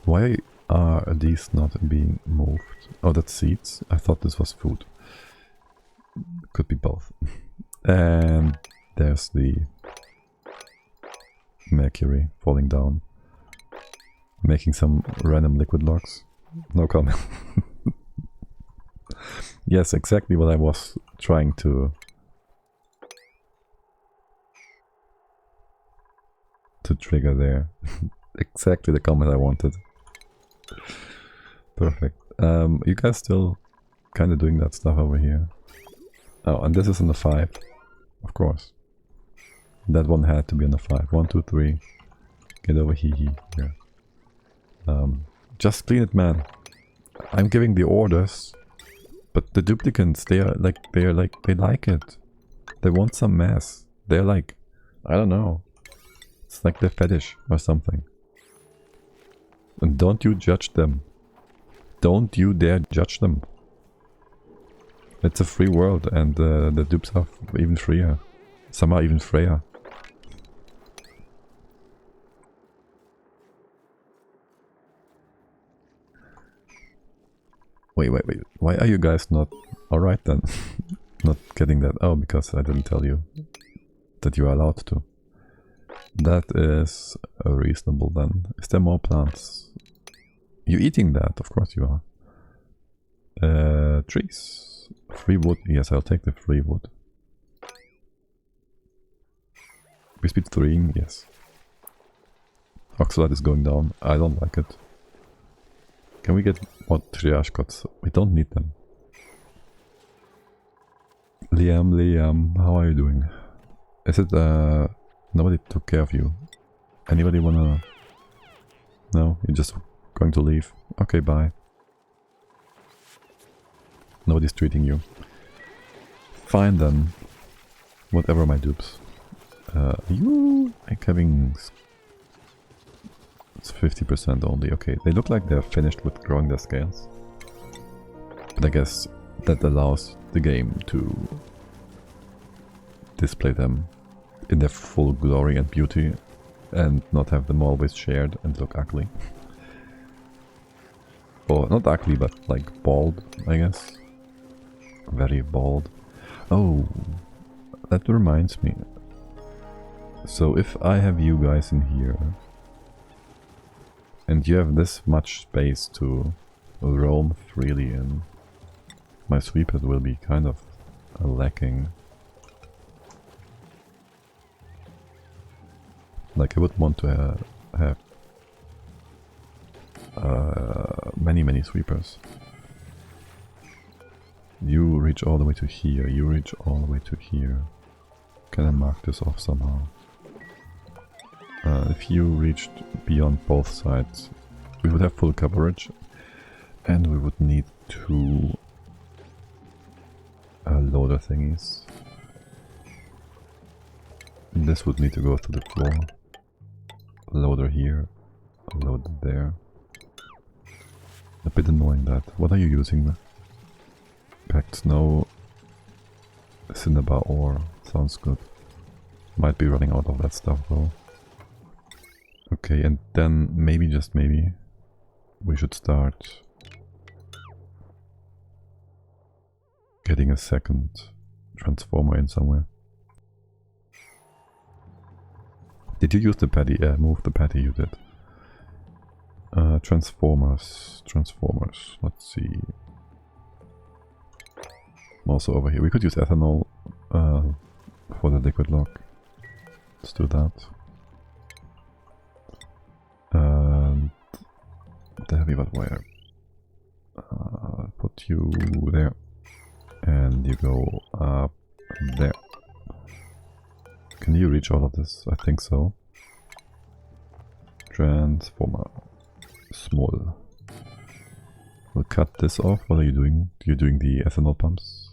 Why are these not being moved? Oh, that's seeds? I thought this was food. Could be both. And there's the mercury falling down. Making some random liquid logs. No comment. Yes, exactly what I was trying to trigger there. Exactly the comment I wanted. Perfect. You guys still kind of doing that stuff over here? Oh, and this is in the 5, of course. That one had to be on a 5. 1, 2, 3. Get over here. Just clean it, man. I'm giving the orders, but the duplicants, they like it. They want some mass. They're like, I don't know. It's like their fetish or something. And don't you judge them. Don't you dare judge them. It's a free world, and the dupes are even freer. Some are even freer. Wait. Why are you guys not... Alright then. Not getting that. Oh, because I didn't tell you that you are allowed to. That is reasonable then. Is there more plants? You eating that? Of course you are. Trees. Free wood. Yes, I'll take the free wood. Speed 3. Yes. Oxalate is going down. I don't like it. Can we get more triage cots? We don't need them. Liam, how are you doing? Is it, nobody took care of you? Anybody wanna... No? You're just going to leave? Okay, bye. Nobody's treating you. Fine then. Whatever my dupes. You like having... It's 50% only. Okay, they look like they're finished with growing their scales. But I guess that allows the game to display them in their full glory and beauty and not have them always shared and look ugly. Or not ugly, but like bald, I guess. Very bald. Oh, that reminds me. So if I have you guys in here and you have this much space to roam freely in, my sweepers will be kind of lacking. Like I would want to have many sweepers. You reach all the way to here, you reach all the way to here. Can I mark this off somehow? If you reached beyond both sides, we would have full coverage, and we would need 2 loader thingies. This would need to go through the floor. Loader here, loader there. A bit annoying that. What are you using? Packed snow, cinnabar ore. Sounds good. Might be running out of that stuff though. Okay, and then maybe, just maybe, we should start getting a second transformer in somewhere. Did you use the patty? Yeah, move the patty, you did. Transformers. Let's see. Also over here. We could use ethanol for the liquid lock. Let's do that. And the heavy but wire. Put you there. And you go up there. Can you reach all of this? I think so. Transformer. Small. We'll cut this off. What are you doing? You're doing the ethanol pumps.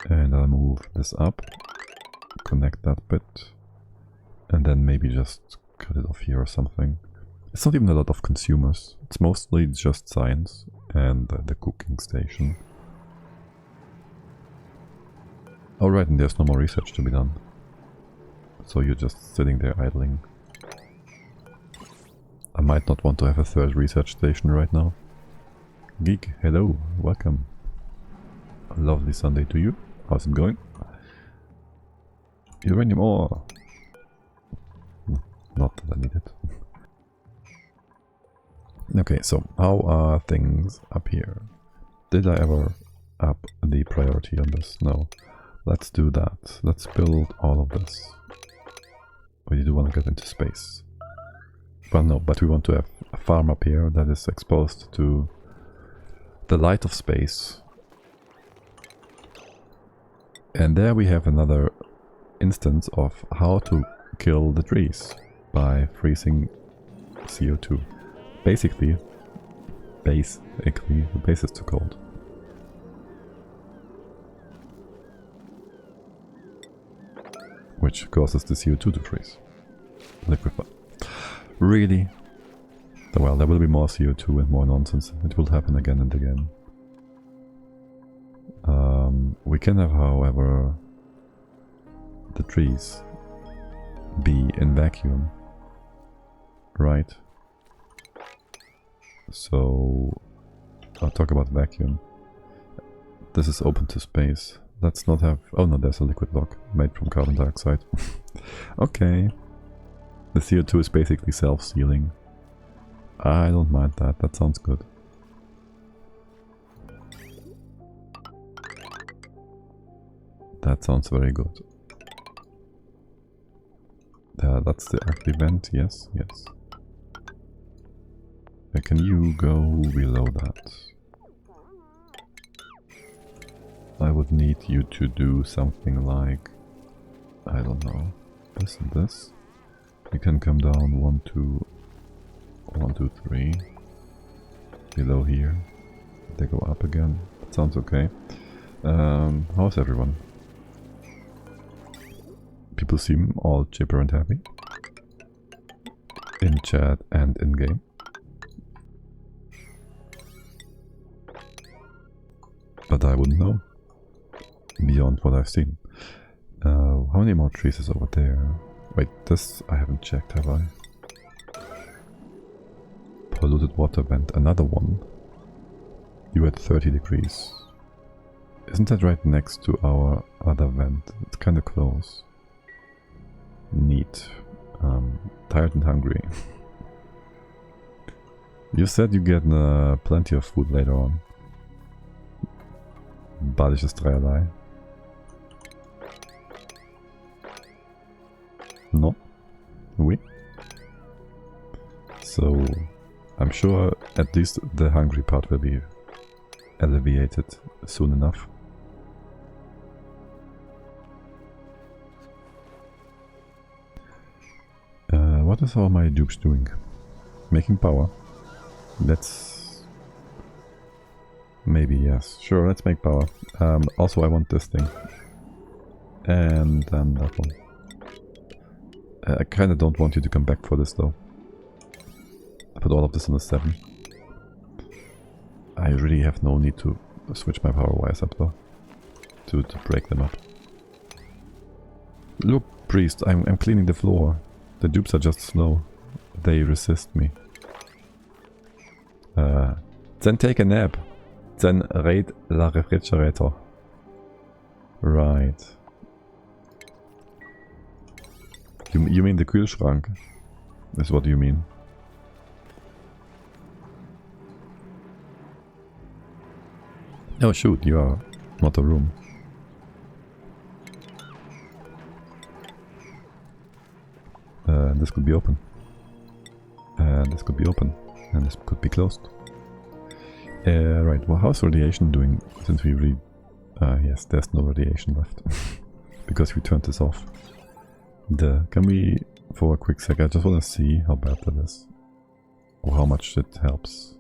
And I'll move this up. Connect that bit. And then maybe just cut it off here or something. It's not even a lot of consumers. It's mostly just science and the cooking station. Alright, and there's no more research to be done. So you're just sitting there idling. I might not want to have a third research station right now. Geek, hello, welcome. A lovely Sunday to you. How's it going? Uranium ore. Not that I need it. Okay, so how are things up here? Did I ever up the priority on this? No. Let's do that. Let's build all of this. We do want to get into space. Well, no, but we want to have a farm up here that is exposed to the light of space. And there we have another instance of how to kill the trees by freezing CO2. Basically, the base is too cold. Which causes the CO2 to freeze. Liquefy. Really? Well, there will be more CO2 and more nonsense. It will happen again and again. We can have, however, the trees be in vacuum, right? So I'll talk about vacuum. This is open to space. Let's not have... oh no, there's a liquid block made from carbon dioxide. Okay. The CO2 is basically self-sealing. I don't mind that, that sounds good. That sounds very good. That's the active vent, yes, yes. Can you go below that? I would need you to do something like, I don't know, this and this. You can come down 1, 2, 1, 2, 3. Below here. They go up again. That sounds okay. How's everyone? People seem all chipper and happy. In chat and in game. But I wouldn't know. Beyond what I've seen. How many more trees is over there? Wait, this I haven't checked, have I? Polluted water vent, another one. You at 30 degrees. Isn't that right next to our other vent? It's kind of close. Neat. Tired and hungry. You said you get plenty of food later on. Badisches Dreierlei. No? Oui? So, I'm sure at least the hungry part will be alleviated soon enough. What is all my dupes doing? Making power. Let's... maybe, yes. Sure, let's make power. Also, I want this thing. And then that one. I kinda don't want you to come back for this though. I put all of this on a 7. I really have no need to switch my power wires up though. To break them up. Look, priest, I'm cleaning the floor. The dupes are just slow. They resist me. Then take a nap. Then raid la refrigerator. Right. You mean the Kühlschrank? Is what you mean. Oh shoot, you are not a room. This could be open. This could be open. And this could be closed. Right, well, how's radiation doing since we really... yes, there's no radiation left. Because we turned this off. Can we, for a quick sec, I just want to see how bad that is. Or how much it helps.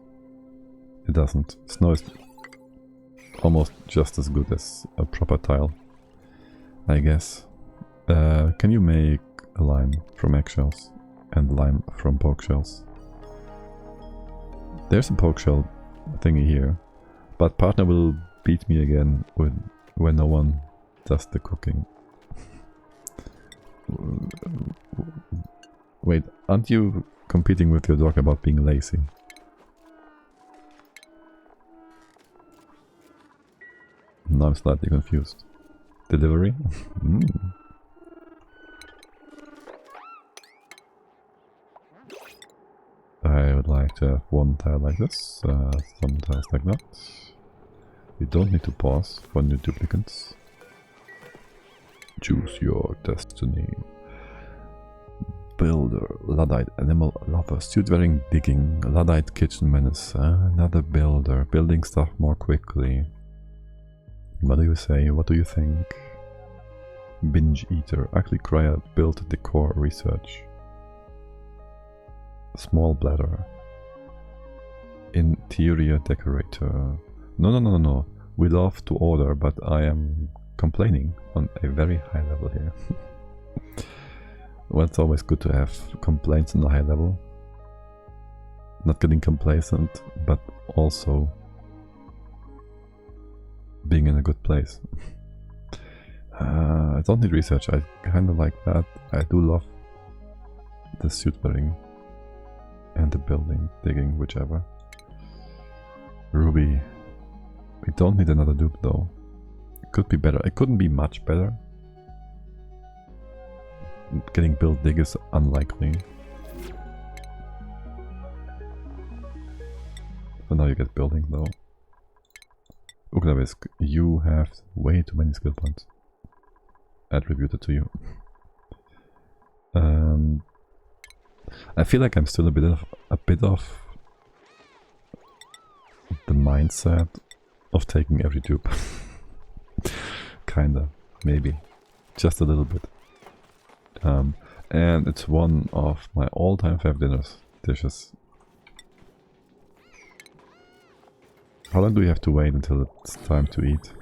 It doesn't. Snow is almost just as good as a proper tile, I guess. Can you make a lime from eggshells and lime from pork shells? There's a pork shell thingy here, but partner will beat me again when no one does the cooking. Wait, aren't you competing with your dog about being lazy? Now I'm slightly confused. Delivery? I would like to have one tile like this, some tiles like that. You don't need to pause for new duplicates. Choose your destiny. Builder, Luddite, animal lover, stew-dwelling, digging, Luddite, kitchen menace, another builder, building stuff more quickly. What do you say? What do you think? Binge eater. Ugly crier. Build decor research. Small bladder. Interior decorator. No. We love to order, but I am complaining on a very high level here. Well, it's always good to have complaints on a high level. Not getting complacent, but also being in a good place. I don't need research, I kinda like that. I do love the suit wearing and the building, digging, whichever. Ruby. We don't need another dupe though. It could be better. It couldn't be much better. Getting built dig is unlikely. So now you get building though. Uklavisk, you have way too many skill points attributed to you. I feel like I'm still a bit of the mindset of taking every dupe. Kinda, maybe, just a little bit. And it's one of my all-time favorite dishes. How long do you have to wait until it's time to eat?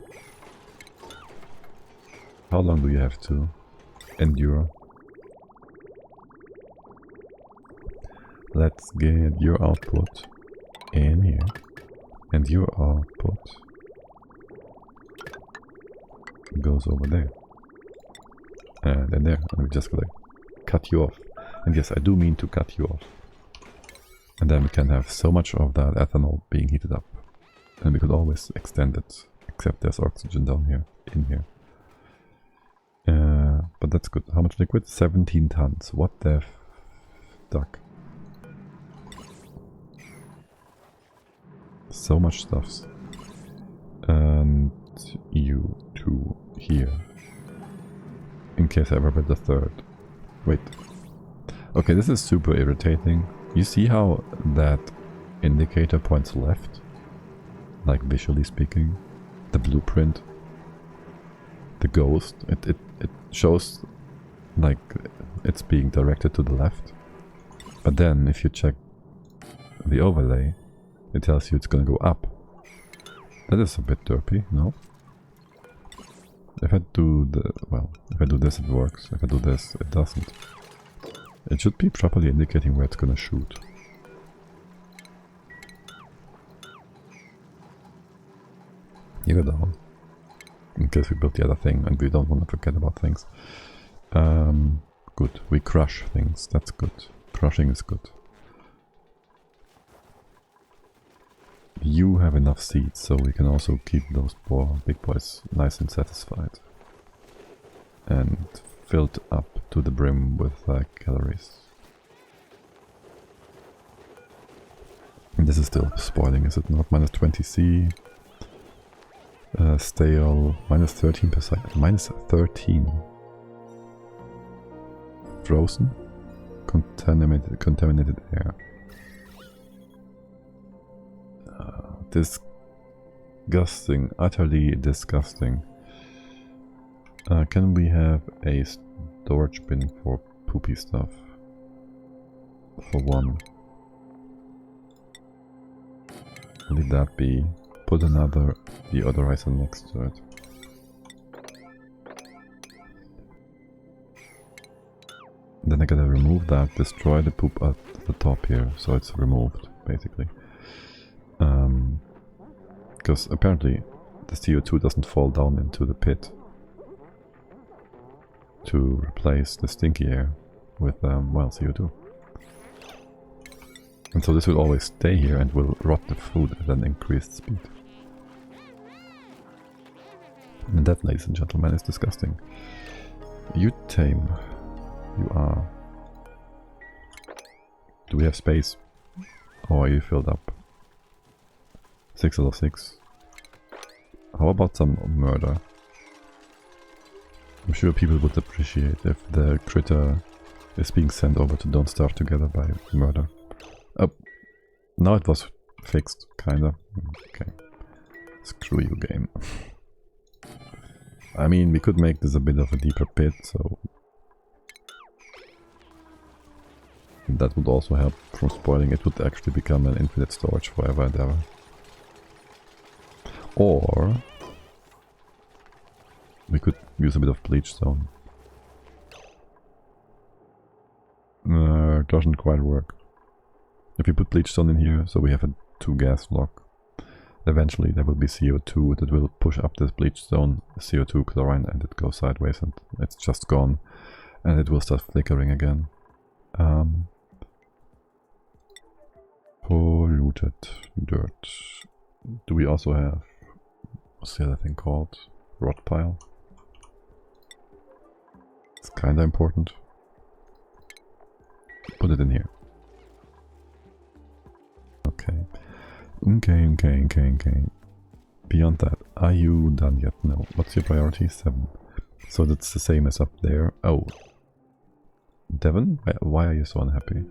How long do you have to endure? Let's get your output in here. And your output goes over there. And then there. And we just gotta cut you off. And yes, I do mean to cut you off. And then we can have so much of that ethanol being heated up. And we could always extend it, except there's oxygen down here, in here. But that's good. How much liquid? 17 tons. What the duck? So much stuffs. And you two here. In case I ever build the third. Wait. Okay, this is super irritating. You see how that indicator points left? Like visually speaking, the blueprint, the ghost, it shows like it's being directed to the left. But then if you check the overlay, it tells you it's gonna go up. That is a bit derpy, no? If I do the, well, if I do this it works, if I do this it doesn't. It should be properly indicating where it's gonna shoot. You go down, in case we built the other thing and we don't want to forget about things. Good, we crush things, that's good. Crushing is good. You have enough seeds, so we can also keep those big boys nice and satisfied. And filled up to the brim with calories. And this is still spoiling, is it not? Minus 20 C. Stale, minus 13%, minus 13. Frozen, contaminated air. Disgusting, utterly disgusting. Can we have a storage bin for poopy stuff? For one. Leave that be. Put another deodorizer next to it. Then I gotta remove that, destroy the poop at the top here, so it's removed, basically. Because apparently the CO2 doesn't fall down into the pit to replace the stinky air with, well, CO2. And so this will always stay here and will rot the food at an increased speed. And that, ladies and gentlemen, is disgusting. You tame. You are. Do we have space? Or are you filled up? 6 out of 6. How about some murder? I'm sure people would appreciate if the critter is being sent over to Don't Starve Together by murder. Oh, now it was fixed, kinda. Okay. Screw you, game. I mean, we could make this a bit of a deeper pit, so that would also help from spoiling. It would actually become an infinite storage forever and ever. Or we could use a bit of bleach stone. It doesn't quite work. If you put bleach stone in here, so we have a 2 gas block, eventually there will be CO2 that will push up this bleach stone, CO2 chlorine, and it goes sideways and it's just gone. And it will start flickering again. Polluted dirt. Do we also have, what's the other thing called? Rot pile. It's kinda important. Put it in here. Okay. Okay. Beyond that, are you done yet? No. What's your priority? 7. So that's the same as up there. Oh. Devon? Why are you so unhappy?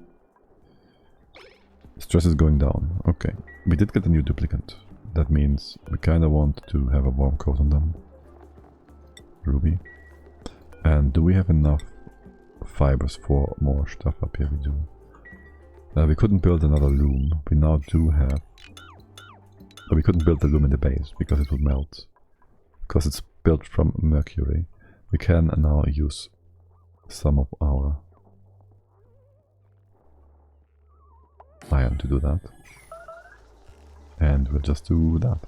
Stress is going down. Okay. We did get a new duplicant. That means we kinda want to have a warm coat on them. Ruby. And do we have enough fibers for more stuff up here? We do. We couldn't build another loom. We now do have... But we couldn't build the loom in the base because it would melt. Because it's built from mercury. We can now use some of our iron to do that. And we'll just do that.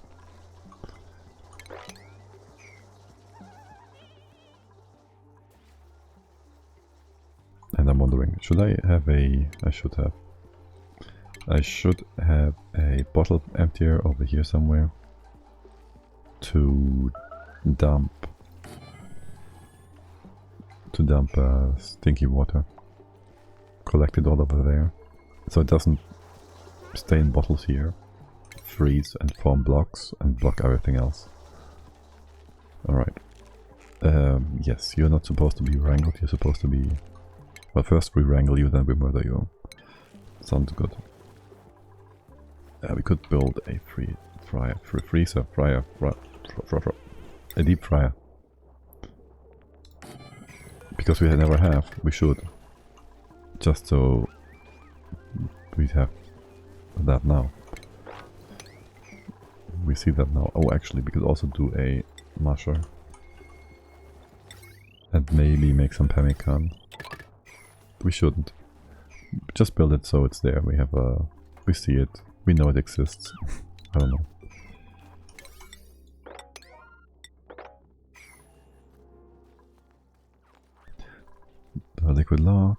And I'm wondering, should I have a... I should have a bottle emptier over here somewhere to dump stinky water. Collect it all over there, so it doesn't stay in bottles here, freeze and form blocks and block everything else. Alright. Yes, you're not supposed to be wrangled, you're supposed to be... Well, first we wrangle you, then we murder you. Sounds good. We could build a a deep fryer. Because we never have, we should. Just so we have that now. We see that now. Oh, actually, we could also do a masher. And maybe make some pemmican. We shouldn't. Just build it so it's there. We have a... We see it. We know it exists. I don't know. The liquid lock.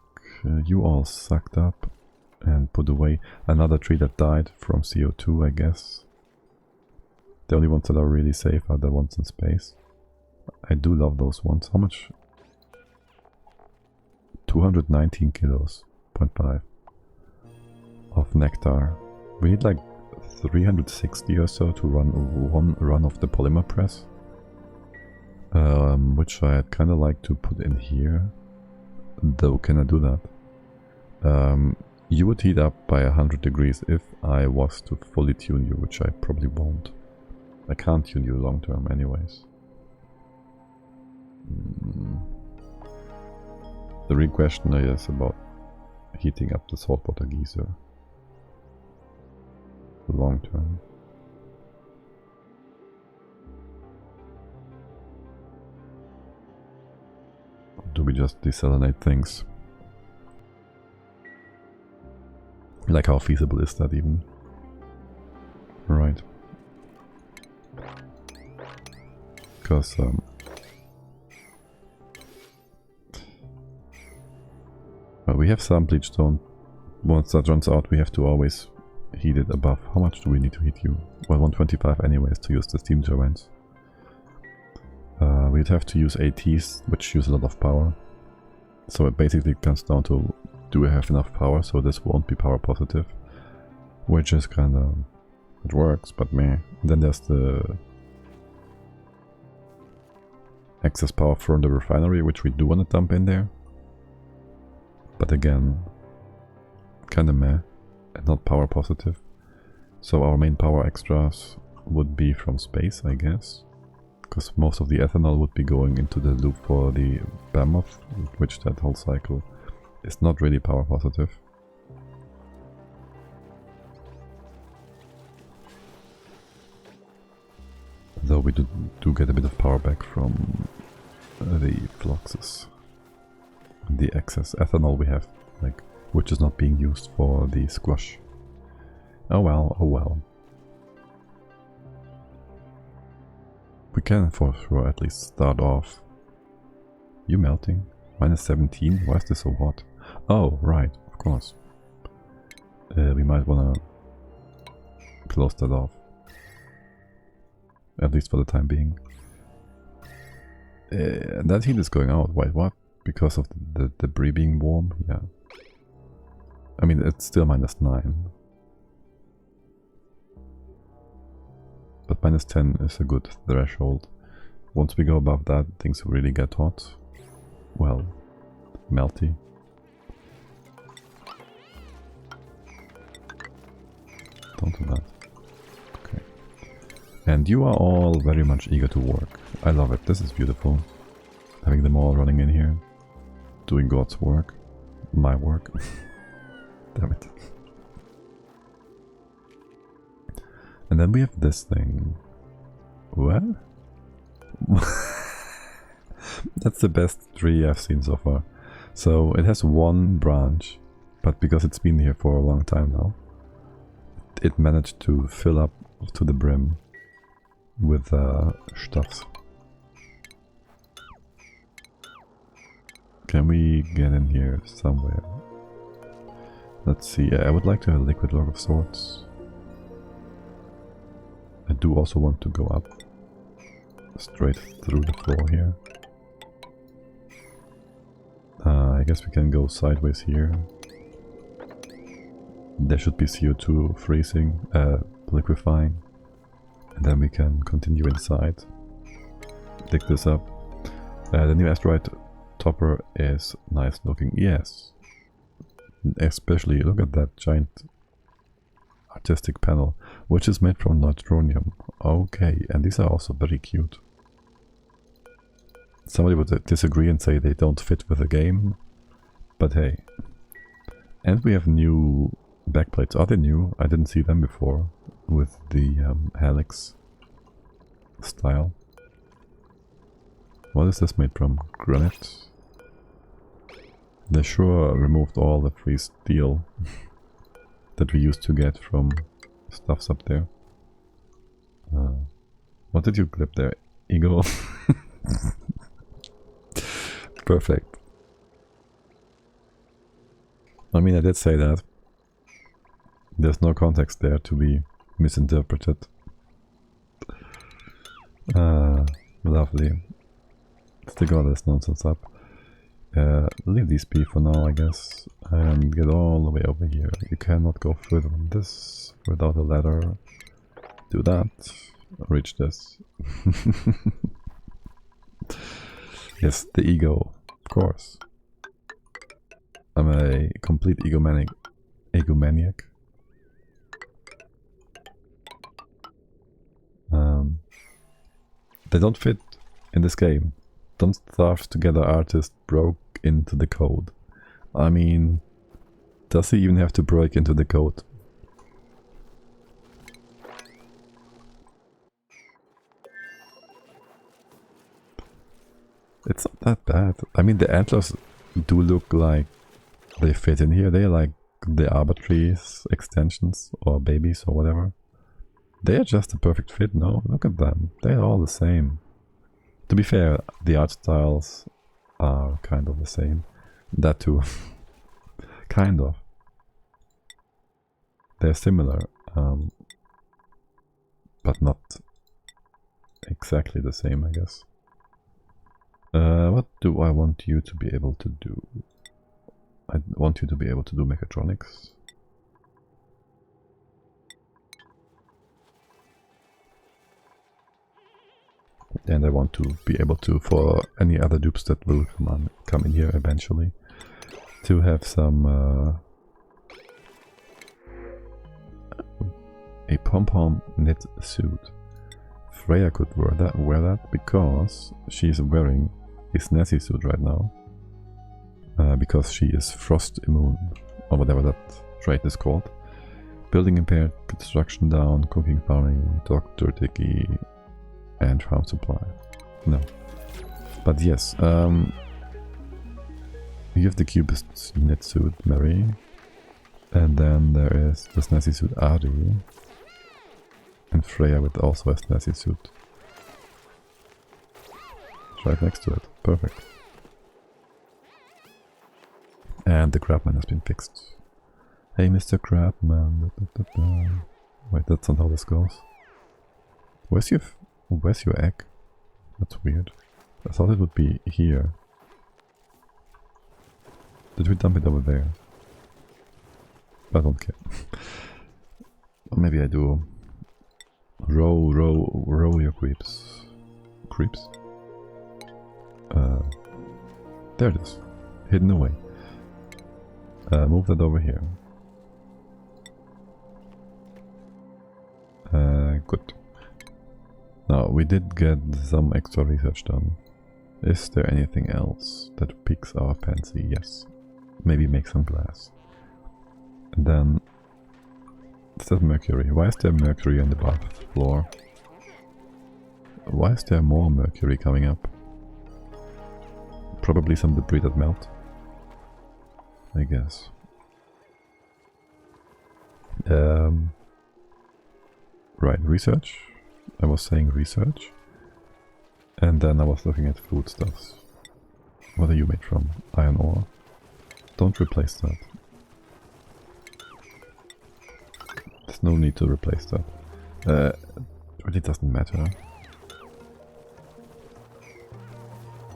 You all sucked up and put away. Another tree that died from CO2, I guess. The only ones that are really safe are the ones in space. I do love those ones. How much? 219 kilos. 0.5 of nectar. We need like 360 or so to run one run of the polymer press. Which I'd kind of like to put in here. Though, can I do that? You would heat up by 100 degrees if I was to fully tune you, which I probably won't. I can't tune you long term anyways. The real question is about heating up the saltwater geyser. Long term. Or do we just desalinate things? Like, how feasible is that even? Right. Because well, we have some bleach stone. Once that runs out, we have to always heat it above. How much do we need to heat you? Well, 125 anyways to use the steam turbines. We'd have to use ATs, which use a lot of power. So it basically comes down to, do we have enough power? So this won't be power positive, which is kind of... It works, but meh. Then there's the excess power from the refinery, which we do want to dump in there. But again, kind of meh, and not power positive. So our main power extras would be from space, I guess. because most of the ethanol would be going into the loop for the behemoth, which that whole cycle is not really power positive. Though we do get a bit of power back from the fluxes. The excess ethanol we have, like, which is not being used for the squash. Oh well, oh well. We can for sure at least start off. You melting? Minus 17? Why is this so hot? Oh, right, of course. We might wanna close that off. At least for the time being. That heat is going out. Wait, what? Because of the debris being warm? Yeah. I mean, it's still minus 9. But minus 10 is a good threshold. Once we go above that, things really get hot. Well, melty. Don't do that. Okay. And you are all very much eager to work. I love it. This is beautiful. Having them all running in here. Doing God's work. My work. Damn it. And then we have this thing. What? That's the best tree I've seen so far. So it has one branch, but because it's been here for a long time now, it managed to fill up to the brim with stuff. Can we get in here somewhere? Let's see. I would like to have a liquid log of sorts. I do also want to go up straight through the floor here. I guess we can go sideways here. There should be CO2 freezing, liquefying. And then we can continue inside. Dig this up. The new asteroid topper is nice looking. Yes. Especially, look at that giant artistic panel, which is made from neutronium. Okay, and these are also very cute. Somebody would disagree and say they don't fit with the game, but hey. And we have new backplates. Are they new? I didn't see them before with the helix style. What is this made from? Granite? They sure removed all the free steel that we used to get from stuffs up there. What did you clip there? Eagle? Perfect. I mean, I did say that. There's no context there to be misinterpreted. Lovely. Stick all this nonsense up. Leave these be for now, I guess, and get all the way over here. You cannot go further than this without a ladder. Do that. Reach this. Yes, the ego, of course. I'm a complete egomaniac. They don't fit in this game. Don't starve together artist broke into the code. I mean, does he even have to break into the code? It's not that bad. I mean, the antlers do look like they fit in here. They're like the arbitrary extensions or babies or whatever. They're just a perfect fit, no? Look at them. They're all the same. To be fair, the art styles are kind of the same. That too. Kind of. They're similar, but not exactly the same, I guess. What do I want you to be able to do? I want you to be able to do mechatronics. And I want to be able to, for any other dupes that will come in here eventually, to have some a pom-pom knit suit Freya could wear that because she's wearing a snazzy suit right now. Because she is frost immune, or whatever that trait is called. Building impaired, construction down, cooking, farming, doctor, dicky, and farm supply. No. But yes, you have the cubist knit suit, Mary. And then there is the snazzy suit, Ari. And Freya with also a snazzy suit. Right next to it. Perfect. And the crabman has been fixed. Hey, Mr. Crabman. Wait, that's not how this goes. Where's your egg? That's weird. I thought it would be here. Did we dump it over there? I don't care. Or maybe I do. Row your creeps. Creeps? There it is. Hidden away. Move that over here. Good. Now, we did get some extra research done. Is there anything else that piques our fancy? Yes. Maybe make some glass. And then... Is that mercury? Why is there mercury on the bath floor? Why is there more mercury coming up? Probably some debris that melt. I guess. Right, research. I was saying research. And then I was looking at foodstuffs. What are you made from? Iron ore? Don't replace that. There's no need to replace that. It really doesn't matter.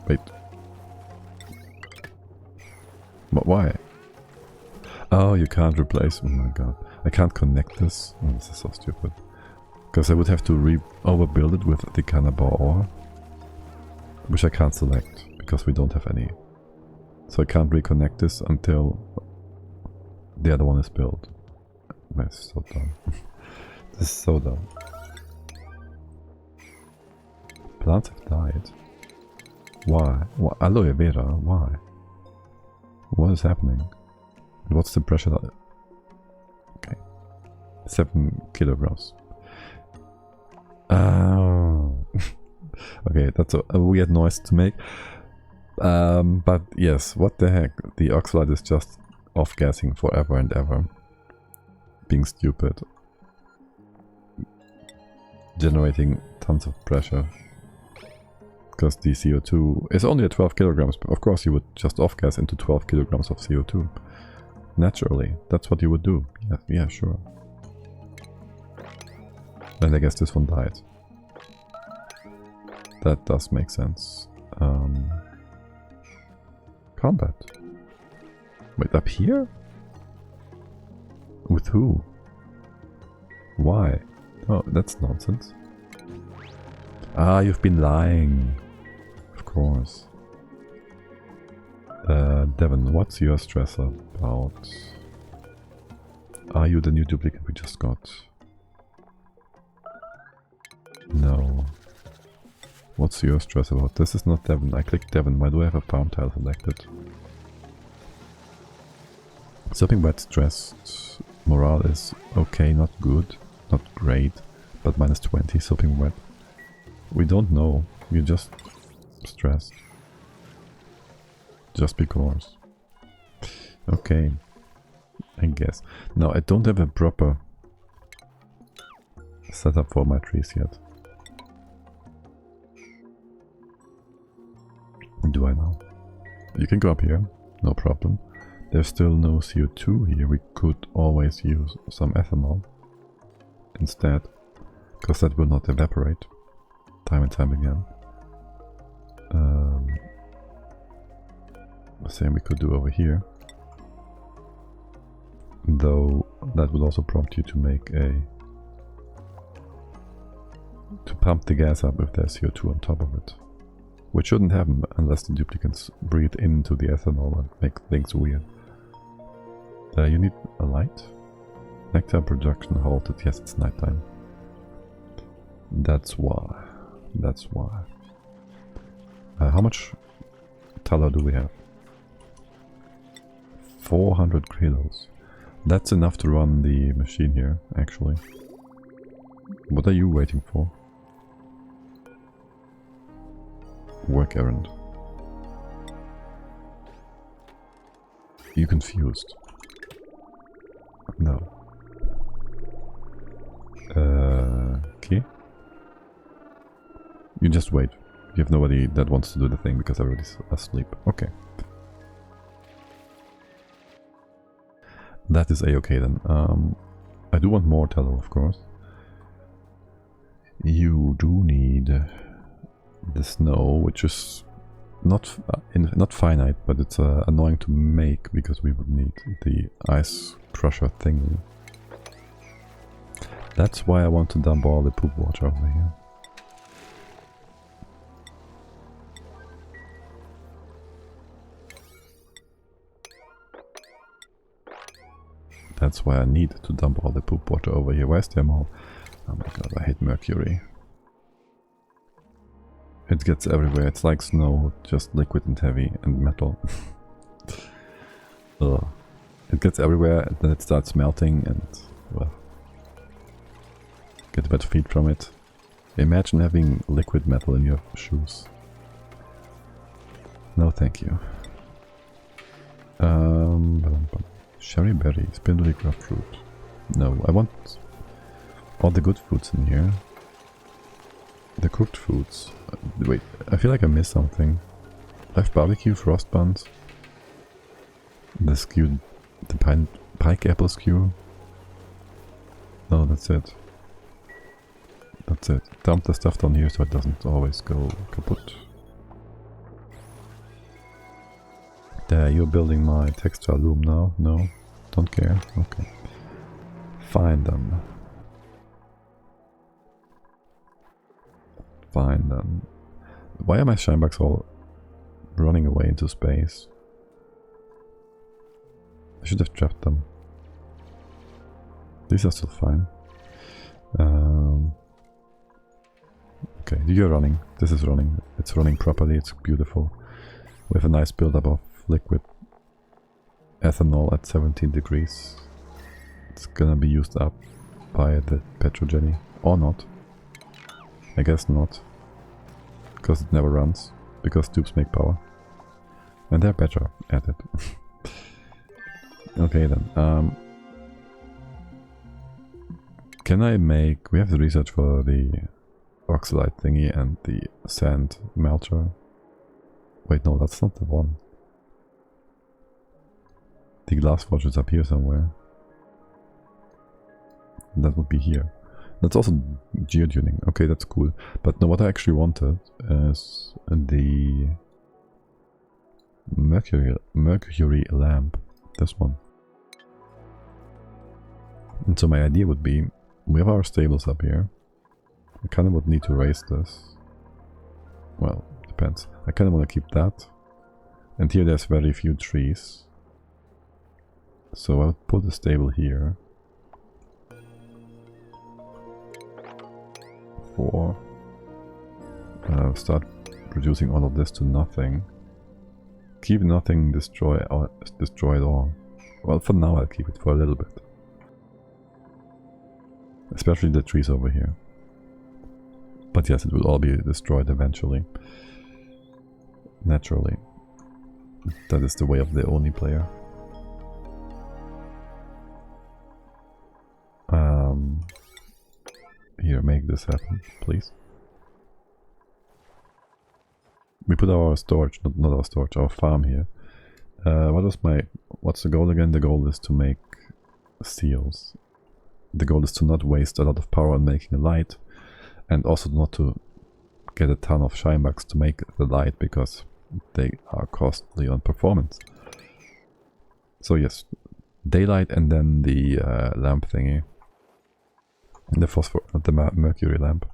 Wait. But why? Oh, you can't replace... Oh my god. I can't connect this. Oh, this is so stupid. Because I would have to overbuild it with the Cannabar ore. Which I can't select, because we don't have any. So I can't reconnect this until the other one is built. That's so dumb. This is so dumb. Plants have died. Why? Aloe vera? Why? What is happening? What's the pressure? Okay. 7 kilograms. Oh. Okay, that's a weird noise to make. But yes, what the heck? The oxalate is just off-gassing forever and ever. Being stupid. Generating tons of pressure. Because the CO2 is only at 12 kilograms. But of course you would just off-gas into 12 kilograms of CO2. Naturally. That's what you would do. Yeah, sure. And I guess this one died. That does make sense. Combat. Wait, up here? With who? Why? Oh, that's nonsense. Ah, you've been lying. Of course. Devon, what's your stress about? Are you the new duplicate we just got? No. What's your stress about? This is not Devon. I clicked Devon. Why do I have a farm tile selected? Sopping wet stressed. Morale is okay, not good, not great, but minus 20 sopping wet. We don't know. You're just stressed. Just because. Okay. I guess. Now, I don't have a proper setup for my trees yet. Do I now? You can go up here, no problem. There's still no CO2 here. We could always use some ethanol instead, because that will not evaporate time and time again. The same we could do over here, though that would also prompt you to make to pump the gas up if there's CO2 on top of it. Which shouldn't happen unless the duplicates breathe into the ethanol and make things weird. You need a light? Nectar production halted. Yes, it's nighttime. That's why. That's why. How much tallow do we have? 400 kilos. That's enough to run the machine here, actually. What are you waiting for? Work errand. You confused? No. Okay. You just wait. You have nobody that wants to do the thing because everybody's asleep. Okay. That is a-okay then. I do want more tallow, of course. You do need the snow, which is not finite, but it's annoying to make because we would need the ice crusher thingy. That's why I want to dump all the poop water over here. That's why I need to dump all the poop water over here. Where's them all? Oh my god, I hate mercury. It gets everywhere. It's like snow, just liquid and heavy and metal. Ugh. It gets everywhere and then it starts melting and, well, get bad feet from it. Imagine having liquid metal in your shoes. No thank you. Cherry berry, spindly craft fruit. No, I want all the good foods in here. The cooked foods. Wait, I feel like I missed something. I have barbecue frost buns. The skew, the pike apple skew. No, that's it. That's it. Dump the stuff down here so it doesn't always go kaput. There, you're building my textile loom now? No? Don't care? Okay. Fine then. Fine then. Why are my shinebugs all running away into space? I should have trapped them. These are still fine. Okay, you're running. This is running. It's running properly. It's beautiful. We have a nice buildup of liquid ethanol at 17 degrees. It's gonna be used up by the petrogeny. Or not. I guess not. Because it never runs. Because tubes make power. And they're better at it. Okay then. Can I make... We have the research for the oxalite thingy and the sand melter. Wait, no, that's not the one. The glass forge is up here somewhere. That would be here. That's also geotuning. Okay, that's cool. But no, what I actually wanted is the mercury lamp. This one. And so my idea would be, we have our stables up here. I kind of would need to raise this. Well, depends. I kind of want to keep that. And here there's very few trees. So I'll put the stable here. Start reducing all of this to nothing. Keep nothing, destroy it all. Well, for now I'll keep it for a little bit. Especially the trees over here. But yes, it will all be destroyed eventually. Naturally. That is the way of the Oni player. Here, make this happen, please. We put our storage, not our storage, our farm here. What's the goal again? The goal is to make seals. The goal is to not waste a lot of power on making a light, and also not to get a ton of shinebugs to make the light because they are costly on performance. So yes, daylight and then the lamp thingy. The mercury lamp.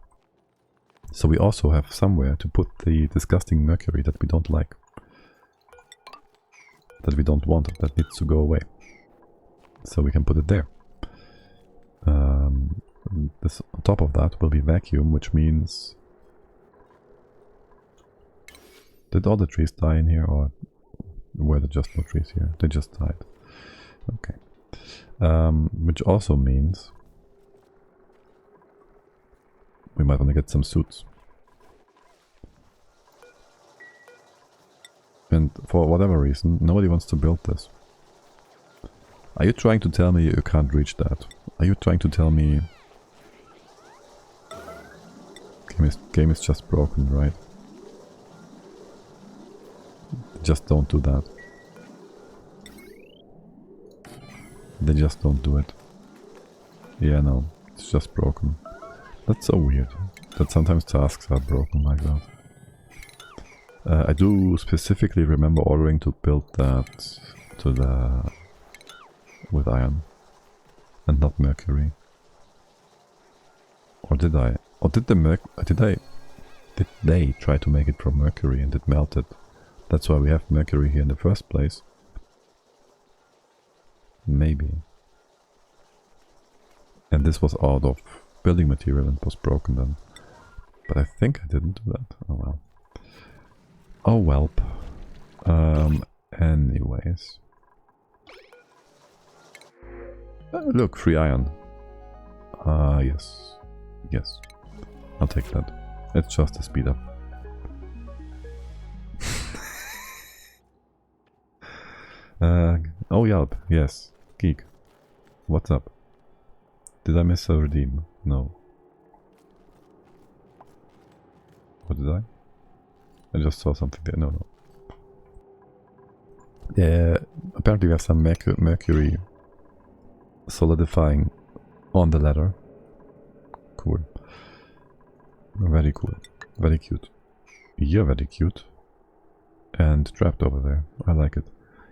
So we also have somewhere to put the disgusting mercury that we don't like. That we don't want, that needs to go away. So we can put it there. On top of that will be vacuum, which means... Did all the trees die in here, or were there just no trees here? They just died. Okay. Which also means we might want to get some suits. And for whatever reason, nobody wants to build this. Are you trying to tell me you can't reach that? Are you trying to tell me... Game is just broken, right? Just don't do that. They just don't do it. Yeah, no, it's just broken. That's so weird, that sometimes tasks are broken like that. I do specifically remember ordering to build that to the... with iron. And not mercury. Or did I? Or did they try to make it from mercury and it melted? That's why we have mercury here in the first place. Maybe. And this was out of building material and was broken then. But I think I didn't do that. Oh well. Oh welp. Anyways. Look, free iron. Yes. Yes. I'll take that. It's just a speed up. Oh yelp, yes. Geek. What's up? Did I miss a redeem? No. What did I? I just saw something there. No, no. Yeah, apparently we have some mercury solidifying on the ladder. Cool. Very cool. Very cute. You're very cute. And trapped over there. I like it.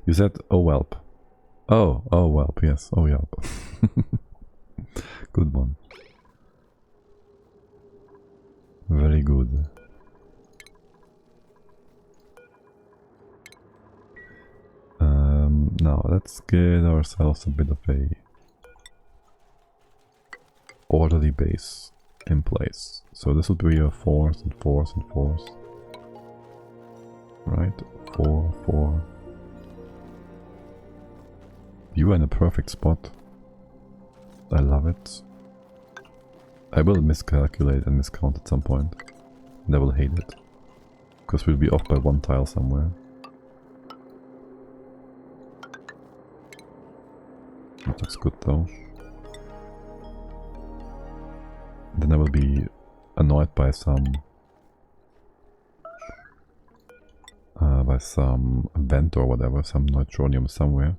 You said, oh welp. Oh welp, yes. Oh yelp. Good one. Very good. Now let's get ourselves a bit of a orderly base in place. So this will be a 4s and 4s and 4s. Right? 4, 4. You are in a perfect spot. I love it. I will miscalculate and miscount at some point. And I will hate it. Because we'll be off by one tile somewhere. That looks good though. Then I will be annoyed by some vent or whatever, some neutronium somewhere.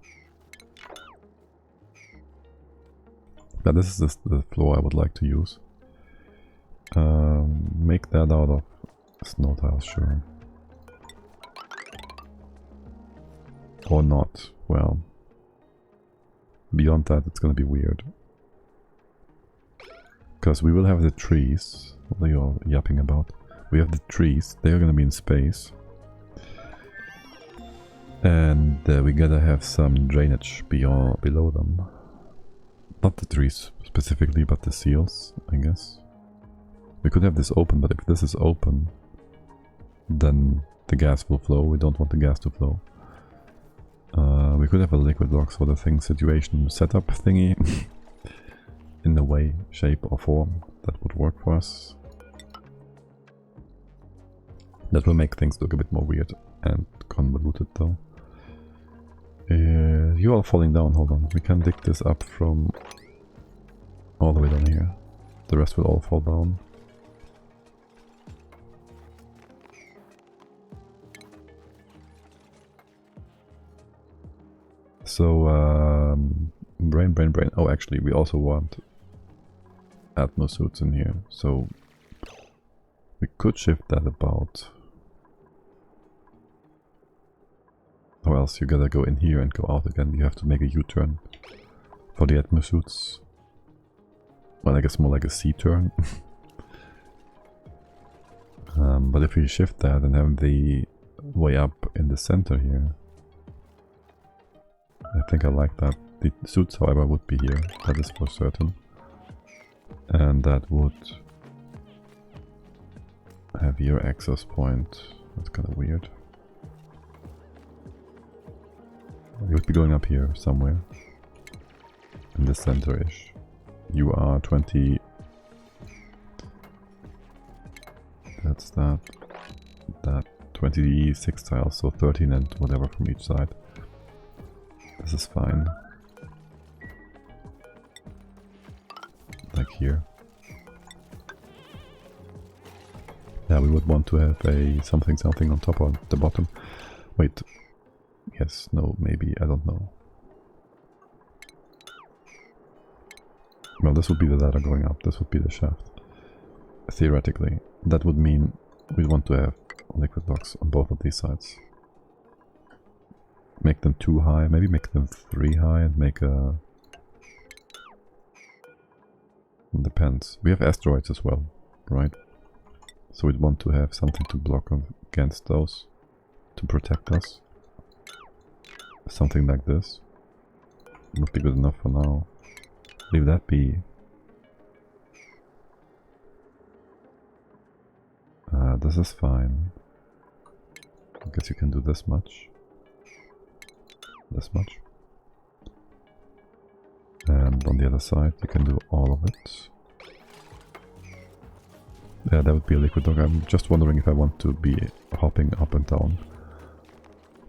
But this is the floor I would like to use. Make that out of snow tiles, sure. Or not, well. Beyond that it's gonna be weird. Because we will have the trees. What are you all yapping about? We have the trees, they're gonna be in space. And we gotta have some drainage below them. Not the trees specifically, but the seals, I guess. We could have this open, but if this is open, then the gas will flow. We don't want the gas to flow. We could have a liquid rock sort of thing situation setup thingy in the way, shape or form that would work for us. That will make things look a bit more weird and convoluted though. You all falling down, hold on. We can dig this up from all the way down here. The rest will all fall down. So, brain. Oh, actually, we also want atmosuits in here. So, we could shift that about. Or else you gotta go in here and go out again. You have to make a U-turn for the atmosuits. Well, I guess more like a C-turn. But if we shift that and have the way up in the center here, I think I like that. The suits, however, would be here. That is for certain. And that would have your access point. That's kind of weird. You would be going up here somewhere. In the center-ish. You are 20. That's that. That 26 tiles, so 13 and whatever from each side. This is fine. Like here. Yeah, we would want to have a something on top or the bottom. Wait. Yes, no, maybe, I don't know. Well, this would be the ladder going up, this would be the shaft. Theoretically. That would mean we'd want to have liquid blocks on both of these sides. Make them 2 high, maybe make them 3 high and make a... Depends. We have asteroids as well, right? So we'd want to have something to block against those, to protect us. Something like this. Would be good enough for now. Leave that be. This is fine. I guess you can do this much. This much. And on the other side you can do all of it. Yeah, that would be a liquid dog. I'm just wondering if I want to be hopping up and down.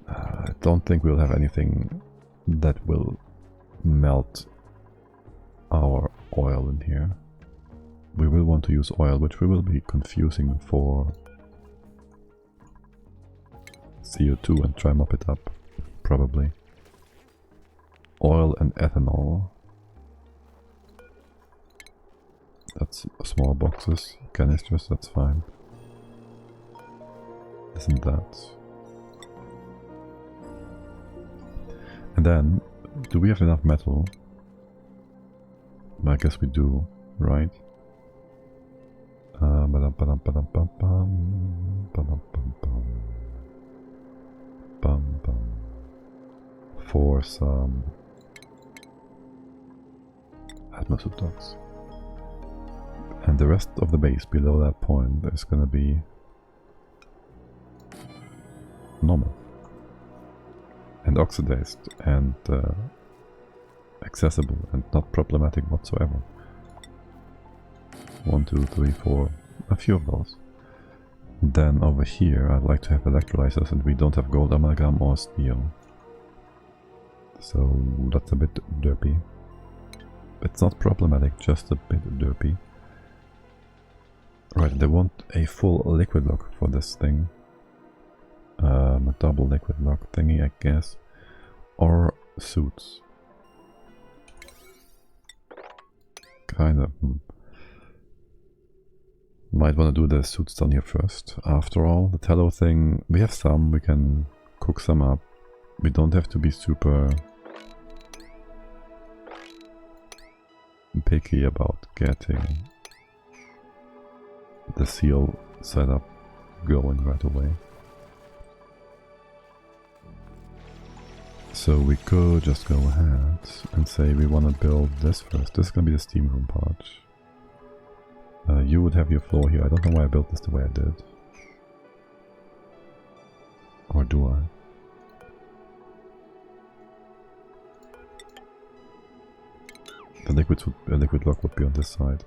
I don't think we'll have anything that will melt our oil in here. We will want to use oil, which we will be confusing for CO2 and try mop it up, probably. Oil and ethanol. That's small boxes, canisters, that's fine. Isn't that? And then, do we have enough metal? I guess we do, right? For some atmosphere ducts. And the rest of the base below that point is gonna be normal. And oxidized and accessible and not problematic whatsoever. 1, 2, 3, 4, a few of those. Then over here I'd like to have electrolyzers, and we don't have gold amalgam or steel. So that's a bit derpy. It's not problematic, just a bit derpy. Right, they want a full liquid lock for this thing. A double liquid lock thingy, I guess. Or suits. Kinda. Might want to do the suits down here first. After all, the tallow thing, we have some, we can cook some up. We don't have to be super picky about getting the seal setup going right away. So we could just go ahead and say we want to build this first. This is going to be the steam room part. You would have your floor here. I don't know why I built this the way I did. Or do I? The liquid lock would be on this side.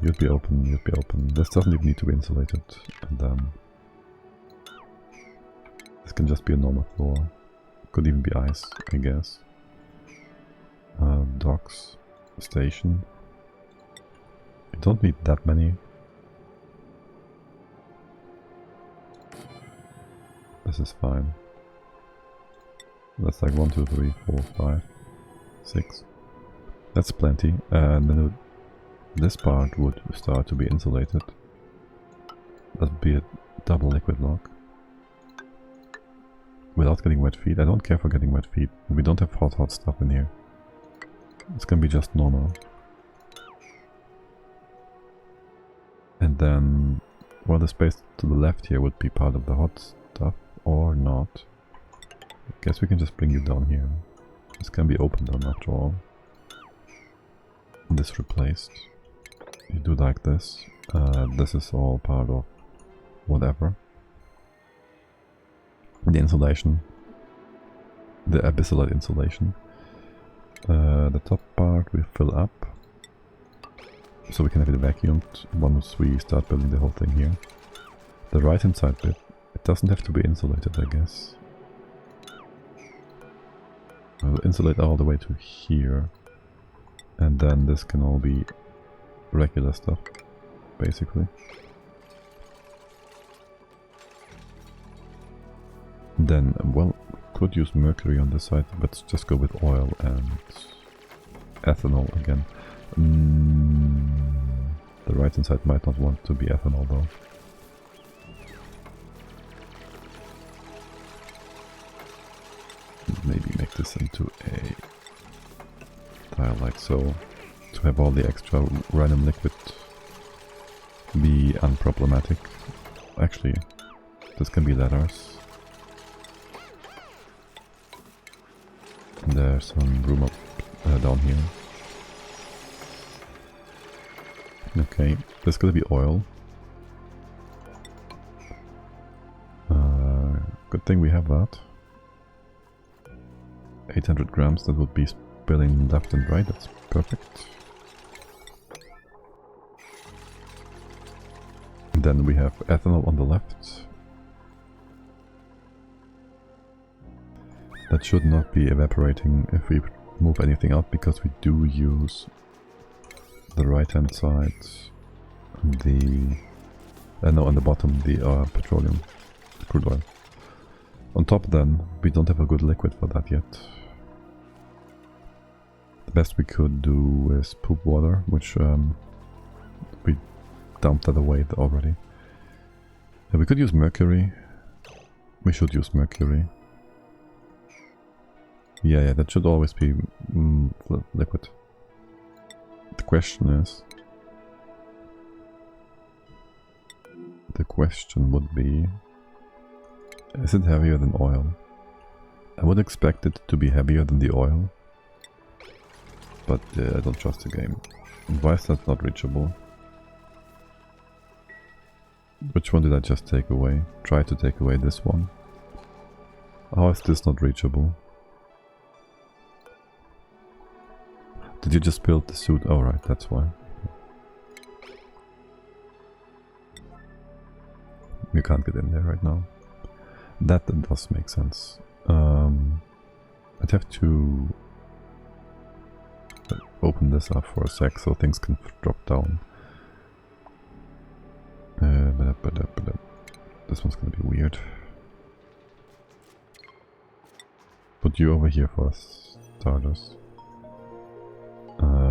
You'd be open, you'd be open. This doesn't even need to be insulated. And then this can just be a normal floor. Could even be ice, I guess. Docks, station. You don't need that many. This is fine. That's like 1, 2, 3, 4, 5, 6. That's plenty. And then this part would start to be insulated. That would be a double liquid lock. Without getting wet feet. I don't care for getting wet feet. We don't have hot stuff in here. It's gonna be just normal. And then, well, the space to the left here would be part of the hot stuff, or not. I guess we can just bring you down here. This can be opened on after all. this replaced. You do like this. This is all part of whatever. The insulation. The abyssal insulation. The top part we fill up. So we can have it vacuumed once we start building the whole thing here. The right hand side bit, it doesn't have to be insulated, I guess. I'll insulate all the way to here. And then this can all be regular stuff, basically. Then, well, could use mercury on this side, but just go with oil and ethanol again. The right hand side might not want to be ethanol though. Maybe make this into a tile like so, to have all the extra random liquid be unproblematic. Actually, this can be letters. There's some room up down here. Okay, there's gonna be oil. Good thing we have that. 800 grams, that would be spilling left and right, that's perfect. And then we have ethanol on the left. That should not be evaporating if we move anything out, because we do use the right hand side, the no, on the bottom, the petroleum, the crude oil. On top then, we don't have a good liquid for that yet. The best we could do is poop water, which we dumped that away already. We could use mercury. We should use mercury. Yeah, that should always be liquid. The question would be, is it heavier than oil? I would expect it to be heavier than the oil, but I don't trust the game. Why is that not reachable? Which one did I just take away? Try to take away this one. How is this not reachable? Did you just build the suit? Oh right, that's why. You can't get in there right now. That does make sense. I'd have to open this up for a sec so things can drop down. This one's gonna be weird. Put you over here for starters.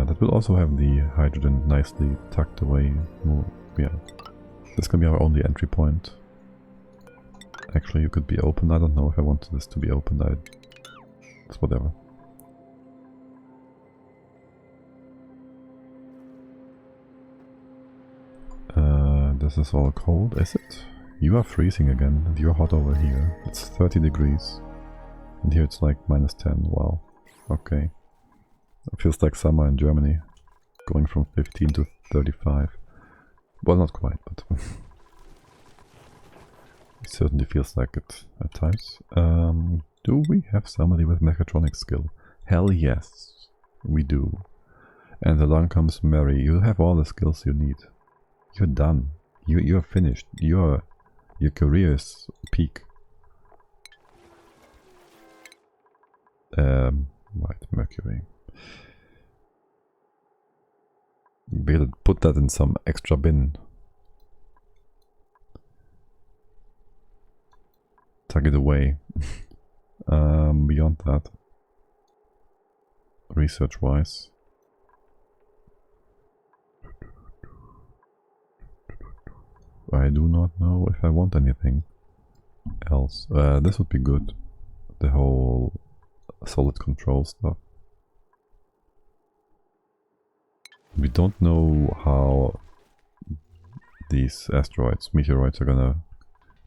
That will also have the hydrogen nicely tucked away. More, yeah, this can be our only entry point. Actually, you could be open. I don't know if I want this to be open. It's whatever. This is all cold, is it? You are freezing again, and you're hot over here. It's 30 degrees. And here it's like -10. Wow. Okay. It feels like summer in Germany, going from 15 to 35. Well, not quite, but it certainly feels like it at times. Do we have somebody with mechatronics skill? Hell yes, we do. And along comes Mary. You have all the skills you need. You're done. You're finished. Your career is peak. Right, Mercury. We'll put that in some extra bin. Tuck it away. Beyond that, research-wise, I do not know if I want anything else. This would be good. The whole solid control stuff. We don't know how these asteroids, meteoroids are gonna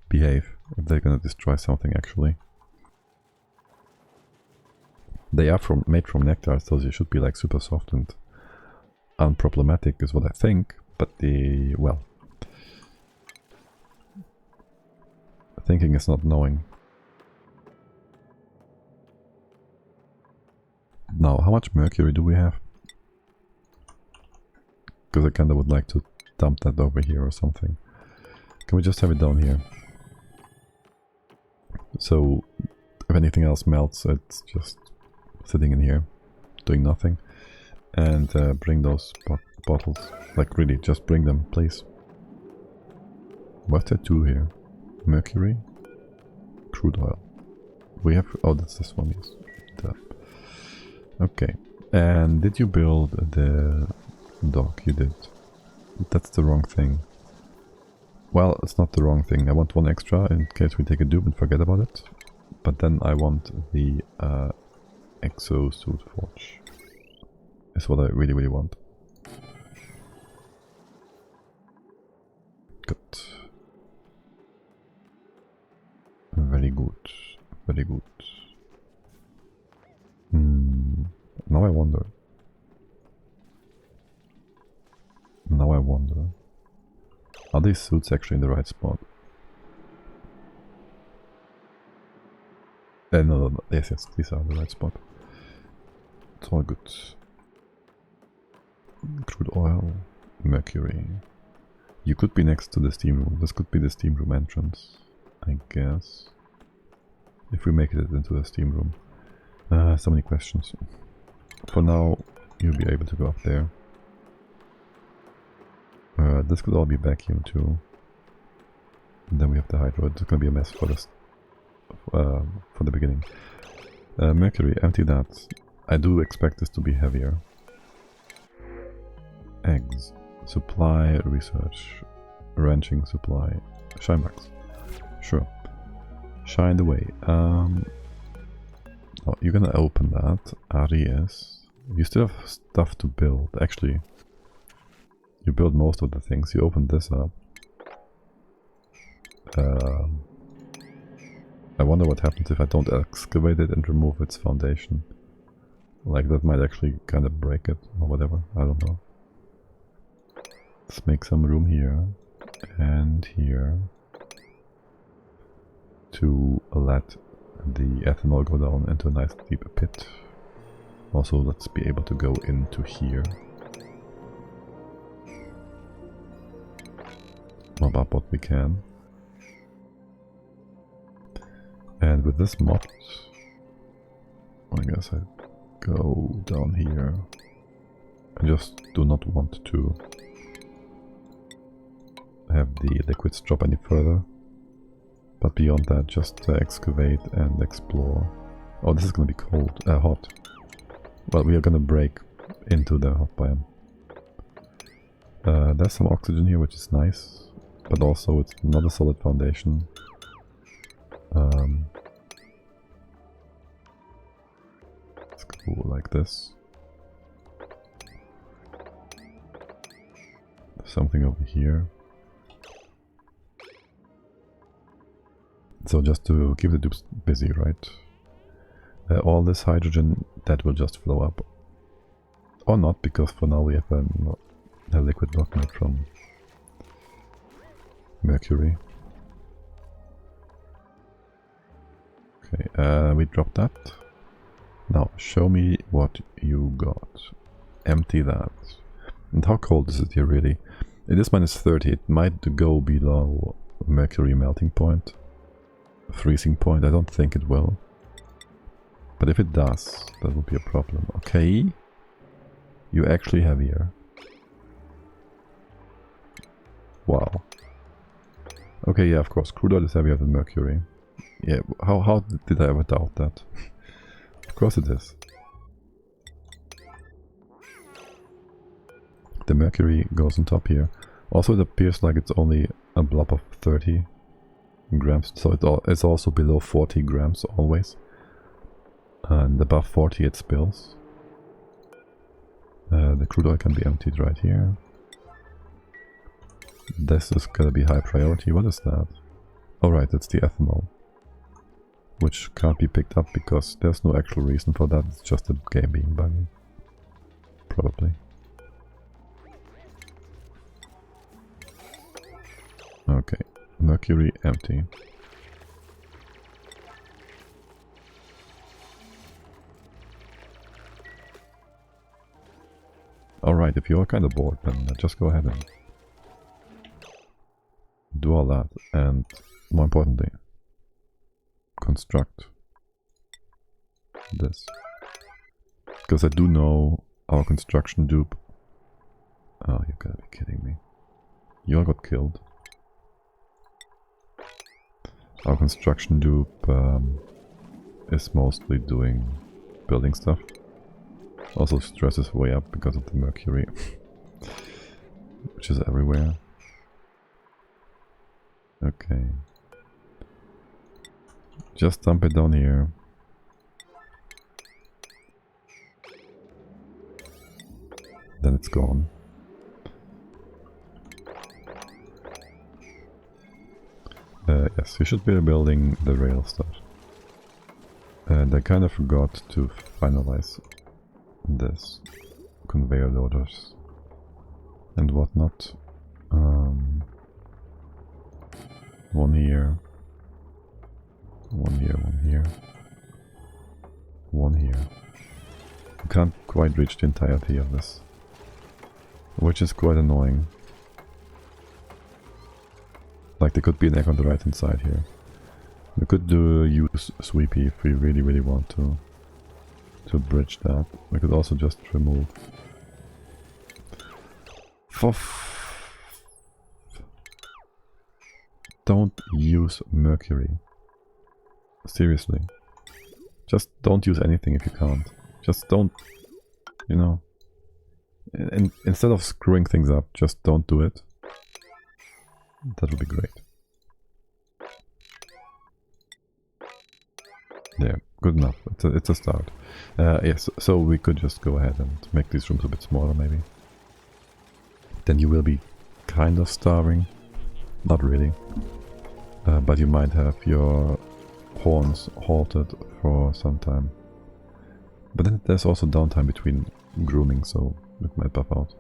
behave, if they're gonna destroy something actually. They are made from nectar, so they should be like super soft and unproblematic is what I think, but well, thinking is not knowing. Now, how much mercury do we have? Because I kinda would like to dump that over here or something. Can we just have it down here? So, if anything else melts, it's just sitting in here, doing nothing. And bring those bottles. Like, really, just bring them, please. What's that do here? Mercury? Crude oil. We have... oh, that's this one, yes. Okay. And did you build the dock? You did. That's the wrong thing. Well, it's not the wrong thing. I want one extra in case we take a dupe and forget about it. But then I want the exosuit forge. Is what I really, really want. Good. Very good. Very good. Now I wonder. Now I wonder. Are these suits actually in the right spot? No. Yes, these are in the right spot. It's all good. Crude oil, mercury. You could be next to the steam room. This could be the steam room entrance, I guess. If we make it into the steam room. So many questions. For now, you'll be able to go up there. This could all be vacuum too. And then we have the hydro. It's gonna be a mess for this. For the beginning. Mercury, empty that. I do expect this to be heavier. Eggs. Supply, research. Ranching, supply. Shine box. Sure. Shine the way. Oh, you're gonna open that. RES. You still have stuff to build. Actually, you build most of the things. You open this up. I wonder what happens if I don't excavate it and remove its foundation. Like, that might actually kind of break it or whatever. I don't know. Let's make some room here and here to let the ethanol go down into a nice deep pit. Also, let's be able to go into here. Mob up what we can. And with this mod, I guess I go down here. I just do not want to have the liquids drop any further. But beyond that, just excavate and explore. Oh, this is gonna be cold, hot. Well, we are gonna break into the hot biome. There's some oxygen here, which is nice, but also it's not a solid foundation. Let's go like this. There's something over here. So just to keep the dupes busy, right? All this hydrogen, that will just flow up. Or not, because for now we have a liquid block made from mercury. Okay, we dropped that. Now, show me what you got. Empty that. And how cold is it here, really? It is minus 30. It might go below mercury melting point. Freezing point. I don't think it will. But if it does, that will be a problem. Okay. You actually have here. Wow. Okay, yeah, of course. Crude oil is heavier than mercury. Yeah, how did I ever doubt that? Of course it is. The mercury goes on top here. Also, it appears like it's only a blob of 30 grams, so it's also below 40 grams always. And above 40 it spills. The crude oil can be emptied right here. This is gonna be high priority. What is that? Alright, it's the ethanol. Which can't be picked up because there's no actual reason for that, it's just a game being buggy. Probably. Okay, we have Mercury empty. Alright, if you're kind of bored, then just go ahead and do all that, and more importantly, construct this. Because I do know our construction dupe. Oh, you gotta be kidding me. You all got killed. Our construction dupe is mostly doing building stuff. Also stress is way up because of the mercury, which is everywhere. Okay. Just dump it down here. Then it's gone. Yes, you should be building the rail stuff. And I kind of forgot to finalize this. Conveyor loaders and whatnot. One here. One here, one here. One here. You can't quite reach the entirety of this, which is quite annoying. Like there could be an egg on the right hand side here. We could use Sweepy if we really want to bridge that. We could also just remove. Don't use mercury. Seriously. Just don't use anything if you can't. Just don't, you know. Instead of screwing things up, just don't do it. That would be great. Yeah, good enough. It's a start. Yes, so we could just go ahead and make these rooms a bit smaller maybe. Then you will be kind of starving. Not really. But you might have your horns halted for some time. But then there's also downtime between grooming, so it might buff out.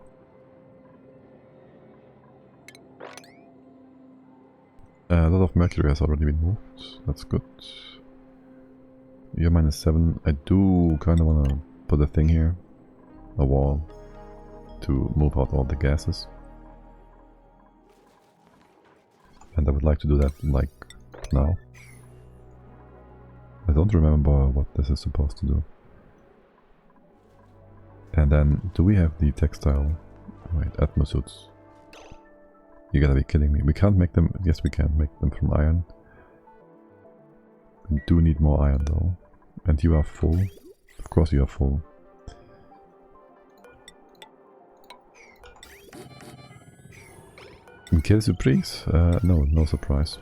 A lot of mercury has already been moved. That's good. You're -7. I do kind of want to put a thing here. A wall. To move out all the gases. And I would like to do that, like, now. I don't remember what this is supposed to do. And then, do we have the textile? Wait, atmosuits. You gotta be kidding me. We can't make them... Yes, we can make them from iron. We do need more iron, though. And you are full. Of course you are full. Kill surprise? No, no surprise.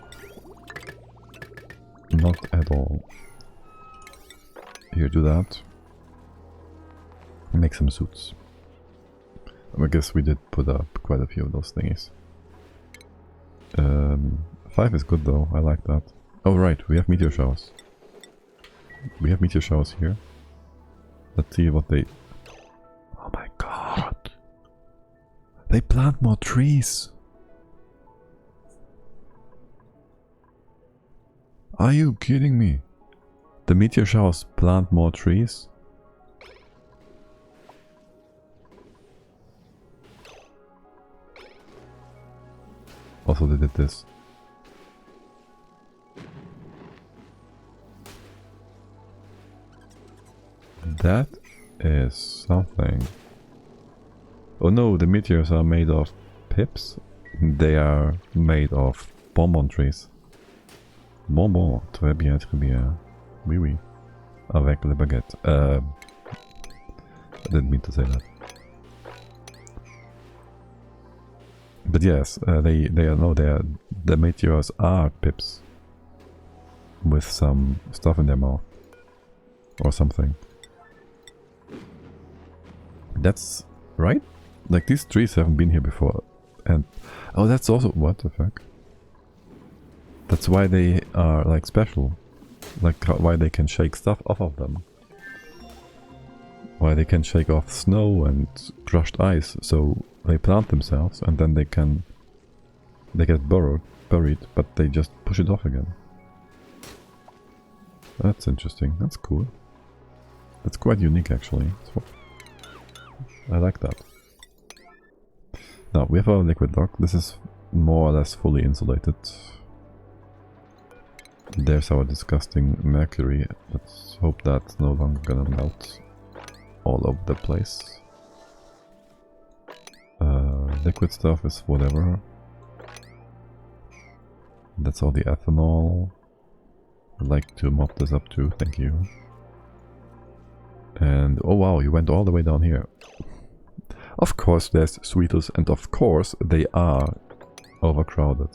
Not at all. Here, do that. Make some suits. I guess we did put up quite a few of those thingies. 5 is good though, I like that. Oh right, we have meteor showers. We have meteor showers here. Let's see what they... Oh my god! They plant more trees! Are you kidding me? The meteor showers plant more trees? Also they did this. That is something. Oh no, the meteors are made of pips. They are made of bonbon trees. Bonbon, très bien, très bien. Oui, oui. Avec le baguette. I didn't mean to say that. But yes, the meteors are pips with some stuff in their mouth or something. That's right. Like these trees haven't been here before, and oh, that's also what the fuck. That's why they are like special, like why they can shake stuff off of them. Why they can shake off snow and crushed ice, so they plant themselves and then they can They get buried, but they just push it off again. That's interesting. That's cool. That's quite unique, actually. So, I like that. Now, we have our liquid dock. This is more or less fully insulated. There's our disgusting mercury. Let's hope that's no longer gonna melt all over the place. Liquid stuff is whatever. That's all the ethanol. I'd like to mop this up too, thank you. And oh wow, you went all the way down here. Of course there's sweeters, and of course they are overcrowded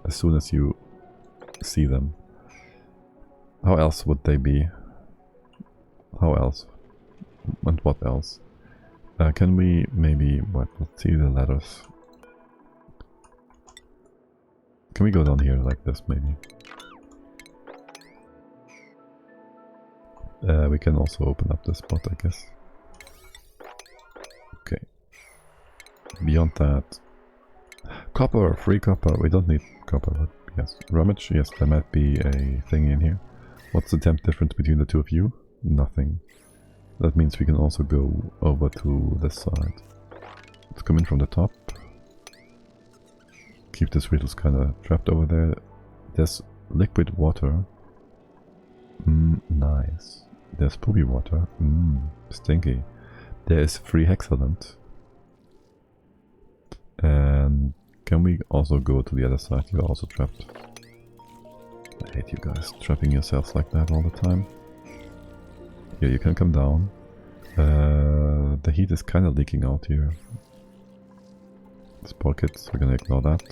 as soon as you see them. How else would they be? How else? And what else? Can we maybe, what, let's see the ladders. Can we go down here like this maybe? We can also open up this spot, I guess. Okay. Beyond that, copper, free copper. We don't need copper, but yes. Rummage, yes, there might be a thing in here. What's the temp difference between the two of you? Nothing. That means we can also go over to this side. Let's come in from the top. Keep the sweetles kind of trapped over there. There's liquid water. Nice. There's poopy water. Stinky. There is free hexalant. And can we also go to the other side? You're also trapped. I hate you guys trapping yourselves like that all the time. Here, you can come down. The heat is kind of leaking out here. This pocket, we're gonna ignore that.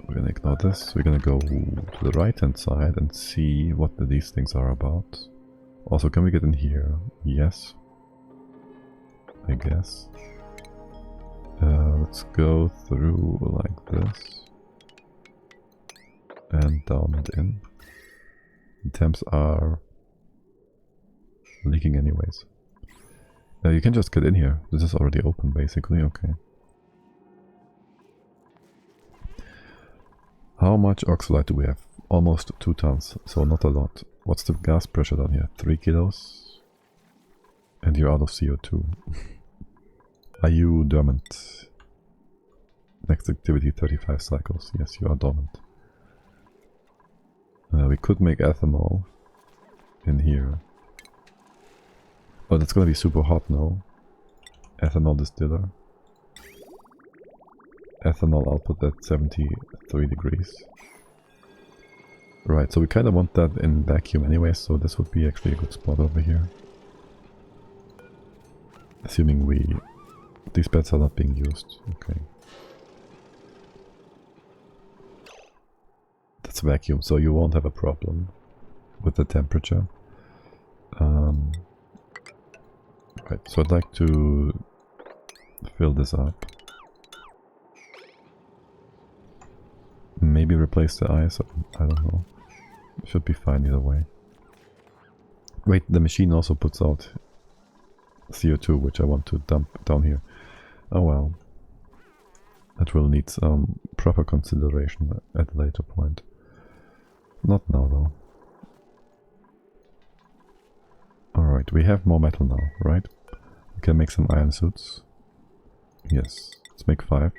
We're gonna ignore this. We're gonna go to the right hand side and see what these things are about. Also, can we get in here? Yes. I guess. Let's go through like this. And down and in. The temps are leaking anyways. You can just get in here. This is already open basically, okay. How much oxalite do we have? Almost 2 tons, so not a lot. What's the gas pressure down here? 3 kilos? And you're out of CO2. Are you dormant? Next activity 35 cycles. Yes, you are dormant. We could make ethanol in here. But it's gonna be super hot now. Ethanol distiller. Ethanol output at 73 degrees. Right, so we kind of want that in vacuum anyway, so this would be actually a good spot over here. Assuming these beds are not being used. Okay. That's vacuum, so you won't have a problem with the temperature. Right, so I'd like to fill this up. Maybe replace the ice, I don't know. Should be fine either way. Wait, the machine also puts out CO2, which I want to dump down here. Oh well. That will need some proper consideration at a later point. Not now though. Alright, we have more metal now, right? We can make some iron suits. Yes, let's make 5.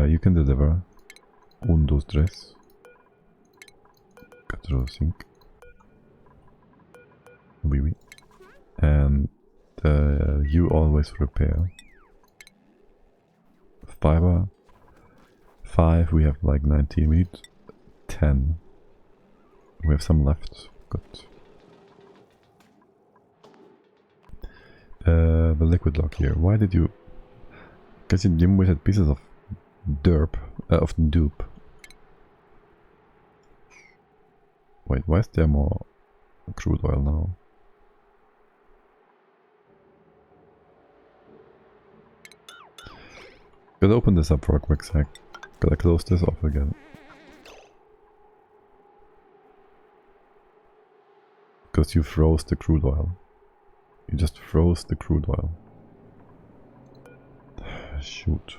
You can deliver. 1, 2, 3. 4, 5. Oui, oui. And you always repair. Fiber. 5, we have like 19. We need 10. We have some left. Good. The liquid lock here. Why did you... Because you wasted pieces of of dupe. Wait, why is there more crude oil now? Gotta open this up for a quick sec. Gotta close this off again. Because you froze the crude oil. You just froze the crude oil. Shoot.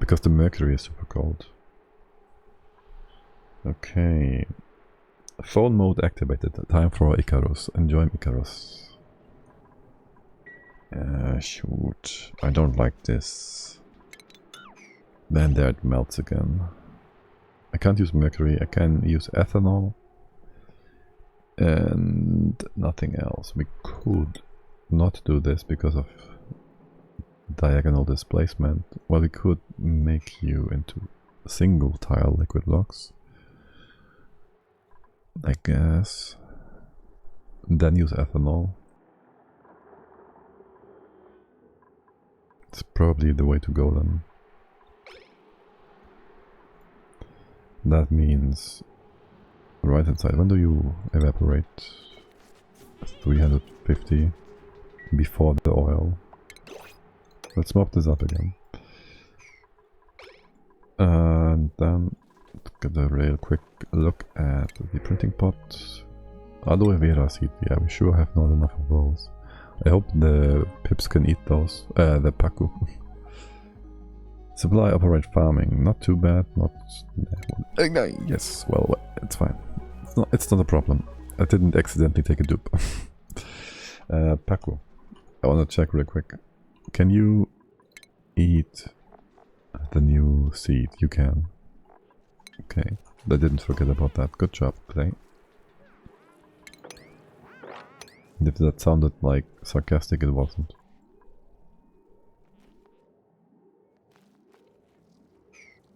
because the mercury is super cold. Okay. Phone mode activated. Time for Icarus. Enjoy Icarus. Shoot. I don't like this. Then there it melts again. I can't use mercury. I can use ethanol. And nothing else. We could not do this because of diagonal displacement. Well, we could make you into single tile liquid blocks, I guess. Then use ethanol. It's probably the way to go then. That means right hand side. When do you evaporate? 350 before the oil. Let's mop this up again. And then get a real quick look at the printing pot. Aloe vera seed. Yeah, we sure have not enough of those. I hope the pips can eat those. The paku. Supply operate farming. Not too bad. Not. Yes. Well, it's fine. It's not a problem. I didn't accidentally take a dupe. Paku. I want to check real quick. Can you eat the new seed? You can. Okay. I didn't forget about that. Good job, Klei. If that sounded like sarcastic, it wasn't.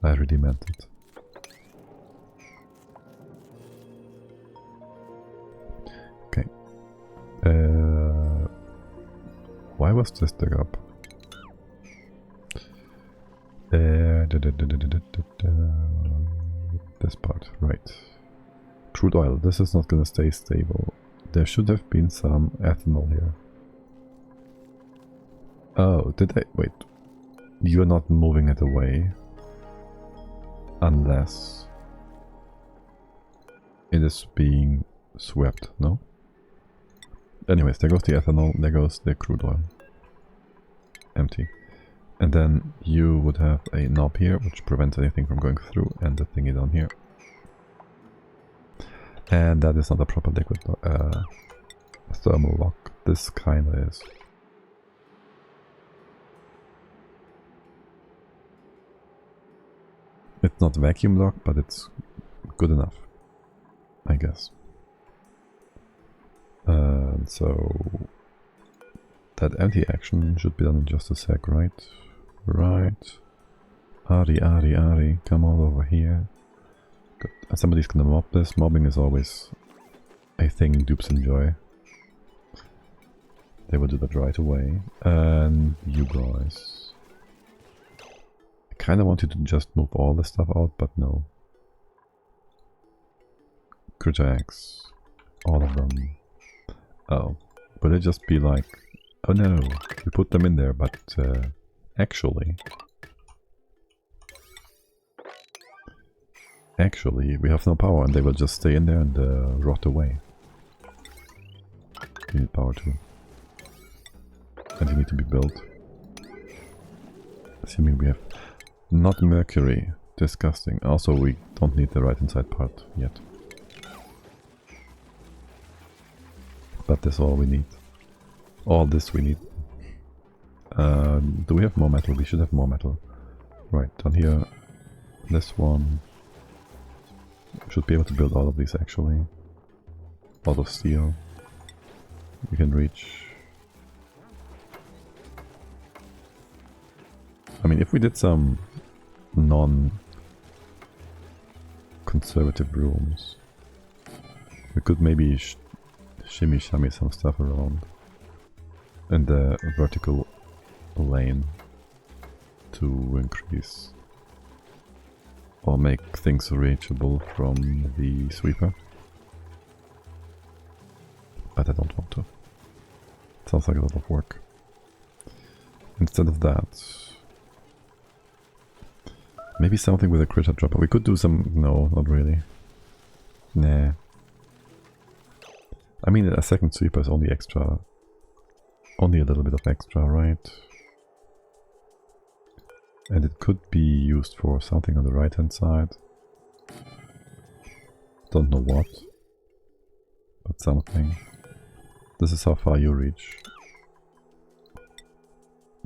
I really meant it. Okay. Why was this dug up? This part, right. Crude oil. This is not gonna stay stable. There should have been some ethanol here. Oh, did I? Wait. You're not moving it away. Unless it is being swept, no? Anyways, there goes the ethanol, there goes the crude oil. Empty. And then you would have a knob here, which prevents anything from going through, and the thingy down here. And that is not a proper liquid thermal lock. This kinda is. It's not vacuum lock, but it's good enough, I guess. So that empty action should be done in just a sec, right? Right. Ari, come all over here. Good. And somebody's gonna mob this. Mobbing is always a thing dupes enjoy. They will do that right away. And you guys. I kinda want you to just move all the stuff out, but no. Critter X. All of them. Oh. Will it just be like, oh no, we put them in there, but actually, we have no power and they will just stay in there and rot away. You need power too. And you need to be built. Assuming we have not mercury. Disgusting. Also, we don't need the right hand side part yet. But that's all we need. All this we need. Do we have more metal? We should have more metal. Right, down here. This one. Should be able to build all of these actually. Out of steel. We can reach. I mean, if we did some non-conservative rooms, we could maybe shimmy some stuff around in the vertical lane to increase or make things reachable from the sweeper. But I don't want to. It sounds like a lot of work. Instead of that, maybe something with a critter dropper. We could do some... no, not really. Nah. I mean, a second sweeper is only extra. Only a little bit of extra, right? And it could be used for something on the right hand side. Don't know what, but something. This is how far you reach.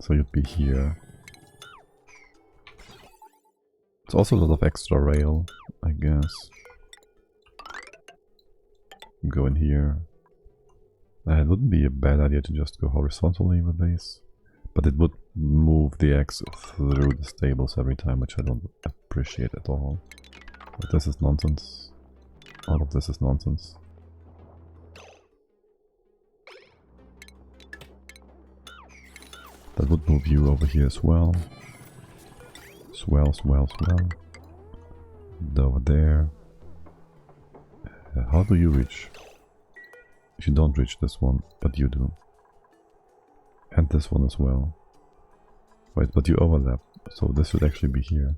So you'd be here. It's also a lot of extra rail, I guess. Go in here. It wouldn't be a bad idea to just go horizontally with these. But it would move the X through the stables every time, which I don't appreciate at all. But this is nonsense. All of this is nonsense. That would move you over here as well. Swell. And over there. How do you reach? You don't reach this one, but you do. And this one as well. Wait, but you overlap, so this should actually be here.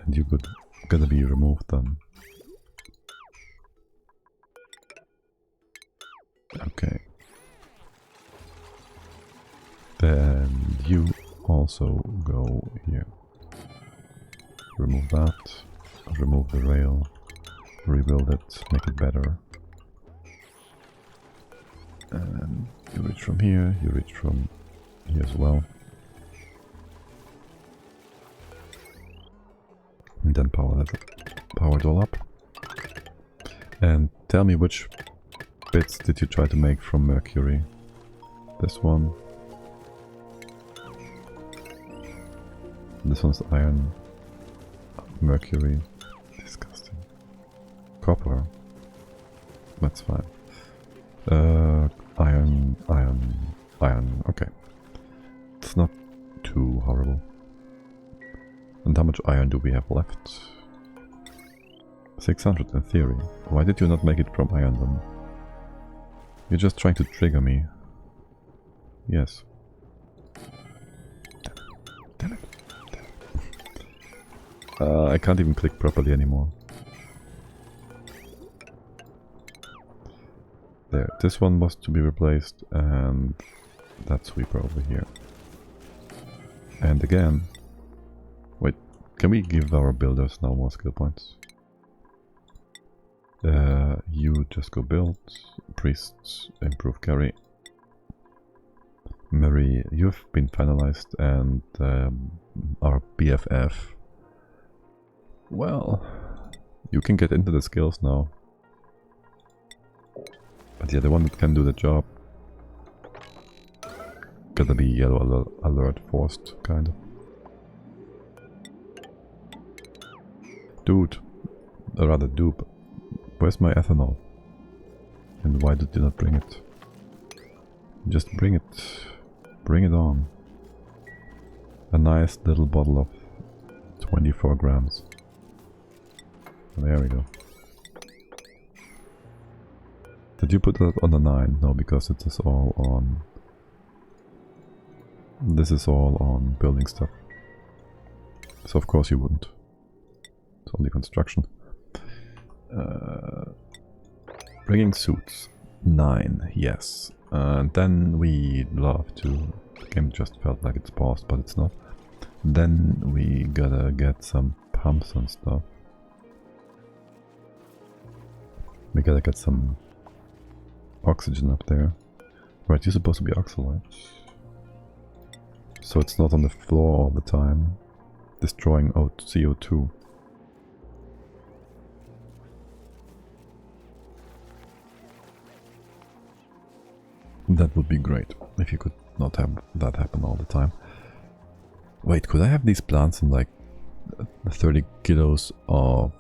And you could gotta be removed then. Okay. Then you also go here. Remove that. Remove the rail. Rebuild it. Make it better. And you reach from here. You reach from here as well. And then power it all up. And tell me which bits did you try to make from mercury? This one. This one's iron. Mercury. Disgusting. Copper. That's fine. Iron. Okay. It's not too horrible. And how much iron do we have left? 600 in theory. Why did you not make it from iron then? You're just trying to trigger me. Yes. Damn it. I can't even click properly anymore. There, this one was to be replaced, and that sweeper over here. And again, wait, can we give our builders now more skill points? You just go build, priests, improve carry. Mary, you've been finalized, and our BFF. Well, you can get into the skills now. But yeah, the one that can do the job. Gotta be yellow alert forced, kind of. Dude, or rather dupe, where's my ethanol? And why did you not bring it? Just bring it. Bring it on. A nice little bottle of 24 grams. There we go. Did you put that on the 9? No, because it is all on... This is all on building stuff. So of course you wouldn't. It's only construction. Bringing suits. 9, yes. And then we'd love to... The game just felt like it's paused, but it's not. Then we gotta get some pumps and stuff. We gotta get some oxygen up there. Right, you're supposed to be oxalate. So it's not on the floor all the time, destroying CO2. That would be great, if you could not have that happen all the time. Wait, could I have these plants in like 30 kilos of,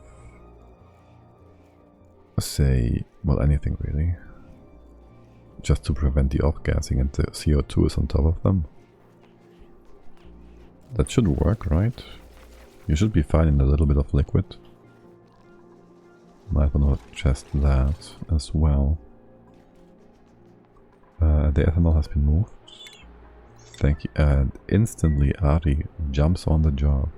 say, well, anything really? Just to prevent the off-gassing, and the CO2 is on top of them. That should work, right? You should be finding a little bit of liquid. Might want to test that as well. The ethanol has been moved. Thank you. And instantly Ari jumps on the job.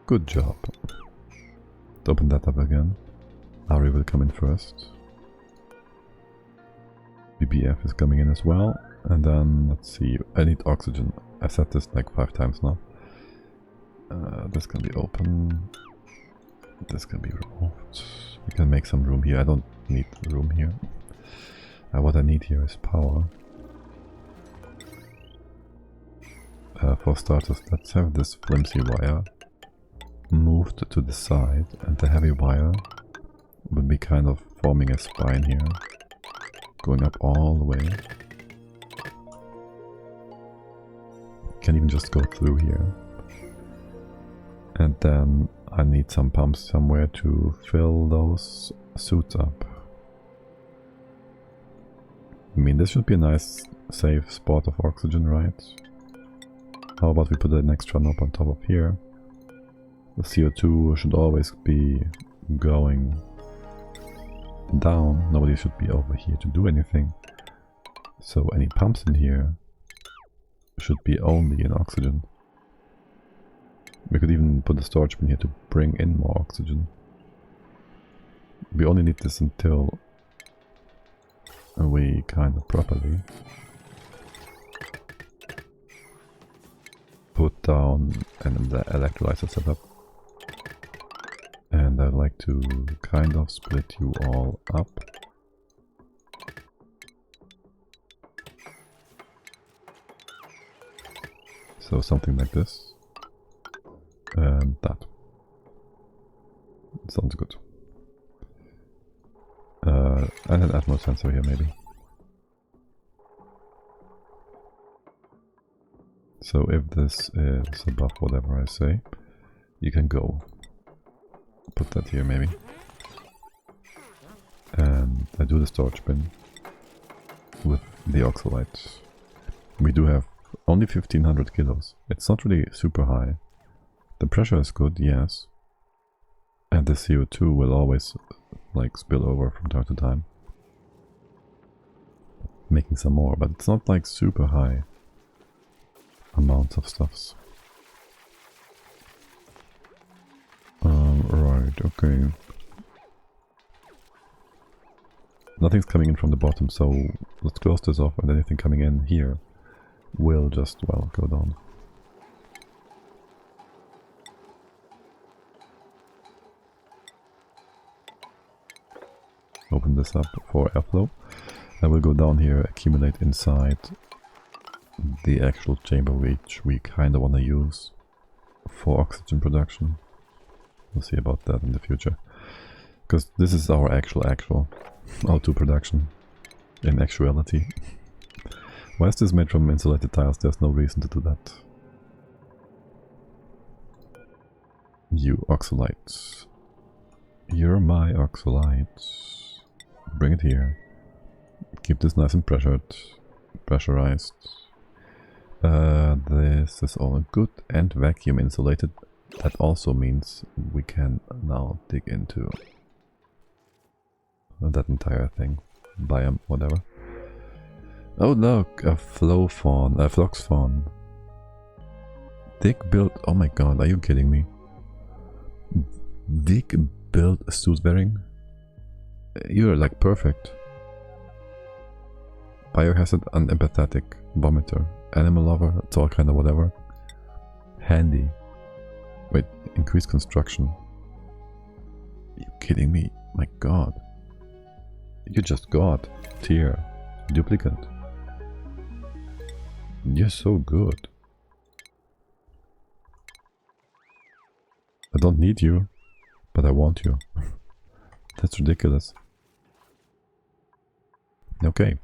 Good job. Let's open that up again. Ari will come in first. BBF is coming in as well. And then, let's see, I need oxygen. I've said this like 5 times now. This can be open. This can be removed. We can make some room here. I don't need room here. What I need here is power. For starters, let's have this flimsy wire moved to the side, and the heavy wire will be kind of forming a spine here, going up all the way. Can even just go through here. And then I need some pumps somewhere to fill those suits up. I mean, this should be a nice, safe spot of oxygen, right? How about we put an extra knob on top of here? The CO2 should always be going down. Nobody should be over here to do anything. So any pumps in here should be only in oxygen. We could even put a storage bin here to bring in more oxygen. We only need this until we kind of properly put down the electrolyzer setup. And I'd like to kind of split you all up. So something like this. And that. Sounds good. And an atmos sensor here maybe. So if this is above whatever I say, you can go. Put that here maybe. And I do the storage bin with the oxalite. We do have only 1500 kilos. It's not really super high. The pressure is good, yes. And the CO2 will always like spill over from time to time. Making some more, but it's not like super high amounts of stuffs. Right, okay. Nothing's coming in from the bottom, so let's close this off, and anything coming in here will just, well, go down. Open this up for airflow. I will go down here, accumulate inside the actual chamber which we kind of want to use for oxygen production. We'll see about that in the future. Because this is our actual O2 production in actuality. Why is this made from insulated tiles? There's no reason to do that. You oxalite. You're my oxalite. Bring it here. Keep this nice and pressurized. This is all good and vacuum insulated. That also means we can now dig into that entire thing. Biome, whatever. Oh look, a flux fawn. Dig build, oh my god, are you kidding me? Dig build a suit wearing? You're like perfect. Biohazard and empathetic. Vomiter. Animal lover, it's all kind of whatever. Handy. Wait, increase construction. Are you kidding me? My god. You just got tier. Duplicate. You're so good. I don't need you, but I want you. That's ridiculous. Okay.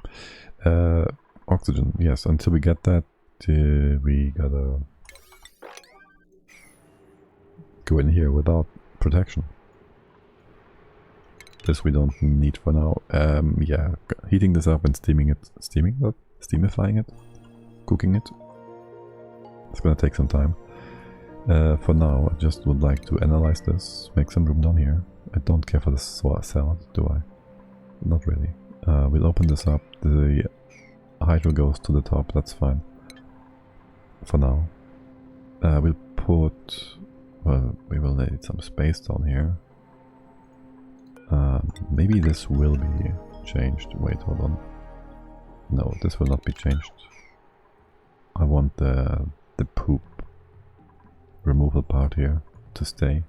Oxygen, yes, until we get that, we gotta go in here without protection. This we don't need for now. Yeah, heating this up and steamifying it, cooking it. It's gonna take some time. For now, I just would like to analyze this, make some room down here. I don't care for the salad, do I? Not really. We'll open this up. The hydro goes to the top, that's fine. For now. We'll put... well, we will need some space down here. Maybe this will be changed. Wait, hold on. No, this will not be changed. I want the poop removal part here to stay.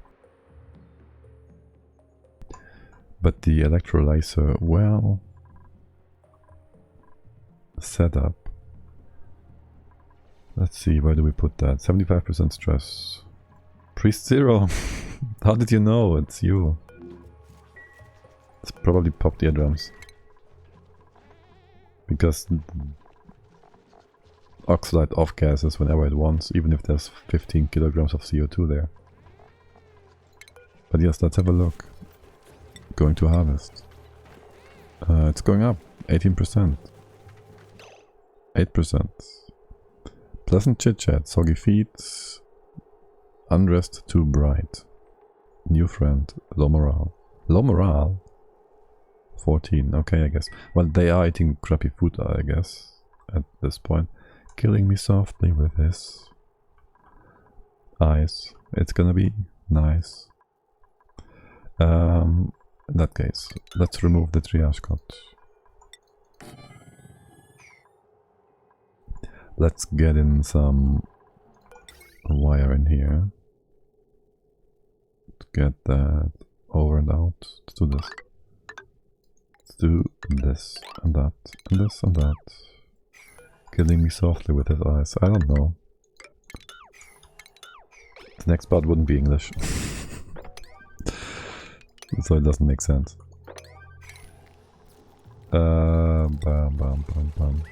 But the electrolyzer, well, setup. Let's see, where do we put that? 75% stress. Priest Zero! How did you know? It's you. It's probably popped eardrums. Because oxide off gases whenever it wants, even if there's 15 kilograms of CO2 there. But yes, let's have a look. Going to harvest. It's going up. 18%. 8%. Pleasant chit-chat. Soggy feet. Unrest too bright. New friend. Low morale. Low morale? 14. Okay, I guess. Well, they are eating crappy food, I guess, at this point. Killing me softly with his eyes. It's gonna be nice. In that case, let's remove the triage cot. Let's get in some wire in here. To get that over and out. Let's do this. Let's do this and that and this and that. Killing me softly with his eyes. I don't know. The next part wouldn't be English. So it doesn't make sense. Bam, bam, bam, bam.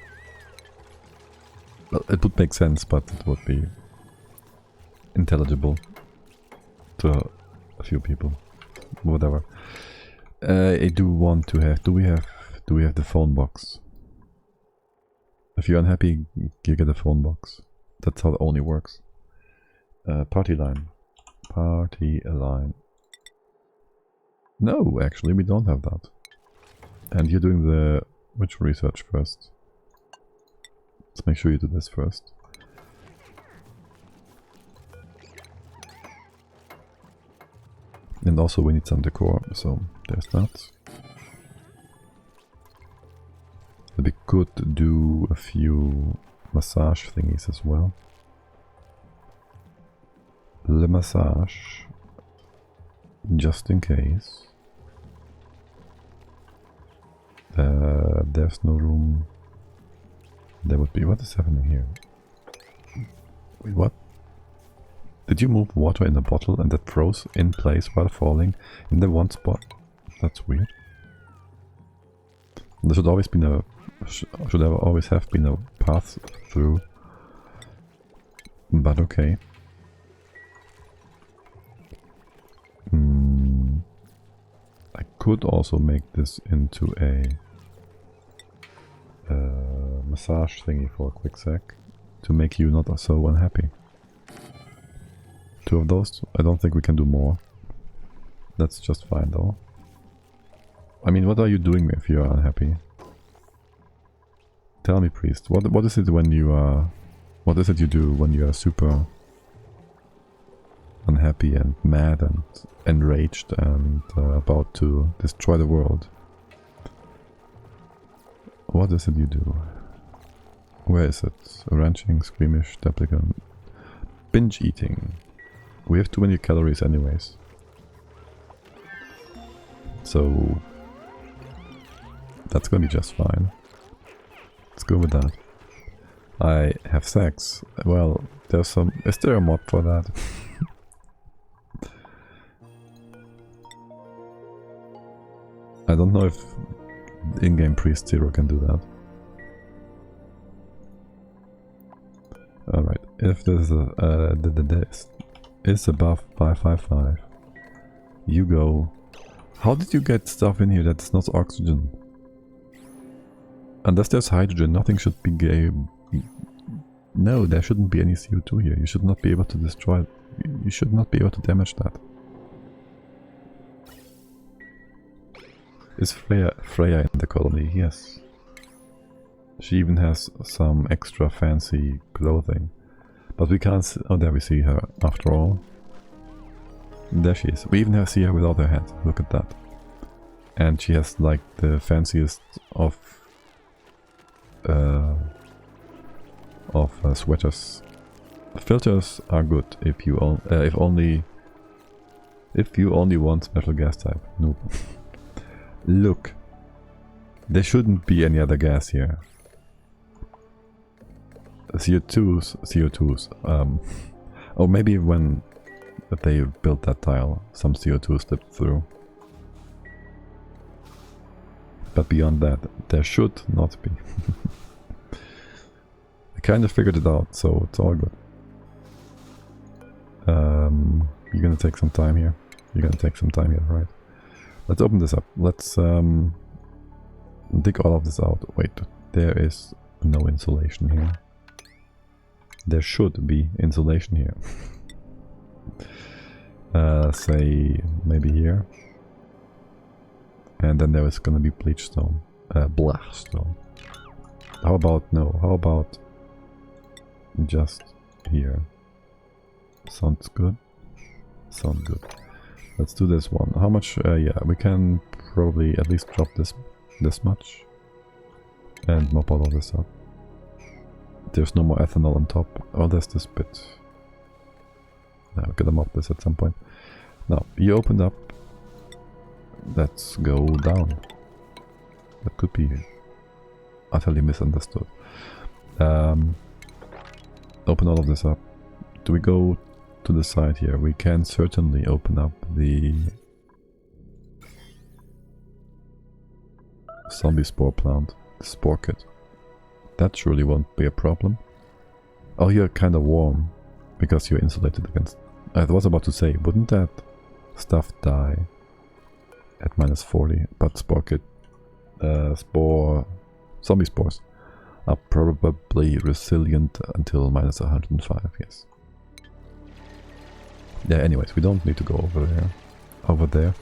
Well, it would make sense, but it would be intelligible to a few people. Whatever. I do want to have. Do we have the phone box? If you're unhappy, you get a phone box. That's how it only works. Party line. Party line. No, actually, we don't have that. And you're doing the... which research first? Let's make sure you do this first. And also we need some decor, so there's that. We could do a few massage thingies as well. Le massage. Just in case. There's no room. There would be. What is happening here? Wait, what? Did you move water in a bottle and that froze in place while falling in the one spot? That's weird. There should always been a should have always have been a path through. But okay. I could also make this into a massage thingy for a quick sec to make you not so unhappy. 2 of those. I don't think we can do more. That's just fine though. I mean, what are you doing if you are unhappy? Tell me, priest. What is it when you are? What is it you do when you are super unhappy and mad and enraged and about to destroy the world? What is it you do? Where is it? Ranching, squeamish, deprecant, binge eating. We have too many calories anyways. So that's gonna be just fine. Let's go with that. I have sex. Well, there's some... Is there a mod for that? I don't know if in-game Priest Zero can do that. Alright, if this is above 555, you go... How did you get stuff in here that's not oxygen? Unless there's hydrogen, nothing should be gay. No, there shouldn't be any CO2 here. You should not be able to destroy it. You should not be able to damage that. Is Freya in the colony? Yes. She even has some extra fancy clothing. But we can't see... Oh, there we see her after all. There she is. We even see her without her hat. Look at that. And she has like the fanciest of of sweaters. Filters are good if you only want special gas type. Nope. Look, there shouldn't be any other gas here. CO2s. Oh, maybe when they built that tile, some CO2 slipped through. But beyond that, there should not be. I kind of figured it out, so it's all good. You're gonna take some time here. Right? Let's open this up. Let's dig all of this out. Wait, there is no insulation here. There should be insulation here. Say maybe here. And then there is gonna be bleach stone. Black stone. How about no? How about just here? Sounds good. Sounds good. Let's do this one. How much? Yeah, we can probably at least drop this much. And mop all of this up. There's no more ethanol on top. Oh, there's this bit. Now, we're gonna mop this at some point. Now, you opened up. Let's go down. That could be utterly misunderstood. Open all of this up. Do we go to the side here? We can certainly open up the zombie spore plant, the spore kit. That surely won't be a problem. Oh, you're kind of warm because you're insulated against... I was about to say, wouldn't that stuff die at minus 40? But spore kit, zombie spores are probably resilient until minus 105, yes. Yeah, anyways, we don't need to go over there.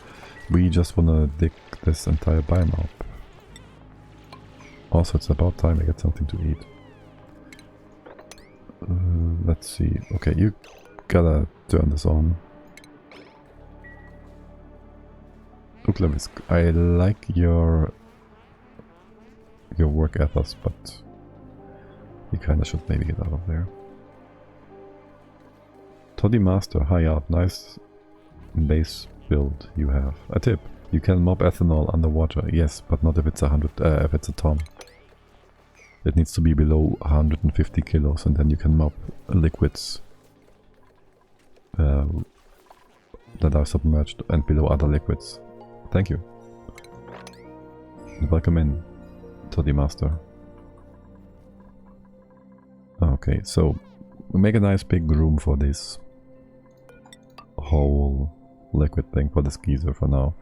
We just wanna dig this entire biome up. Also, it's about time I get something to eat. Let's see. Okay, you gotta turn this on. Look, Levis, I like your work ethos, but you kinda should maybe get out of there. Toddy Master, high up, nice base build you have. A tip: you can mop ethanol underwater, yes, but not if it's if it's a ton. It needs to be below 150 kilos, and then you can mop liquids that are submerged and below other liquids. Thank you. Welcome in, Toddy Master. Okay, so we make a nice big room for this whole liquid thing, for this geyser for now.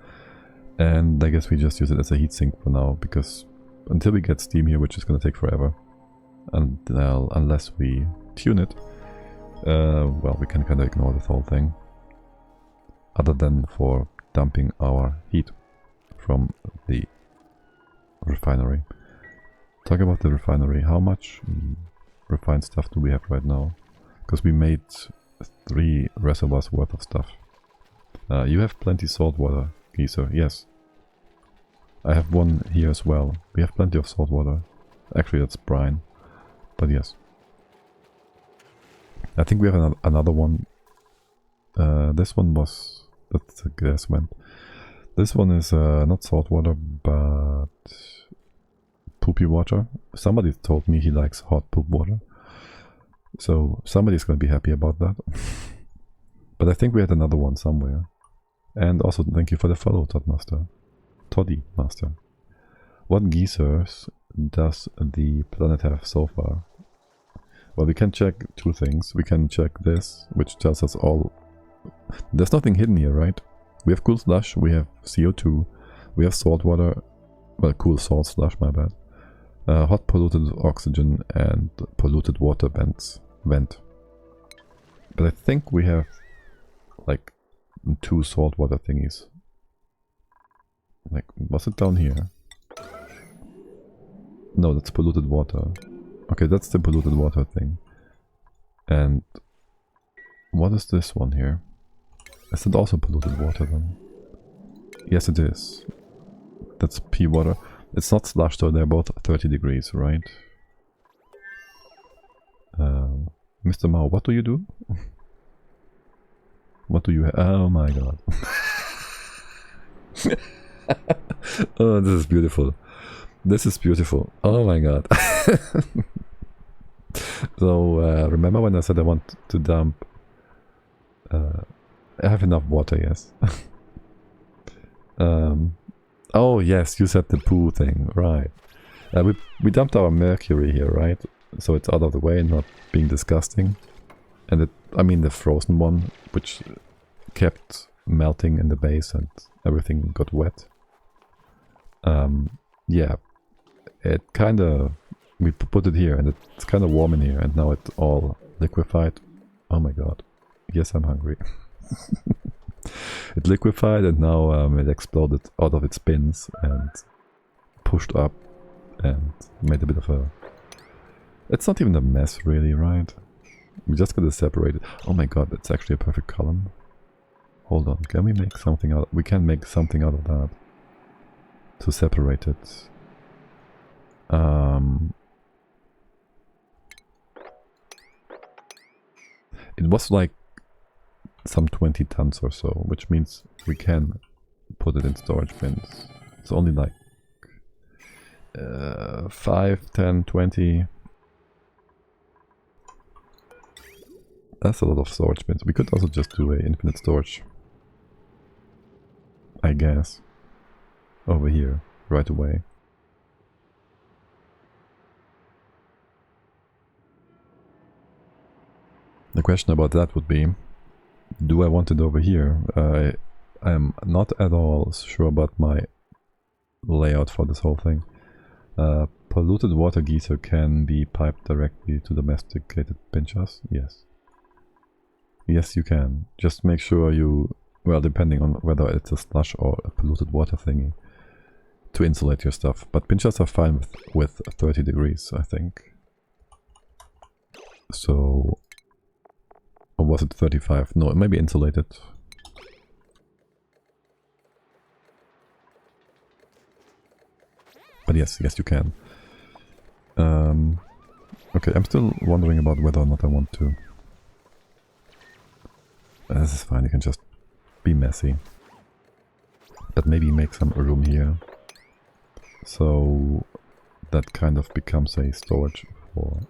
And I guess we just use it as a heatsink for now, because until we get steam here, which is going to take forever, and unless we tune it, well, we can kind of ignore this whole thing, other than for dumping our heat from the refinery. Talk about the refinery. How much refined stuff do we have right now? Because we made 3 reservoirs worth of stuff. You have plenty salt water, geyser. Yes. I have one here as well. We have plenty of salt water. Actually, that's brine. But yes. I think we have another one. This one was... That's the gas vent. This one is not salt water, but poopy water. Somebody told me he likes hot poop water. So somebody's going to be happy about that. But I think we had another one somewhere. And also thank you for the follow, Toddy Master. What geysers does the planet have so far? Well, we can check 2 things. We can check this, which tells us all... There's nothing hidden here, right? We have cool slush, we have CO2, we have salt water, well, cool salt slush, my bad. Hot polluted oxygen and polluted water vent. But I think we have like 2 salt water thingies. Like, was it down here? No, that's polluted water. Okay, that's the polluted water thing. And what is this one here? Is it also polluted water then? Yes, it is. That's pea water. It's not slush though, they're both 30 degrees, right? Mr. Mao, what do you do? What do you have? Oh my god. Oh, this is beautiful. This is beautiful. Oh my god. So, remember when I said I want to dump... I have enough water, yes. Oh yes, you said the poo thing, right. We dumped our mercury here, right? So it's out of the way and not being disgusting. And I mean the frozen one, which kept melting in the base and everything got wet. Yeah, it kinda... We put it here and it's kinda warm in here and now it's all liquefied. Oh my god. Yes, I'm hungry. It liquefied and now it exploded out of its bins and pushed up and made a bit of a... It's not even a mess really, right? We just gotta separate it. Oh my god, that's actually a perfect column. Hold on, can we make something out? We can make something out of that. To separate it. It was like some 20 tons or so, which means we can put it in storage bins. It's only like 5, 10, 20. That's a lot of storage bins. We could also just do a infinite storage, I guess, over here right away. The question about that would be, do I want it over here? I am not at all sure about my layout for this whole thing. Polluted water geyser can be piped directly to domesticated pinchers. Yes. Yes, you can. Just make sure you, well, depending on whether it's a slush or a polluted water thingy, to insulate your stuff. But pinchers are fine with 30 degrees, I think. So... Or was it 35? No, it may be insulated. But yes, yes you can. Okay, I'm still wondering about whether or not I want to. This is fine, you can just be messy. But maybe make some room here. So that kind of becomes a storage for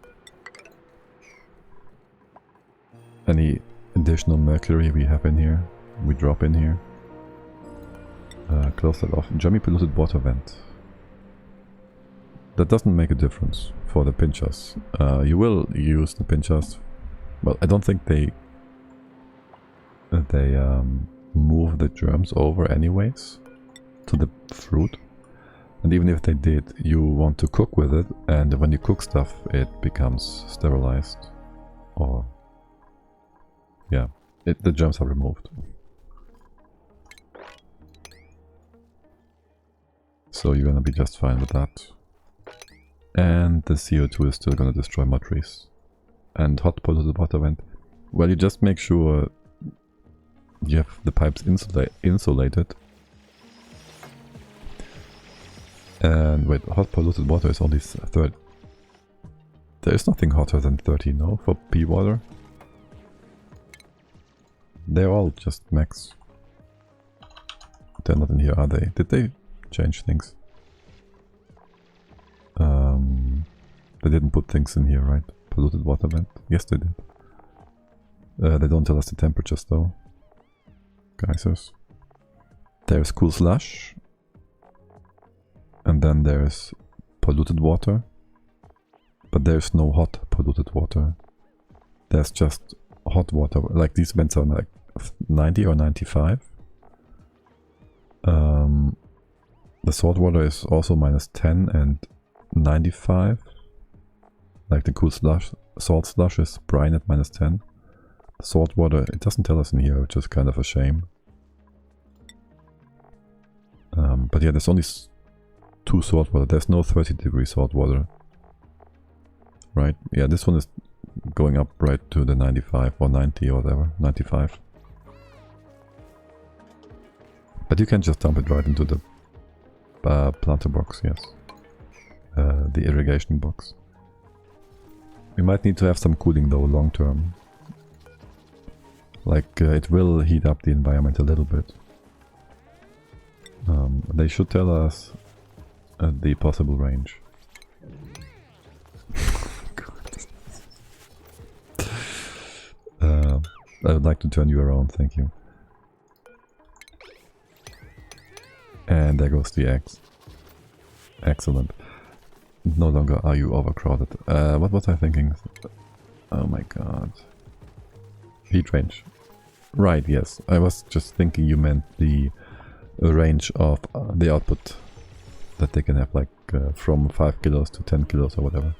any additional mercury we have in here. We drop in here. Close that off. Jummy polluted water vent. That doesn't make a difference for the pinchers. You will use the pinchers. Well, I don't think they move the germs over anyways to the fruit. And even if they did, you want to cook with it, and when you cook stuff, it becomes sterilized. Or yeah, the germs are removed. So you're gonna be just fine with that. And the CO2 is still gonna destroy more trees. And hot polluted water vent. Well, you just make sure you have the pipes insulated. And wait, hot polluted water is only 30. There is nothing hotter than 30, no, for pea water. They're all just max. They're not in here, are they? Did they change things? They didn't put things in here, right? Polluted water vent? Yes, they did. They don't tell us the temperatures, though. Geysers. There's cool slush. And then there's polluted water. But there's no hot polluted water. There's just hot water. Like these vents are like 90 or 95. The salt water is also -10 and 95. Like the cool slush. Salt slush is brine at -10. Salt water, it doesn't tell us in here, which is kind of a shame. But yeah, there's only 2 salt water. There's no 30-degree salt water. Right? Yeah, this one is going up right to the 95 or 90 or whatever. 95. But you can just dump it right into the planter box, yes. The irrigation box. We might need to have some cooling though, long term. Like, it will heat up the environment a little bit. They should tell us the possible range. I would like to turn you around, thank you. And there goes the eggs. Excellent. No longer are you overcrowded. What was I thinking? Oh my god. Heat range. Right, yes. I was just thinking you meant the range of the output that they can have, like from 5 kilos to 10 kilos or whatever.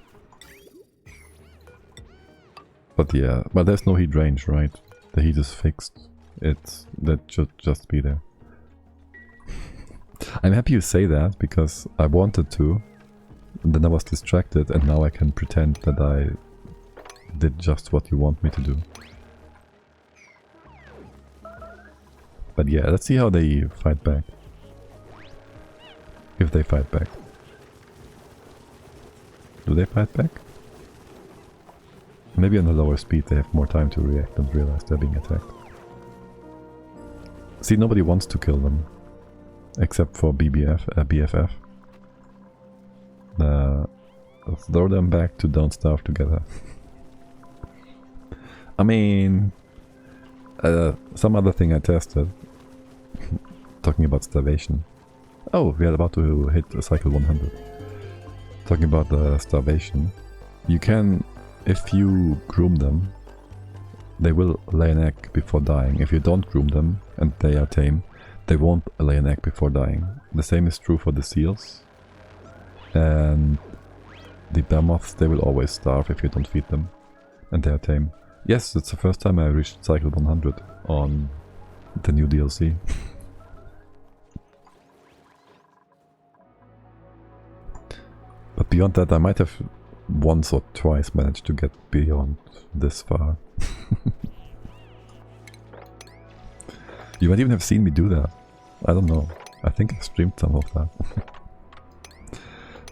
But yeah, but there's no heat range, right? The heat is fixed. That should just be there. I'm happy you say that, because I wanted to, and then I was distracted, and now I can pretend that I did just what you want me to do. But yeah, let's see how they fight back. If they fight back. Do they fight back? Maybe on a lower speed they have more time to react and realize they're being attacked. See, nobody wants to kill them. Except for BFF. Throw them back to Don't Starve Together. I mean... some other thing I tested. Talking about starvation. Oh, we are about to hit cycle 100. Talking about starvation. You can, if you groom them, they will lay an egg before dying. If you don't groom them and they are tame, they won't lay an egg before dying. The same is true for the seals. And the bear moths, they will always starve if you don't feed them. And they are tame. Yes, it's the first time I reached cycle 100 on the new DLC. But beyond that, I might have once or twice managed to get beyond this far. You might even have seen me do that. I don't know. I think I streamed some of that.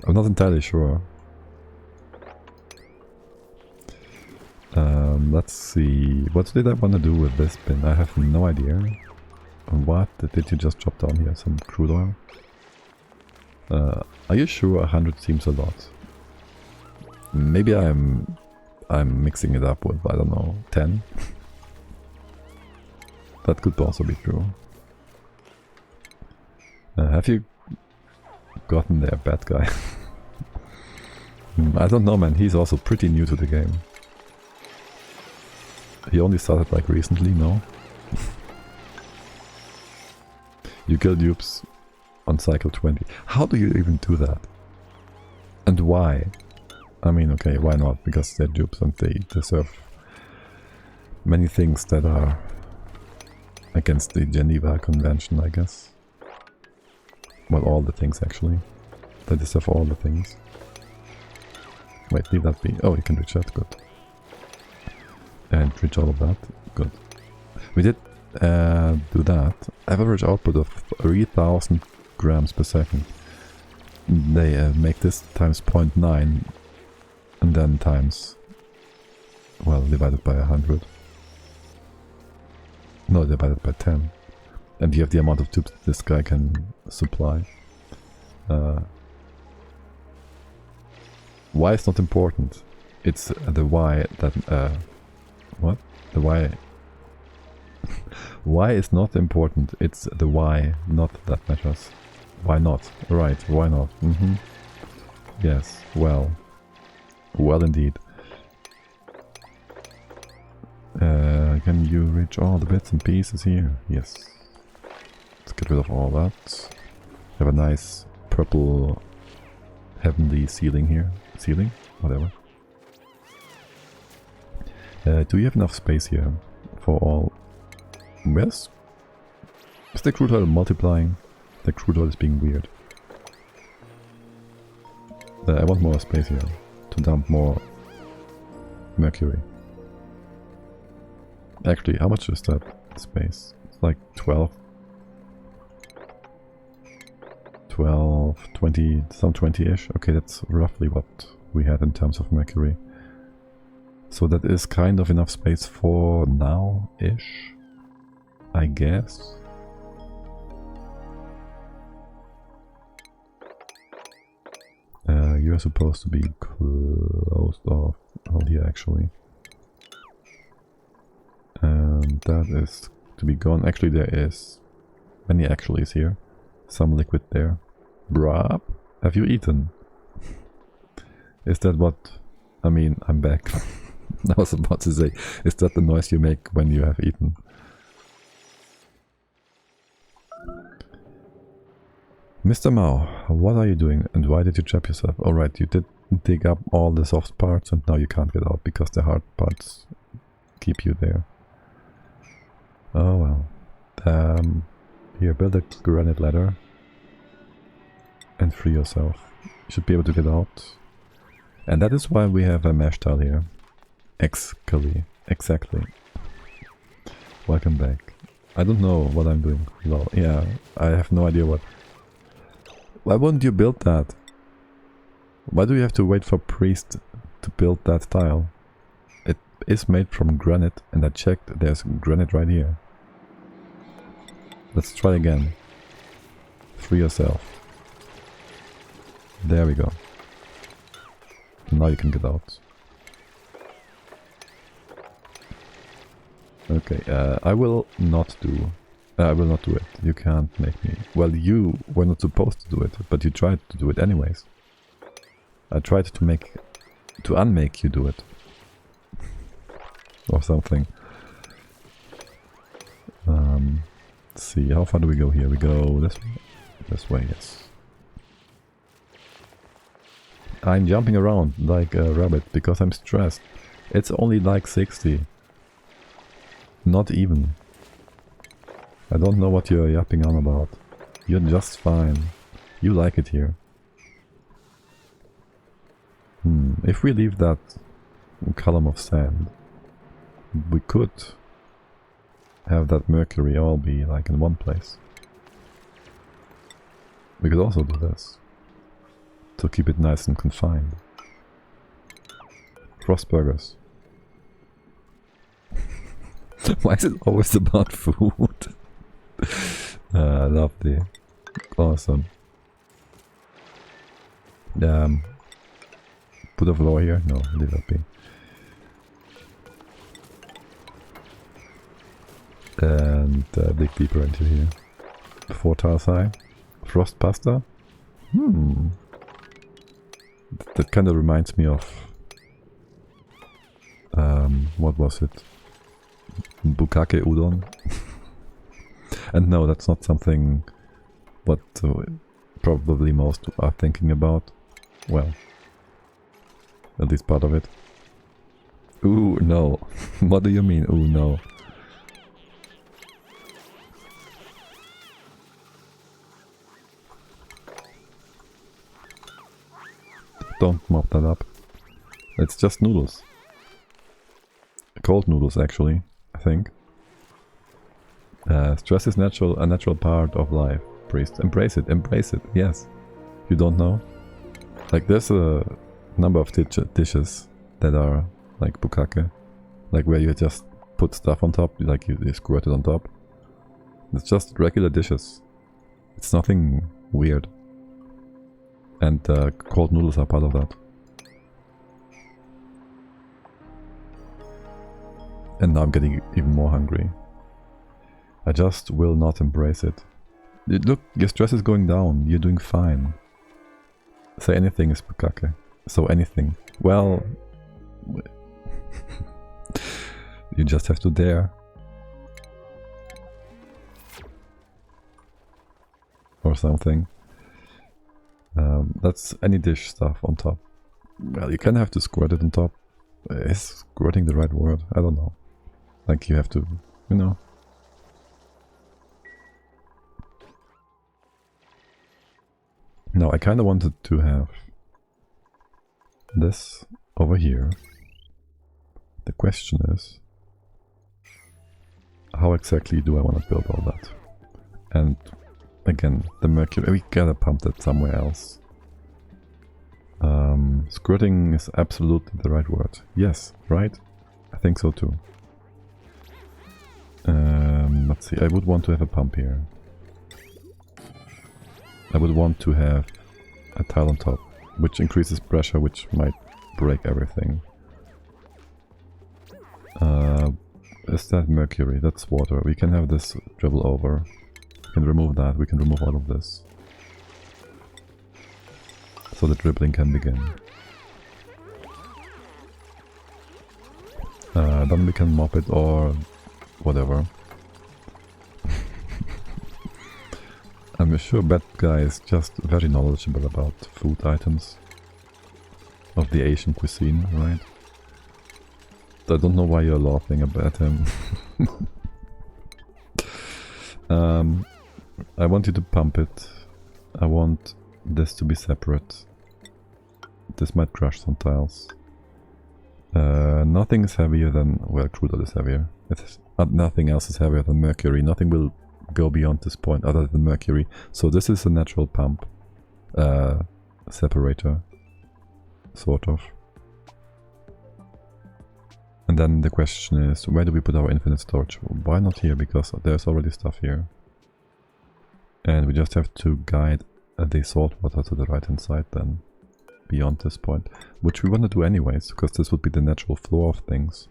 I'm not entirely sure. Let's see. What did I want to do with this bin? I have no idea. What? Did you just drop down here? Some crude oil? Are you sure 100 seems a lot? Maybe I'm mixing it up with, I don't know, 10? That could also be true. Have you gotten there, bad guy? I don't know, man. He's also pretty new to the game. He only started like recently, no? You kill dupes on cycle 20. How do you even do that? And why? I mean, okay, why not? Because they're dupes and they deserve many things that are against the Geneva Convention, I guess. Well, all the things actually. They deserve all the things. Wait, leave that be. Oh, you can reach that, good. And reach all of that, good. We did do that. Average output of 3000 grams per second. They make this times 0.9 and then times, well, divided by 100. No, divided by 10. And you have the amount of tubes this guy can supply. Why is not important. It's the why that... what? The why... Why is not important. It's the why, not that matters. Why not? Right, why not? Mm-hmm. Yes, well. Well indeed. Can you reach all the bits and pieces here? Yes. Let's get rid of all that. Have a nice purple heavenly ceiling here. Ceiling? Whatever. Do you have enough space here for all? Yes? Is the crude oil multiplying? The crude oil is being weird. I want more space here to dump more mercury. Actually, how much is that space? It's like 12, 20, some 20-ish. Okay, that's roughly what we had in terms of mercury. So that is kind of enough space for now-ish, I guess. You're supposed to be closed off. Oh, here actually. And that is to be gone. Actually, there is many actuallys here. Some liquid there. Bruh, have you eaten? Is that what... I mean, I'm back. I was about to say, is that the noise you make when you have eaten? Mr. Mao, what are you doing and why did you trap yourself? Alright, you did dig up all the soft parts and now you can't get out because the hard parts keep you there. Oh well. Here, build a granite ladder and free yourself. You should be able to get out. And that is why we have a mesh tile here. Exactly. Welcome back. I don't know what I'm doing. Lol. Yeah, I have no idea what. Why wouldn't you build that? Why do you have to wait for Priest to build that tile? It is made from granite and I checked, there's granite right here. Let's try again. Free yourself. There we go. Now you can get out. Okay, I will not do it. You can't make me. Well, you were not supposed to do it, but you tried to do it anyways. I tried to unmake you do it. Or something. Let's see, how far do we go here? We go this way? This way, yes. I'm jumping around like a rabbit because I'm stressed. It's only like 60. Not even. I don't know what you're yapping on about. You're just fine. You like it here. If we leave that column of sand, we could have that mercury all be like in one place. We could also do this to keep it nice and confined. Frost burgers. Why is it always about food? Lovely. Awesome. Put a floor here? No, leave that be. And dig deeper into here. 4 tiles high. Frost pasta? That kind of reminds me of... what was it? Bukake udon? And no, that's not something what probably most are thinking about. Well, at least part of it. Ooh, no. What do you mean, ooh, no? Don't mop that up. It's just noodles. Cold noodles, actually, I think. Stress is a natural part of life. Priest, embrace it, yes. You don't know? Like, there's a number of dishes that are like bukake. Like, where you just put stuff on top, like you squirt it on top. It's just regular dishes. It's nothing weird. And cold noodles are part of that. And now I'm getting even more hungry. I just will not embrace it. Look, your stress is going down. You're doing fine. Say anything is bukake. So anything. Well... you just have to dare. Or something. That's any dish stuff on top. Well, you kind of have to squirt it on top. Is squirting the right word? I don't know. Like you have to, you know. Now I kind of wanted to have this over here. The question is, how exactly do I want to build all that? And again, the mercury, we gotta pump that somewhere else. Squirting is absolutely the right word. Yes, right? I think so too. Let's see, I would want to have a pump here. I would want to have a tile on top, which increases pressure, which might break everything. Is that mercury? That's water. We can have this dribble over. We can remove that. We can remove all of this. So the dribbling can begin. Then we can mop it or whatever. I'm sure that guy is just very knowledgeable about food items of the Asian cuisine, right? I don't know why you're laughing at him. I want you to pump it. I want this to be separate. This might crush some tiles. Nothing is heavier than... well, crude oil is heavier. Nothing else is heavier than mercury. Nothing will go beyond this point other than mercury. So this is a natural pump. Separator. Sort of. And then the question is, where do we put our infinite storage? Why not here? Because there's already stuff here. And we just have to guide the salt water to the right hand side then. Beyond this point. Which we want to do anyways, because this would be the natural flow of things.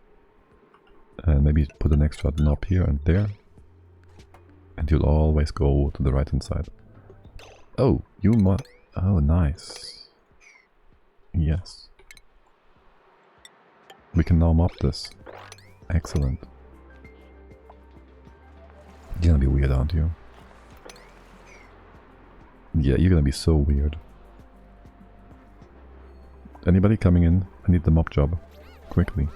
And maybe put an extra knob here and there. And you'll always go to the right hand side. Oh, you might... oh, nice. Yes. We can now mop this. Excellent. You're gonna be weird, aren't you? Yeah, you're gonna be so weird. Anybody coming in? I need the mop job. Quickly.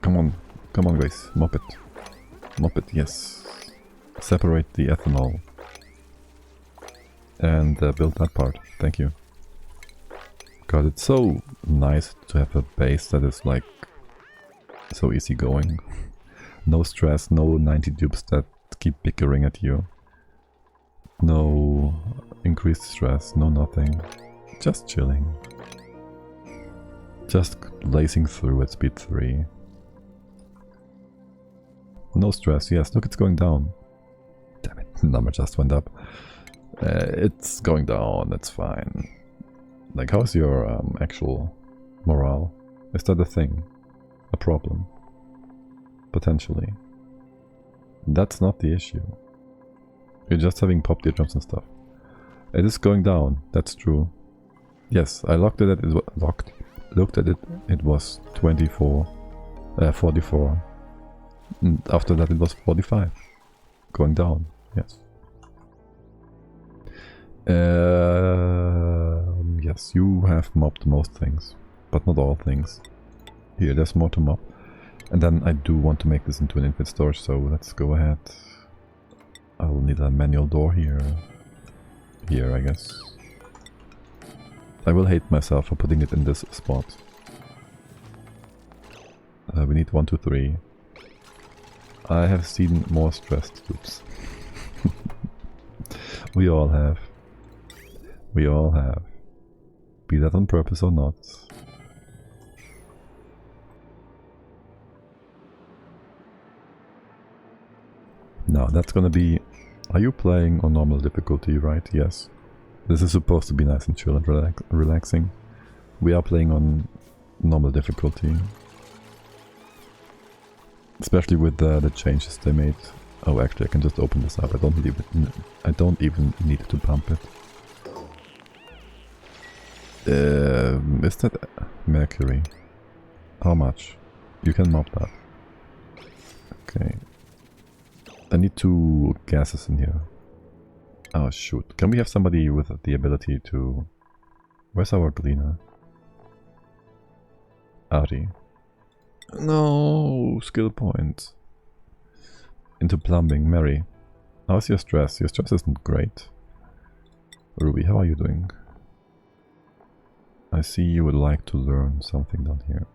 Come on guys, mop it. Mop it, yes. Separate the ethanol. And build that part, thank you. God, it's so nice to have a base that is like so easygoing. No stress, no 90 dupes that keep bickering at you. No increased stress, no nothing. Just chilling. Just lacing through at speed 3. No stress, yes, look, it's going down. Damn it, the number just went up. It's going down, it's fine. Like, how's your actual morale? Is that a thing? A problem? Potentially. That's not the issue. You're just having popped eardrums and stuff. It is going down, that's true. Yes, I looked at it, looked at it, it was 44. And after that it was 45. Going down, yes. Yes, you have mopped most things, but not all things. Here, there's more to mop. And then I do want to make this into an infinite storage, so let's go ahead. I will need a manual door here. Here, I guess. I will hate myself for putting it in this spot. We need 1, 2, 3. I have seen more stressed tubes. We all have. We all have. Be that on purpose or not. Now that's gonna be... Are you playing on normal difficulty, right? Yes. This is supposed to be nice and chill and relaxing. We are playing on normal difficulty. Especially with the changes they made. Oh, actually I can just open this up. I don't even need to pump it. Is that mercury? How much? You can mop that. Okay. I need 2 gases in here. Oh shoot. Can we have somebody with the ability to... Where's our cleaner? Ari. No, skill points. Into plumbing, Mary. How's your stress? Your stress isn't great. Ruby, how are you doing? I see you would like to learn something down here.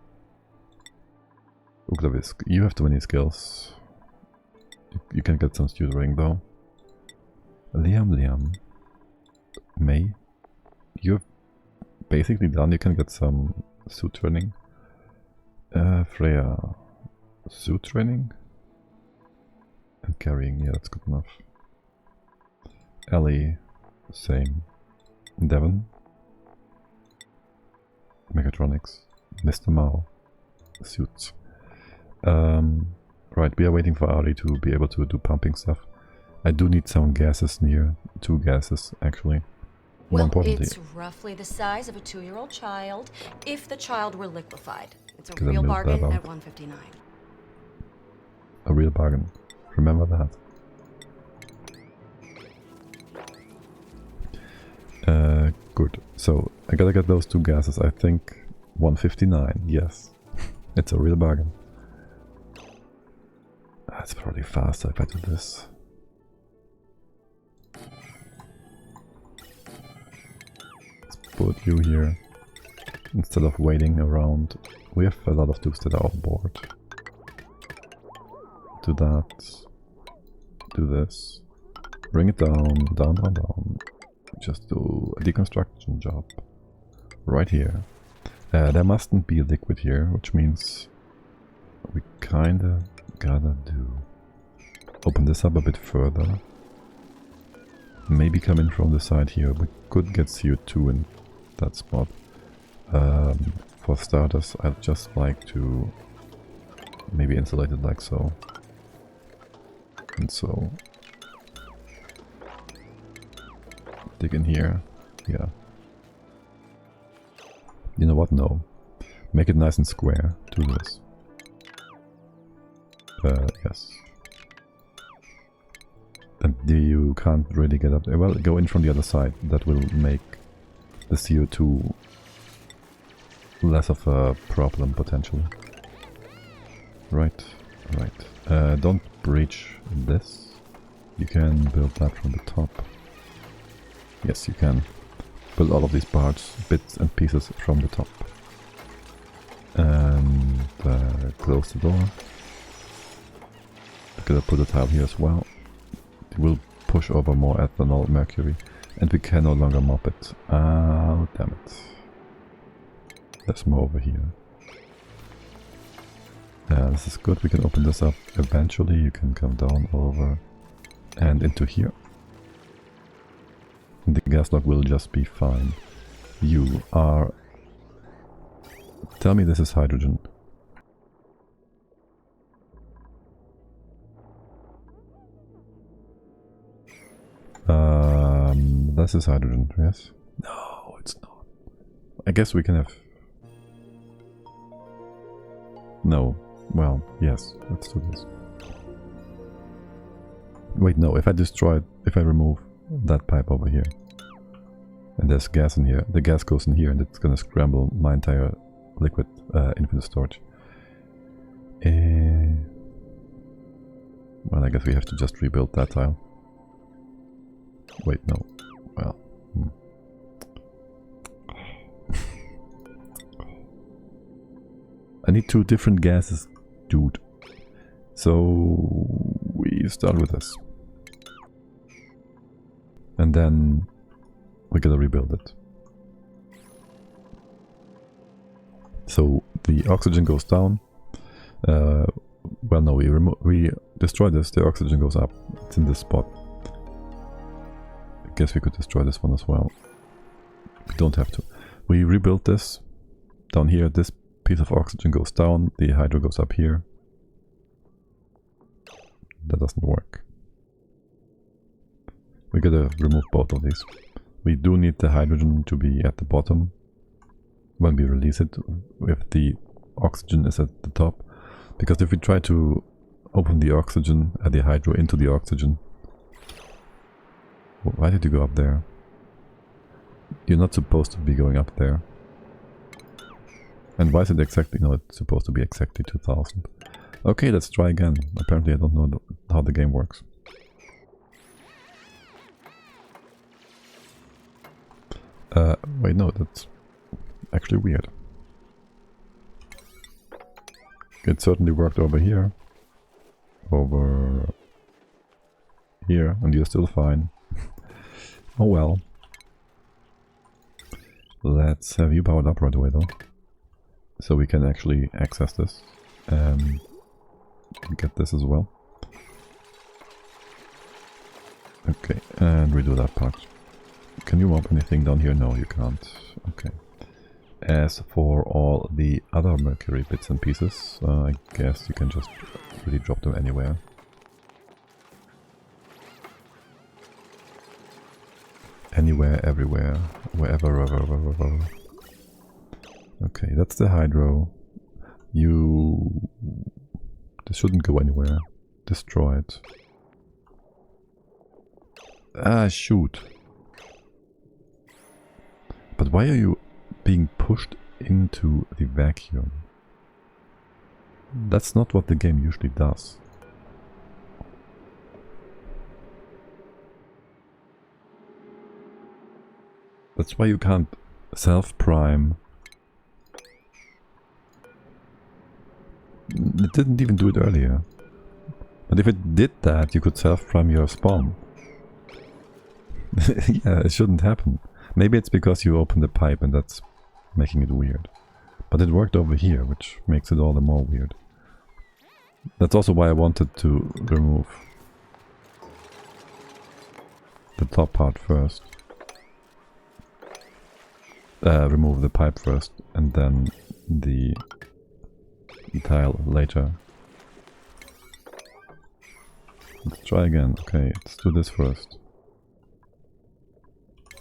Uklavisk, you have too many skills. You can get some tutoring though. Liam. May, you have basically done. You can get some suit training. Freya, suit training? And carrying, yeah, that's good enough. Ellie, same. Devon, mechatronics. Mr. Mao, suits. Right, we are waiting for Ari to be able to do pumping stuff. I do need some gases near, 2 gases actually. More Well, importantly, it's roughly the size of a 2-year-old child if the child were liquefied. It's a Gonna real milk bargain that out. at $159. a real bargain. Remember that. Good. So I gotta get those 2 gases. I think 159. Yes, it's a real bargain. That's probably faster if I do this. Let's put you here instead of waiting around. We have a lot of dukes that are off board. Do that. Do this. Bring it down, down, down, down. Just do a deconstruction job. Right here. There mustn't be liquid here, which means we kinda gotta open this up a bit further. Maybe come in from the side here. We could get CO2 in that spot. For starters, I'd just like to maybe insulate it like so. And so. Dig in here. Yeah. You know what? No. Make it nice and square. Do this. Yes. And you can't really get up there. Well, go in from the other side. That will make the CO2 less of a problem, potentially. Right. Right. Don't breach this. You can build that from the top. Yes, you can build all of these parts, bits and pieces from the top. And close the door. I'm gonna put a tile here as well. It will push over more ethanol, mercury, and we can no longer mop it. Oh, damn it. There's more over here. This is good, we can open this up eventually. You can come down over and into here. The gas log will just be fine. You are... Tell me this is hydrogen. This is hydrogen, yes? No, it's not. I guess we can have... No. Well, yes, let's do this. Wait, no, if I destroy it, if I remove that pipe over here, and there's gas in here, the gas goes in here and it's gonna scramble my entire liquid infinite storage. Well, I guess we have to just rebuild that tile. Wait, no. Well. I need 2 different gases, dude. So we start with this. And then we gotta rebuild it. So the oxygen goes down. Well, no, we destroy this, the oxygen goes up. It's in this spot. I guess we could destroy this one as well. We don't have to. We rebuild this. Down here, this piece of oxygen goes down, the hydro goes up here. That doesn't work. We gotta remove both of these. We do need the hydrogen to be at the bottom when we release it, if the oxygen is at the top. Because if we try to open the oxygen, the hydro into the oxygen... Why did you go up there? You're not supposed to be going up there. And why is it exactly... No, it's supposed to be exactly 2000. Okay, let's try again. Apparently I don't know how the game works. Wait, no, that's actually weird. It certainly worked over here. Over here, and you're still fine. Oh well. Let's have you powered up right away though. So we can actually access this. Get this as well. Okay, and redo that part. Can you mop anything down here? No, you can't. Okay. As for all the other mercury bits and pieces, I guess you can just really drop them anywhere. Anywhere, everywhere, wherever. Okay, that's the hydro. This shouldn't go anywhere. Destroy it. Ah, shoot. But why are you being pushed into the vacuum? That's not what the game usually does. That's why you can't self-prime. It didn't even do it earlier. But if it did that, you could self-prime your spawn. Yeah, it shouldn't happen. Maybe it's because you opened the pipe and that's making it weird. But it worked over here, which makes it all the more weird. That's also why I wanted to remove the top part first. Remove the pipe first and then the tile later. Let's try again. Okay, let's do this first.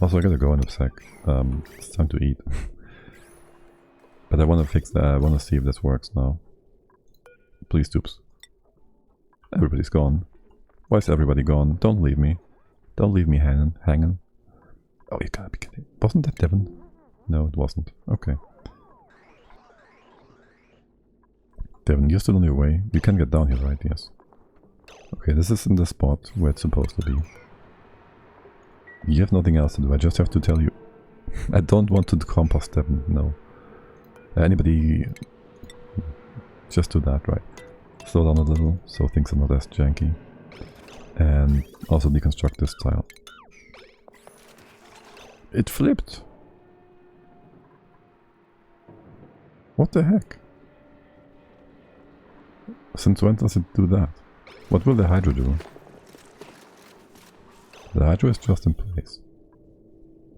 Also, I gotta go in a sec. It's time to eat. But I want to fix that. I want to see if this works now. Please, Dupes. Everybody's gone. Why is everybody gone? Don't leave me. Don't leave me hanging. Oh, you gotta be kidding. Wasn't that Devon? No, it wasn't. Okay. Devon, you're still on your way. You can get down here, right? Yes. Okay, this is in the spot where it's supposed to be. You have nothing else to do. I just have to tell you. I don't want to compost Devon. No. Anybody... Just do that, right? Slow down a little so things are not as janky. And also deconstruct this tile. It flipped! What the heck? Since when does it do that? What will the hydro do? The hydro is just in place.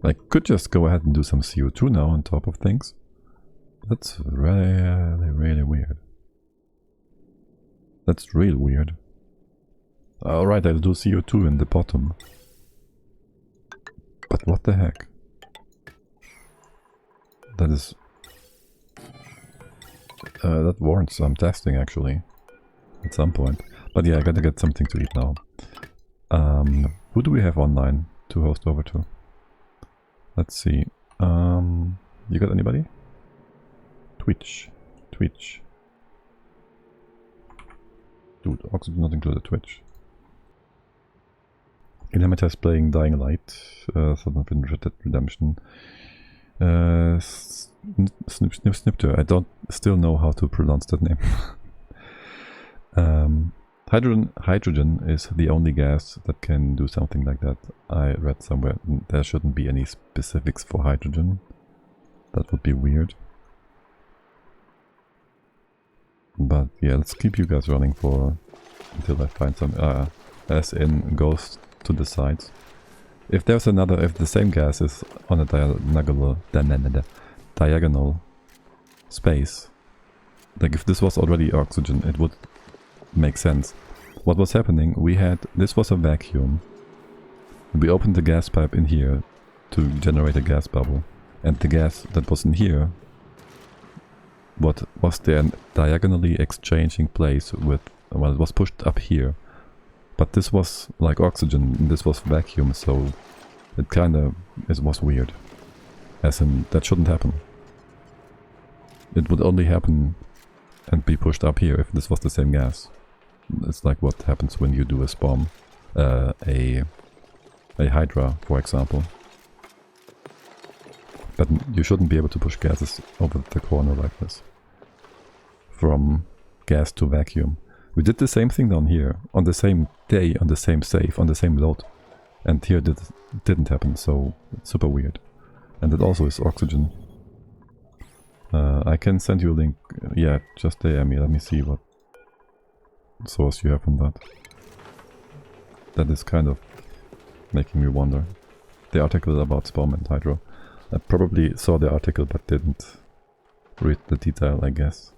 I could just go ahead and do some CO2 now on top of things. That's really weird. That's real weird. Alright, I'll do CO2 in the bottom. But what the heck? That is... that warrants some testing actually. At some point. But yeah, I gotta get something to eat now. Who do we have online to host over to? Let's see. You got anybody? Twitch. Dude, Oxygen not included Twitch. Ilhamita is playing Dying Light, Southern Red Dead Redemption. Snipter, I don't still know how to pronounce that name. Hydrogen is the only gas that can do something like that. I read somewhere there shouldn't be any specifics for hydrogen. That would be weird. But yeah, let's keep you guys running for until I find some as in goes to the sides. If there's another, if the same gas is on a diagonal space, like if this was already oxygen, it would make sense. What was happening, this was a vacuum. We opened the gas pipe in here to generate a gas bubble, and the gas that was in here, what was then diagonally exchanging place with, well, it was pushed up here. But this was like oxygen, and this was vacuum, so it kinda was weird. As in, that shouldn't happen. It would only happen and be pushed up here if this was the same gas. It's like what happens when you do a spawn, a hydra, for example. But you shouldn't be able to push gases over the corner like this. From gas to vacuum. We did the same thing down here, on the same day, on the same save, on the same load. And here it didn't happen, so it's super weird. And it also is oxygen. I can send you a link. Yeah, just DM me. Let me see what source you have on that. That is kind of making me wonder. The article about sperm and hydro. I probably saw the article but didn't read the detail, I guess.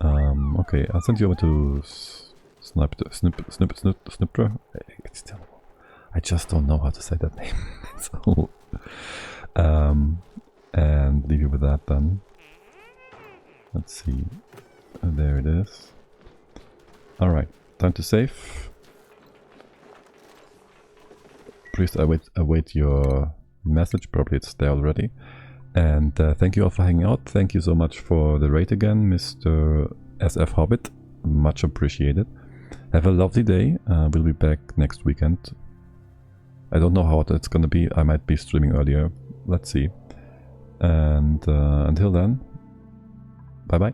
Okay, I'll send you over to Sniptra. I just don't know how to say that name. So, and leave you with that then. Let's see. There it is. Alright, time to save. Please await your message, probably it's there already. And thank you all for hanging out. Thank you so much for the raid again, Mr. SF Hobbit. Much appreciated. Have a lovely day. We'll be back next weekend. I don't know how it's gonna be. I might be streaming earlier. Let's see. And until then, bye bye.